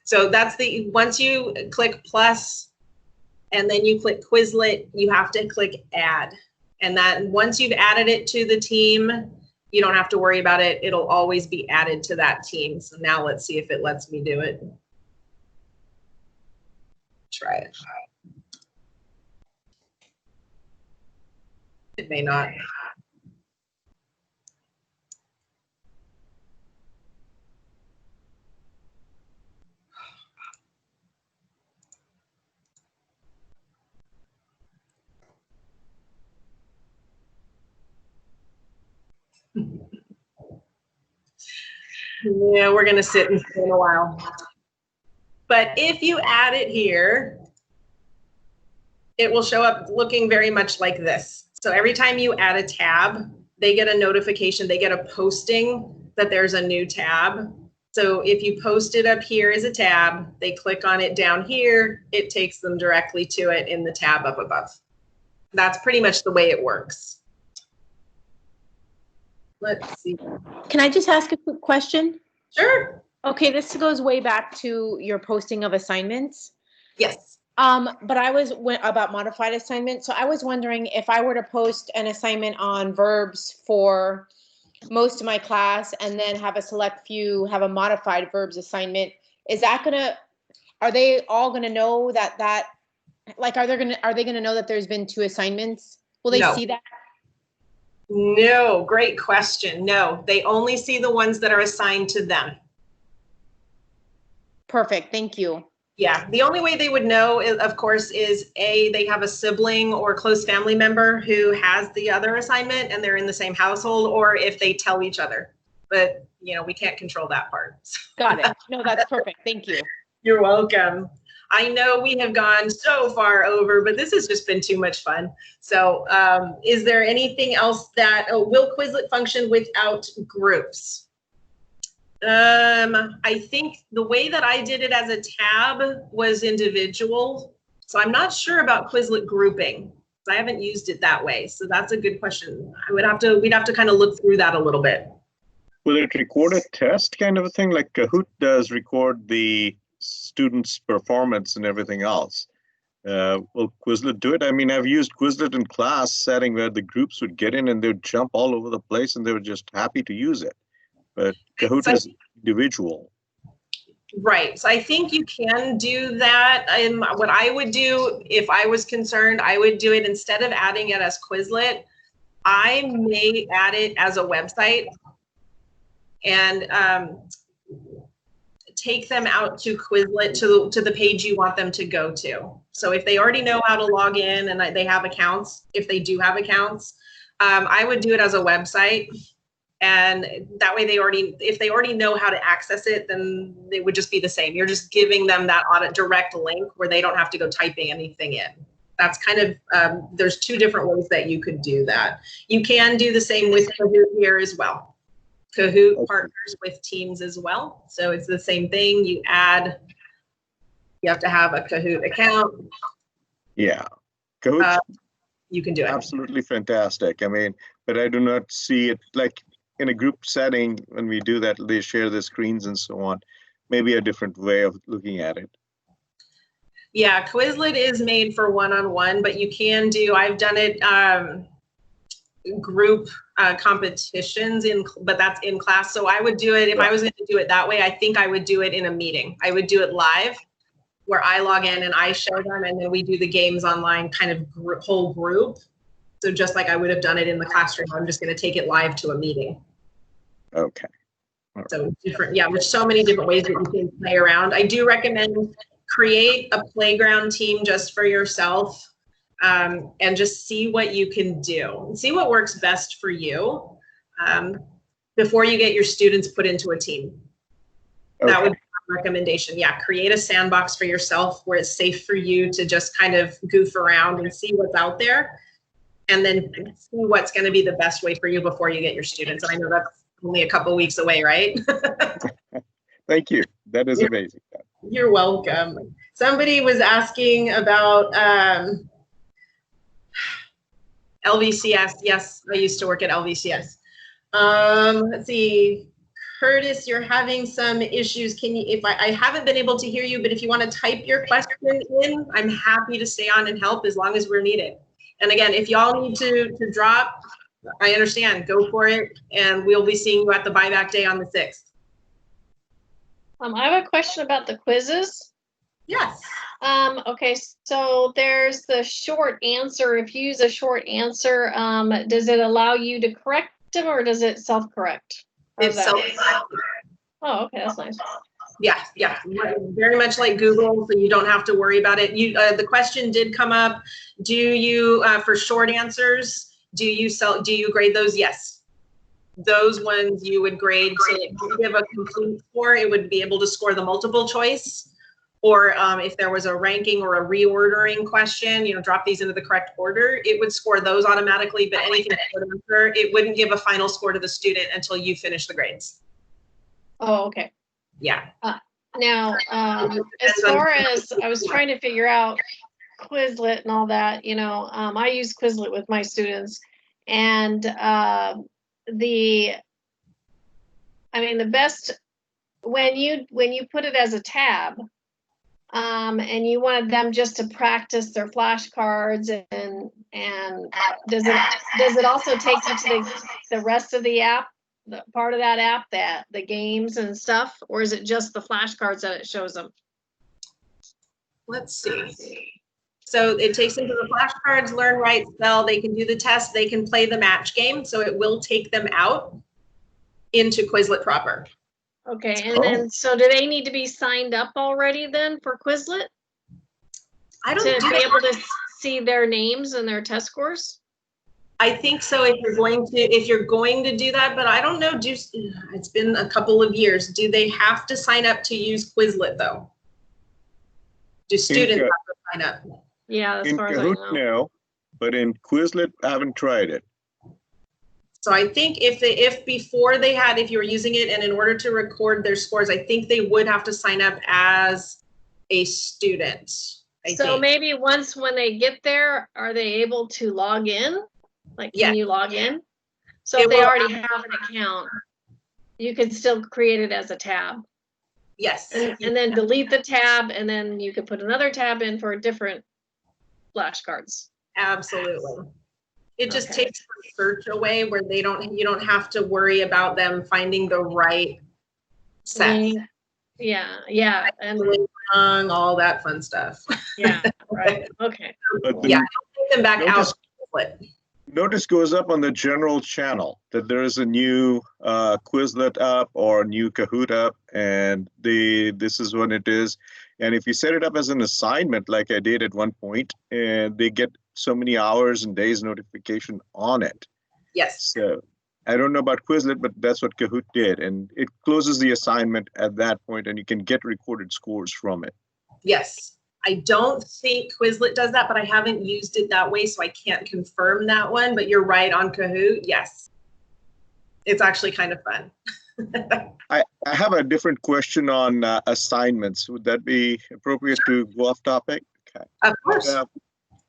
So that's the, once you click plus and then you click Quizlet, you have to click add. And that once you've added it to the team, you don't have to worry about it. It'll always be added to that team. So now let's see if it lets me do it. Try it. It may not. Yeah, we're going to sit and spin a while. But if you add it here, it will show up looking very much like this. So every time you add a tab, they get a notification, they get a posting that there's a new tab. So if you post it up here as a tab, they click on it down here, it takes them directly to it in the tab up above. That's pretty much the way it works. Let's see. Can I just ask a quick question? Sure. Okay, this goes way back to your posting of assignments. Yes. But I was about modified assignments. So I was wondering if I were to post an assignment on verbs for most of my class and then have a select few have a modified verbs assignment, is that gonna, are they all gonna know that like, are they gonna know that there's been 2 assignments? Will they see that? No, great question. No, they only see the ones that are assigned to them. Perfect, thank you. Yeah, the only way they would know, of course, is they have a sibling or close family member who has the other assignment and they're in the same household, or if they tell each other. But, you know, we can't control that part. Got it. No, that's perfect. Thank you. You're welcome. I know we have gone so far over, but this has just been too much fun. So is there anything else that, will Quizlet function without groups? I think the way that I did it as a tab was individual. So I'm not sure about Quizlet grouping. I haven't used it that way. So that's a good question. we'd have to kind of look through that a little bit. Will it record a test kind of a thing? Like Kahoot does record the students' performance and everything else. Will Quizlet do it? I mean, I've used Quizlet in class setting where the groups would get in and they would jump all over the place and they were just happy to use it. But Kahoot is individual. Right. So I think you can do that. What I would do if I was concerned, I would do it instead of adding it as Quizlet. I may add it as a website and take them out to Quizlet to the page you want them to go to. So if they already know how to log in and they have accounts, if they do have accounts, I would do it as a website. And that way if they already know how to access it, then they would just be the same. You're just giving them that direct link where they don't have to go typing anything in. That's kind of, there's two different ways that you could do that. You can do the same with Kahoot here as well. Kahoot partners with Teams as well. So it's the same thing. You have to have a Kahoot account. Yeah. Kahoot. You can do it. Absolutely fantastic. I mean, but I do not see it like in a group setting when we do that, they share the screens and so on. Maybe a different way of looking at it. Yeah, Quizlet is made for one-on-one, but you can do, I've done it group competitions but that's in class. So I would do it, if I was going to do it that way, I think I would do it in a meeting. I would do it live where I log in and I show them and then we do the games online kind of whole group. So just like I would have done it in the classroom, I'm just going to take it live to a meeting. Okay. So different, yeah, there's so many different ways that you can play around. I do recommend create a playground team just for yourself and just see what you can do. See what works best for you before you get your students put into a team. Okay. That would be my recommendation. Yeah, create a sandbox for yourself where it's safe for you to just kind of goof around and see what's out there. And then see what's going to be the best way for you before you get your students. And I know that's only a couple of weeks away, right? Thank you. That is amazing. You're welcome. Somebody was asking about LVCS. Yes, I used to work at LVCS. Let's see. Curtis, you're having some issues. Can you, I haven't been able to hear you, but if you want to type your question in, I'm happy to stay on and help as long as we're needed. And again, if y'all need to drop, I understand, go for it. And we'll be seeing you at the buyback day on the 6th. I have a question about the quizzes. Yes. Okay, so there's the short answer. If you use a short answer, does it allow you to correct them or does it self-correct? It's self-correct. Oh, okay, that's nice. Yeah, very much like Google, so you don't have to worry about it. The question did come up. Do you, for short answers, do you grade those? Yes. Those ones you would grade to give a complete score. It would be able to score the multiple choice. Or if there was a ranking or a reordering question, drop these into the correct order, it would score those automatically. But anything short answer, it wouldn't give a final score to the student until you finish the grades. Oh, okay. Yeah. Now, as far as I was trying to figure out Quizlet and all that, I use Quizlet with my students, and the best when you put it as a tab, and you wanted them just to practice their flashcards, and does it also take you to the rest of the app? The part of that app, that the games and stuff, or is it just the flashcards that it shows them? Let's see. So it takes them to the flashcards, learn, write, spell. They can do the test. They can play the match game. So it will take them out into Quizlet proper. Okay, and Oh. then, so do they need to be signed up already then for Quizlet? I To don't do be able to see their names and their test scores? I think so if you're going to do that, but I don't know, it's been a couple of years. Do they have to sign up to use Quizlet though? Do students have to sign up? Yeah, as In far as I Kahoot, know. no, but in Quizlet, I haven't tried it. So I think if before they had, if you were using it and in order to record their scores, I think they would have to sign up as a student. So maybe once when they get there, are they able to log in? Like, Yeah. can you log in? So It if they will- already have an account, you could still create it as a tab. Yes. And then delete the tab, and then you could put another tab in for different flashcards. Absolutely. It just Okay. takes the search away where you don't have to worry about them finding the right set. Yeah, and All that fun stuff. yeah, right. Okay. But Yeah, take them back Notice- out. Notice goes up on the general channel that there is a new Quizlet up or new Kahoot up, and this is what it is. And if you set it up as an assignment, like I did at one point, and they get so many hours and days notification on it. Yes, So I don't know about Quizlet, but that's what Kahoot did, and it closes the assignment at that point, and you can get recorded scores from it. yes. I don't think Quizlet does that, but I haven't used it that way, so I can't confirm that one. But you're right on Kahoot. Yes, it's actually kind of fun. I have a different question on assignments. Would that be appropriate to go off topic? Okay. Of course.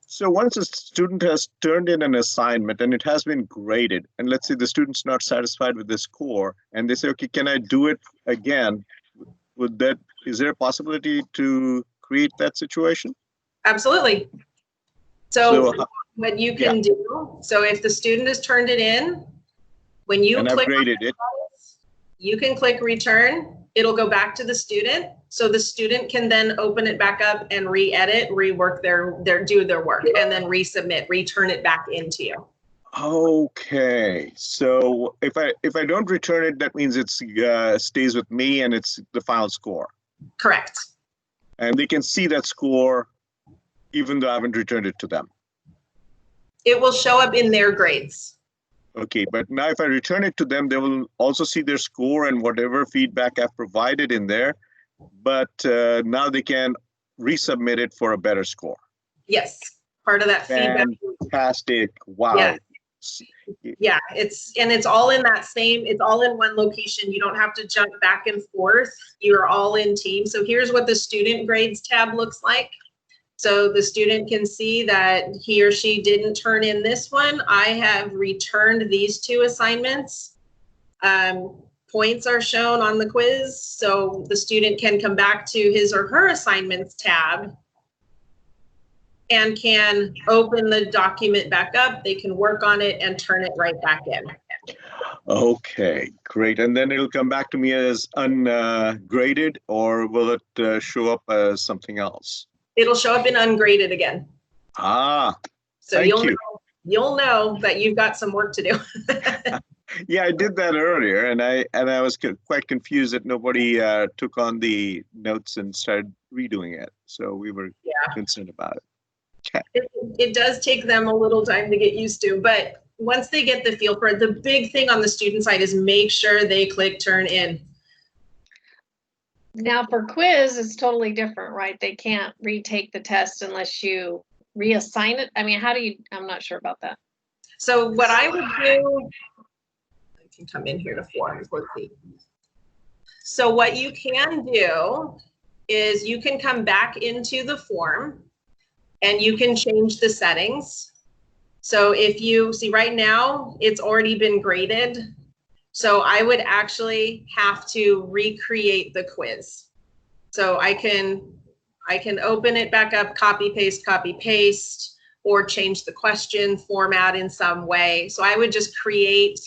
So once a student has turned in an assignment and it has been graded, and let's say the student's not satisfied with the score, and they say, okay, can I do it again? Is there a possibility to create that situation? Absolutely. So what you can yeah. do, so if the student has turned it in, when you And I've click, graded it. you can click return. It'll go back to the student. So the student can then open it back up and re-edit, rework do their work, and then resubmit, return it back into you. Okay, so if I don't return it, that means it stays with me and it's the final score. Correct. And they can see that score even though I haven't returned it to them. It will show up in their grades. Okay, but now if I return it to them, they will also see their score and whatever feedback I've provided in there. But now they can resubmit it for a better score. Yes, part of that feedback. Fantastic! Wow. Yeah. Yeah, it's all in that same, it's all in one location. You don't have to jump back and forth. You're all in teams. So here's what the student grades tab looks like. So the student can see that he or she didn't turn in this one. I have returned these two assignments. Points are shown on the quiz. So the student can come back to his or her assignments tab and can open the document back up. They can work on it and turn it right back in. Okay, great. And then it'll come back to me as ungraded, or will it show up as something else? It'll show up in ungraded again. Ah, so thank you. You'll know that you've got some work to do. Yeah, I did that earlier, and I was quite confused that nobody took on the notes and started redoing it. So we were concerned about it. Okay. It does take them a little time to get used to, but once they get the feel for it, the big thing on the student side is make sure they click turn in. Now for quiz, it's totally different, right? They can't retake the test unless you reassign it. I mean, I'm not sure about that. So what I would do, I can come in here to forms, let's see. So what you can do is you can come back into the form and you can change the settings. So if you see right now, it's already been graded. So I would actually have to recreate the quiz. So I can open it back up, copy, paste, or change the question format in some way. So I would just create,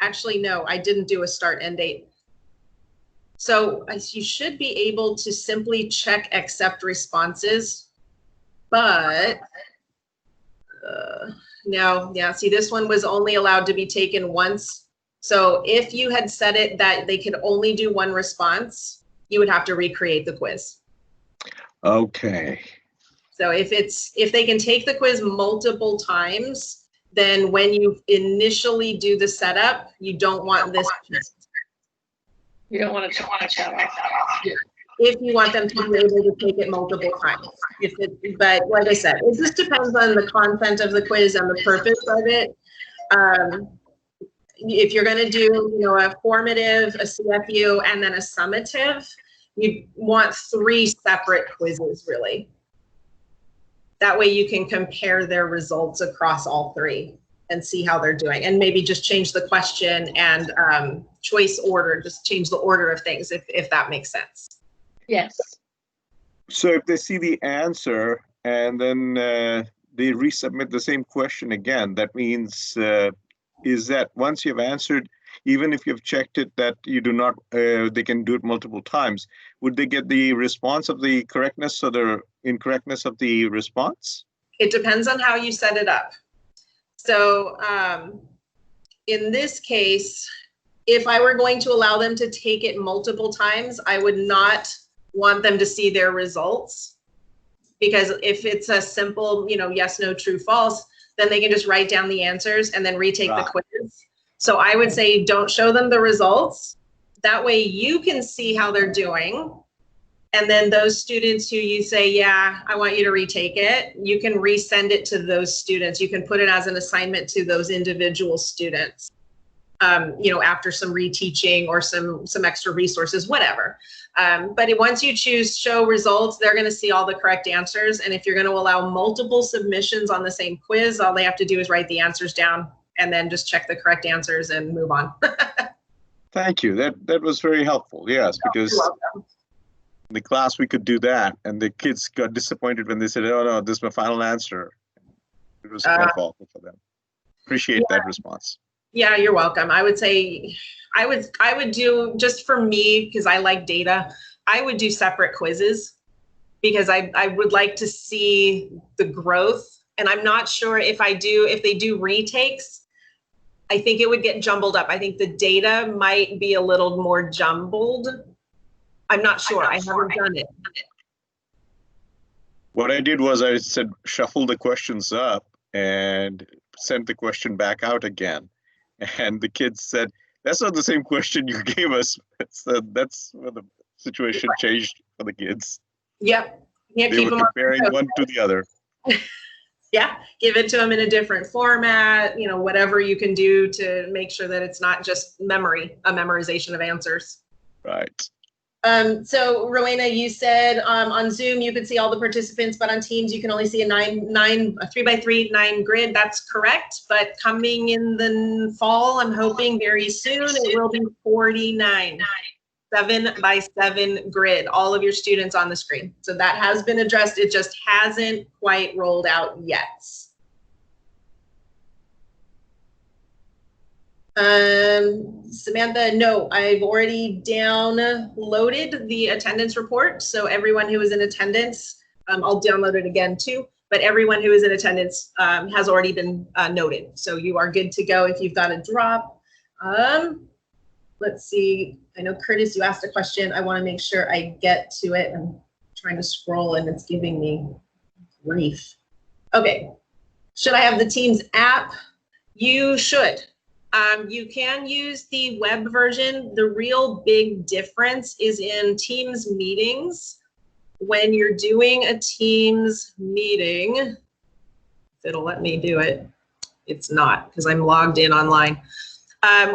actually, no, I didn't do a start end date. So you should be able to simply check accept responses, but no, yeah, see, this one was only allowed to be taken once. So if you had set it that they could only do one response, you would have to recreate the quiz. Okay. So if they can take the quiz multiple times, then when you initially do the setup, you don't want this. You don't want to shut off. If you want them to be able to take it multiple times. But like I said, it just depends on the content of the quiz and the purpose of it. If you're going to do, a formative, a CFU, and then a summative, you want 3 separate quizzes, really. That way you can compare their results across all 3 and see how they're doing, and maybe just change the question and choice order, just change the order of things if that makes sense. Yes. So if they see the answer and then they resubmit the same question again, that means is that once you've answered, even if you've checked it that you do not, they can do it multiple times, would they get the response of the correctness or the incorrectness of the response? It depends on how you set it up. So in this case, if I were going to allow them to take it multiple times, I would not want them to see their results, because if it's a simple, yes, no, true, false, then they can just write down the answers and then retake the quiz. So I would say don't show them the results. That way you can see how they're doing. And then those students who you say, yeah, I want you to retake it, you can resend it to those students. You can put it as an assignment to those individual students, after some reteaching or some extra resources, whatever. But once you choose show results, they're going to see all the correct answers. And if you're going to allow multiple submissions on the same quiz, all they have to do is write the answers down and then just check the correct answers and move on. Thank you. That was very helpful. Yes, because in the class we could do that, and the kids got disappointed when they said, "Oh no, this is my final answer." It was kind of awful for them. Appreciate that response. Yeah, you're welcome. I would say I would do, just for me, because I like data, I would do separate quizzes, because I would like to see the growth. And I'm not sure if they do retakes, I think it would get jumbled up. I think the data might be a little more jumbled. I'm not sure. I haven't done it. What I did was I said, shuffle the questions up and sent the question back out again. And the kids said, that's not the same question you gave us. So that's when the situation changed for the kids. Yep. Yeah, they were comparing one to the other. Yeah, give it to them in a different format, whatever you can do to make sure that it's not just a memorization of answers. Right. So Rowena, you said on Zoom you could see all the participants, but on Teams you can only see a 3x3 9 grid. That's correct. But coming in the fall, I'm hoping very soon it will be 49. 7x7 grid, all of your students on the screen. So that has been addressed. It just hasn't quite rolled out yet. Samantha, no, I've already downloaded the attendance report. So everyone who is in attendance, I'll download it again too, but everyone who is in attendance has already been noted. So you are good to go if you've got a drop. Let's see. I know, Curtis, you asked a question. I want to make sure I get to it. I'm trying to scroll and it's giving me grief. Okay. Should I have the Teams app? You should. You can use the web version. The real big difference is in Teams meetings. When you're doing a Teams meeting, if it'll let me do it, it's not because I'm logged in online.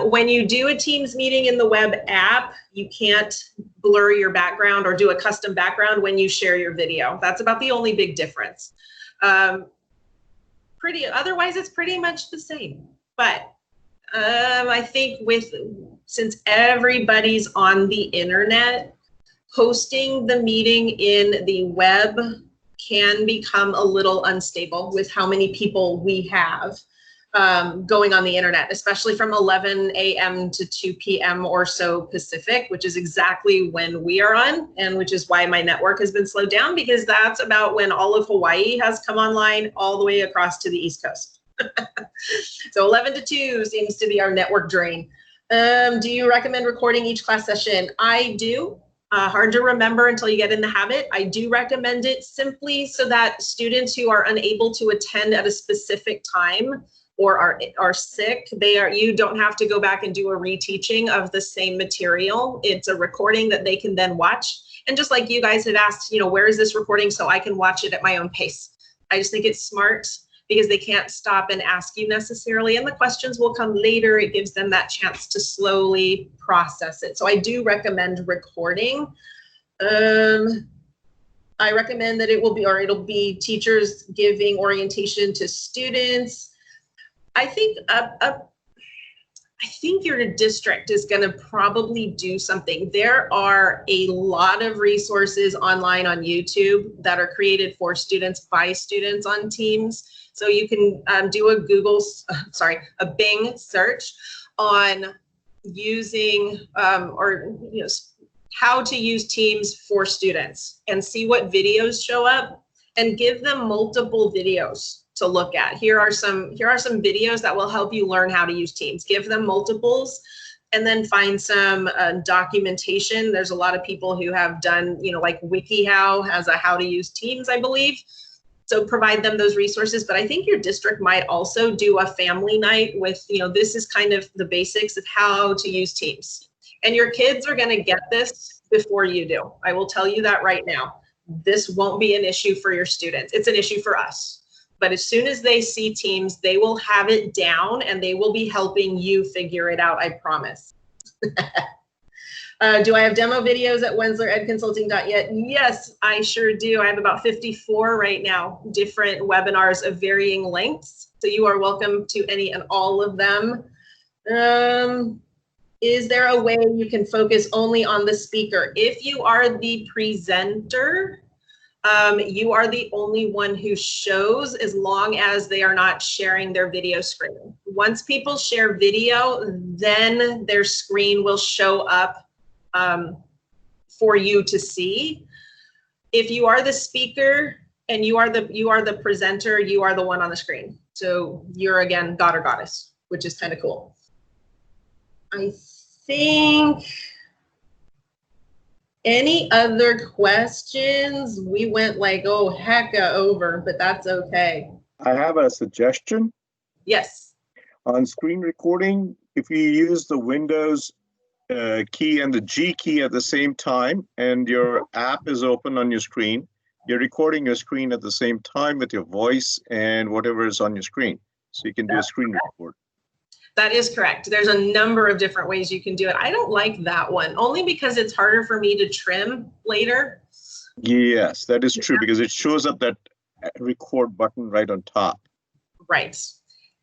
When you do a Teams meeting in the web app, you can't blur your background or do a custom background when you share your video. That's about the only big difference. Otherwise, it's pretty much the same. But I think since everybody's on the internet, hosting the meeting in the web can become a little unstable with how many people we have going on the internet, especially from 11 a.m. to 2 p.m. or so Pacific, which is exactly when we are on, and which is why my network has been slowed down, because that's about when all of Hawaii has come online all the way across to the East Coast. So 11 to 2 seems to be our network drain. Do you recommend recording each class session? I do. Hard to remember until you get in the habit. I do recommend it simply so that students who are unable to attend at a specific time or are sick, you don't have to go back and do a reteaching of the same material. It's a recording that they can then watch. And just like you guys had asked, where is this recording so I can watch it at my own pace? I just think it's smart because they can't stop and ask you necessarily, and the questions will come later. It gives them that chance to slowly process it. So I do recommend recording. I recommend that it'll be teachers giving orientation to students. I think your district is going to probably do something. There are a lot of resources online on YouTube that are created for students by students on teams. So you can do a Bing search on using how to use Teams for students and see what videos show up and give them multiple videos to look at. Here are some videos that will help you learn how to use Teams. Give them multiples and then find some documentation. There's a lot of people who have done, like WikiHow has a how to use Teams, I believe. So provide them those resources. But I think your district might also do a family night with, this is kind of the basics of how to use Teams. And your kids are going to get this before you do. I will tell you that right now. This won't be an issue for your students. It's an issue for us. But as soon as they see Teams, they will have it down and they will be helping you figure it out, I promise. Do I have demo videos at wensleredconsulting.net? Yes, I sure do. I have about 54 right now, different webinars of varying lengths. So you are welcome to any and all of them. Is there a way you can focus only on the speaker? If you are the presenter, you are the only one who shows as long as they are not sharing their video screen. Once people share video, then their screen will show up for you to see. If you are the speaker and you are the presenter, you are the one on the screen. So you're again god or goddess, which is kind of cool. I think any other questions? We went like, oh, hecka over, but that's okay. I have a suggestion. Yes. On screen recording, if you use the Windows key and the G key at the same time, and your app is open on your screen, you're recording your screen at the same time with your voice and whatever is on your screen. So you can do a screen record. That is correct. There's a number of different ways you can do it. I don't like that one, only because it's harder for me to trim later. Yes, that is true, because it shows up that record button right on top. Right.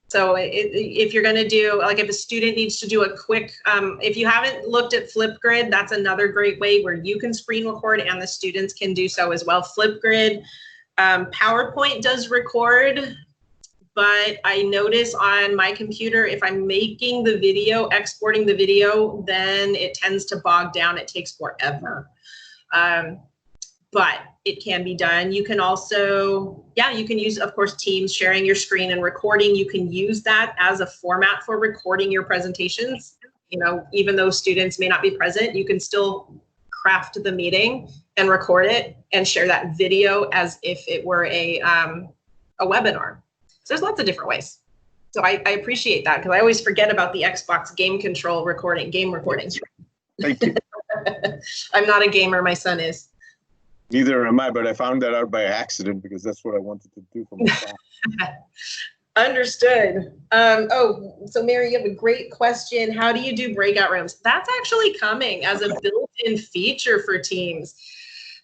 So if you're going to do, like if a student needs to do a quick, if you haven't looked at Flipgrid, that's another great way where you can screen record and the students can do so as well. Flipgrid, PowerPoint does record, but I notice on my computer, if I'm making the video, exporting the video, then it tends to bog down. It takes forever. But it can be done. You can also, you can use, of course, Teams, sharing your screen and recording. You can use that as a format for recording your presentations. Even though students may not be present, you can still craft the meeting and record it and share that video as if it were a webinar. So there's lots of different ways. So I appreciate that, because I always forget about the Xbox game control recording, game recording. Thank you. I'm not a gamer, my son is. Neither am I, but I found that out by accident because that's what I wanted to do for my class. Understood. So Mary, you have a great question. How do you do breakout rooms? That's actually coming as a built-in feature for Teams.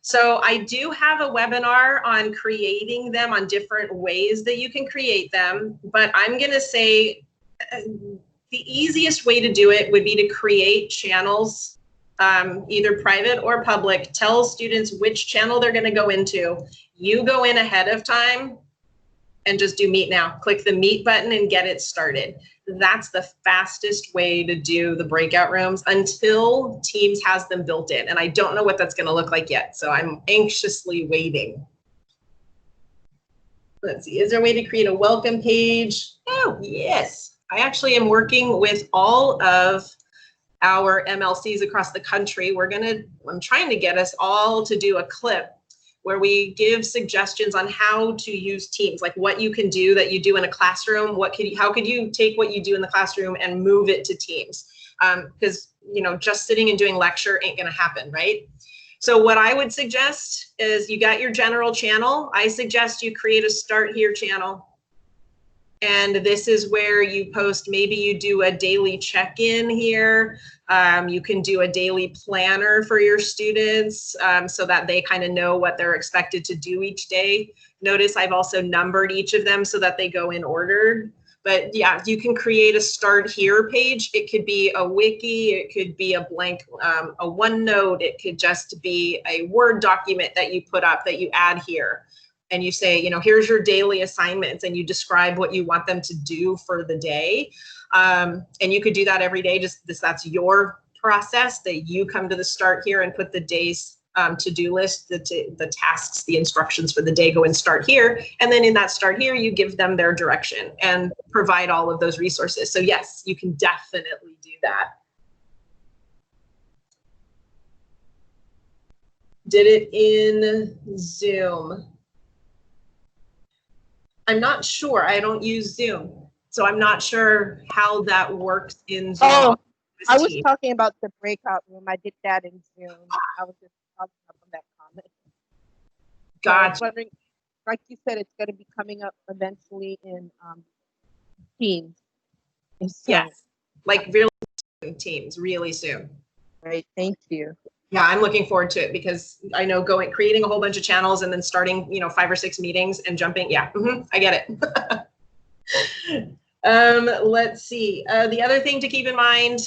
So I do have a webinar on creating them, on different ways that you can create them, but I'm going to say the easiest way to do it would be to create channels, either private or public. Tell students which channel they're going to go into. You go in ahead of time and just do Meet Now. Click the Meet button and get it started. That's the fastest way to do the breakout rooms until Teams has them built in. And I don't know what that's going to look like yet, so I'm anxiously waiting. Let's see, is there a way to create a welcome page? Oh, yes. I actually am working with all of our MLCs across the country, I'm trying to get us all to do a clip where we give suggestions on how to use Teams, like what you can do that you do in a classroom. How could you take what you do in the classroom and move it to Teams? Because just sitting and doing lecture ain't gonna happen, right? So what I would suggest is you got your general channel. I suggest you create a Start Here channel. And this is where you post, maybe you do a daily check-in here. You can do a daily planner for your students so that they kind of know what they're expected to do each day. Notice I've also numbered each of them so that they go in order. But yeah, you can create a Start Here page. It could be a wiki, it could be a blank, a OneNote, it could just be a Word document that you put up that you add here. And you say, here's your daily assignments, and you describe what you want them to do for the day. And you could do that every day, that's your process, that you come to the Start Here and put the day's to-do list, the tasks, the instructions for the day go in Start Here. And then in that Start Here, you give them their direction and provide all of those resources. So yes, you can definitely do that. Did it in Zoom. I'm not sure. I don't use Zoom. So I'm not sure how that works in Zoom. Oh, I was talking about the breakout room. I did that in Zoom. I was just talking about that comment. So I was wondering, like you said, it's going to be coming up eventually in Teams. Yes, like really soon, Teams, really soon. Right, thank you. Yeah, I'm looking forward to it because I know creating a whole bunch of channels and then starting, 5 or 6 meetings and jumping. Yeah, I get it. Let's see. The other thing to keep in mind,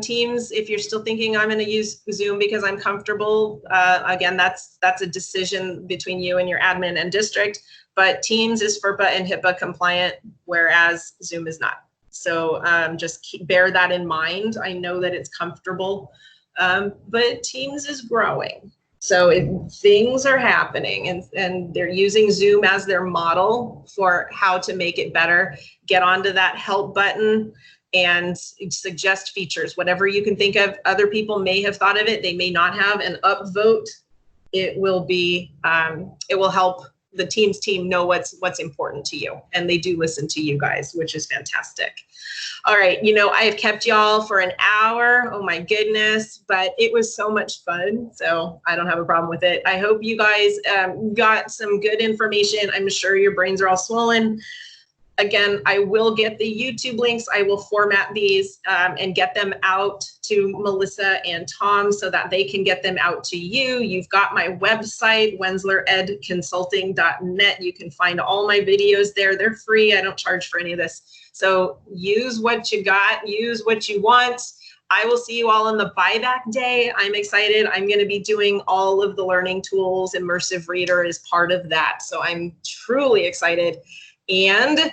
Teams, if you're still thinking I'm going to use Zoom because I'm comfortable, again, that's a decision between you and your admin and district. But Teams is FERPA and HIPAA compliant, whereas Zoom is not. So just bear that in mind. I know that it's comfortable. But Teams is growing. So things are happening and they're using Zoom as their model for how to make it better. Get onto that help button and suggest features, whatever you can think of. Other people may have thought of it, they may not have. An upvote, it will help the Teams team know what's important to you. And they do listen to you guys, which is fantastic. All right, I have kept y'all for an hour. Oh my goodness, but it was so much fun. So I don't have a problem with it. I hope you guys got some good information. I'm sure your brains are all swollen. Again, I will get the YouTube links. I will format these and get them out to Melissa and Tom so that they can get them out to you. You've got my website, wensleredconsulting.net. You can find all my videos there. They're free. I don't charge for any of this. So use what you got, use what you want. I will see you all on the buyback day. I'm excited. I'm going to be doing all of the learning tools. Immersive Reader is part of that. So I'm truly excited. And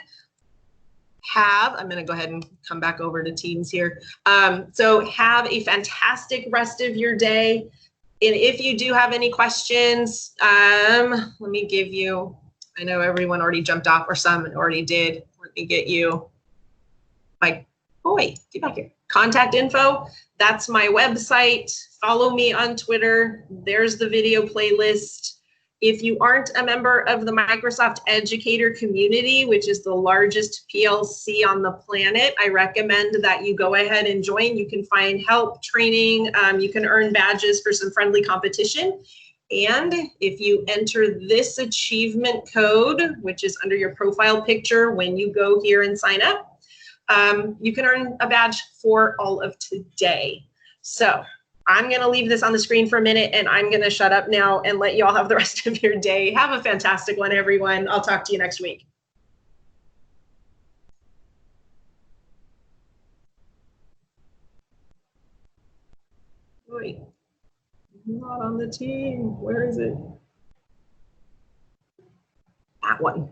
I'm going to go ahead and come back over to Teams here. So have a fantastic rest of your day. And if you do have any questions, let me give you, I know everyone already jumped off or some already did. Let me get you my, oh wait, get back here. Contact info, that's my website. Follow me on Twitter. There's the video playlist. If you aren't a member of the Microsoft Educator community, which is the largest PLC on the planet, I recommend that you go ahead and join. You can find help, training, you can earn badges for some friendly competition. And if you enter this achievement code, which is under your profile picture when you go here and sign up, you can earn a badge for all of today. So I'm going to leave this on the screen for a minute and I'm going to shut up now and let you all have the rest of your day. Have a fantastic one, everyone. I'll talk to you next week. Wait, I'm not on the team. Where is it? That one.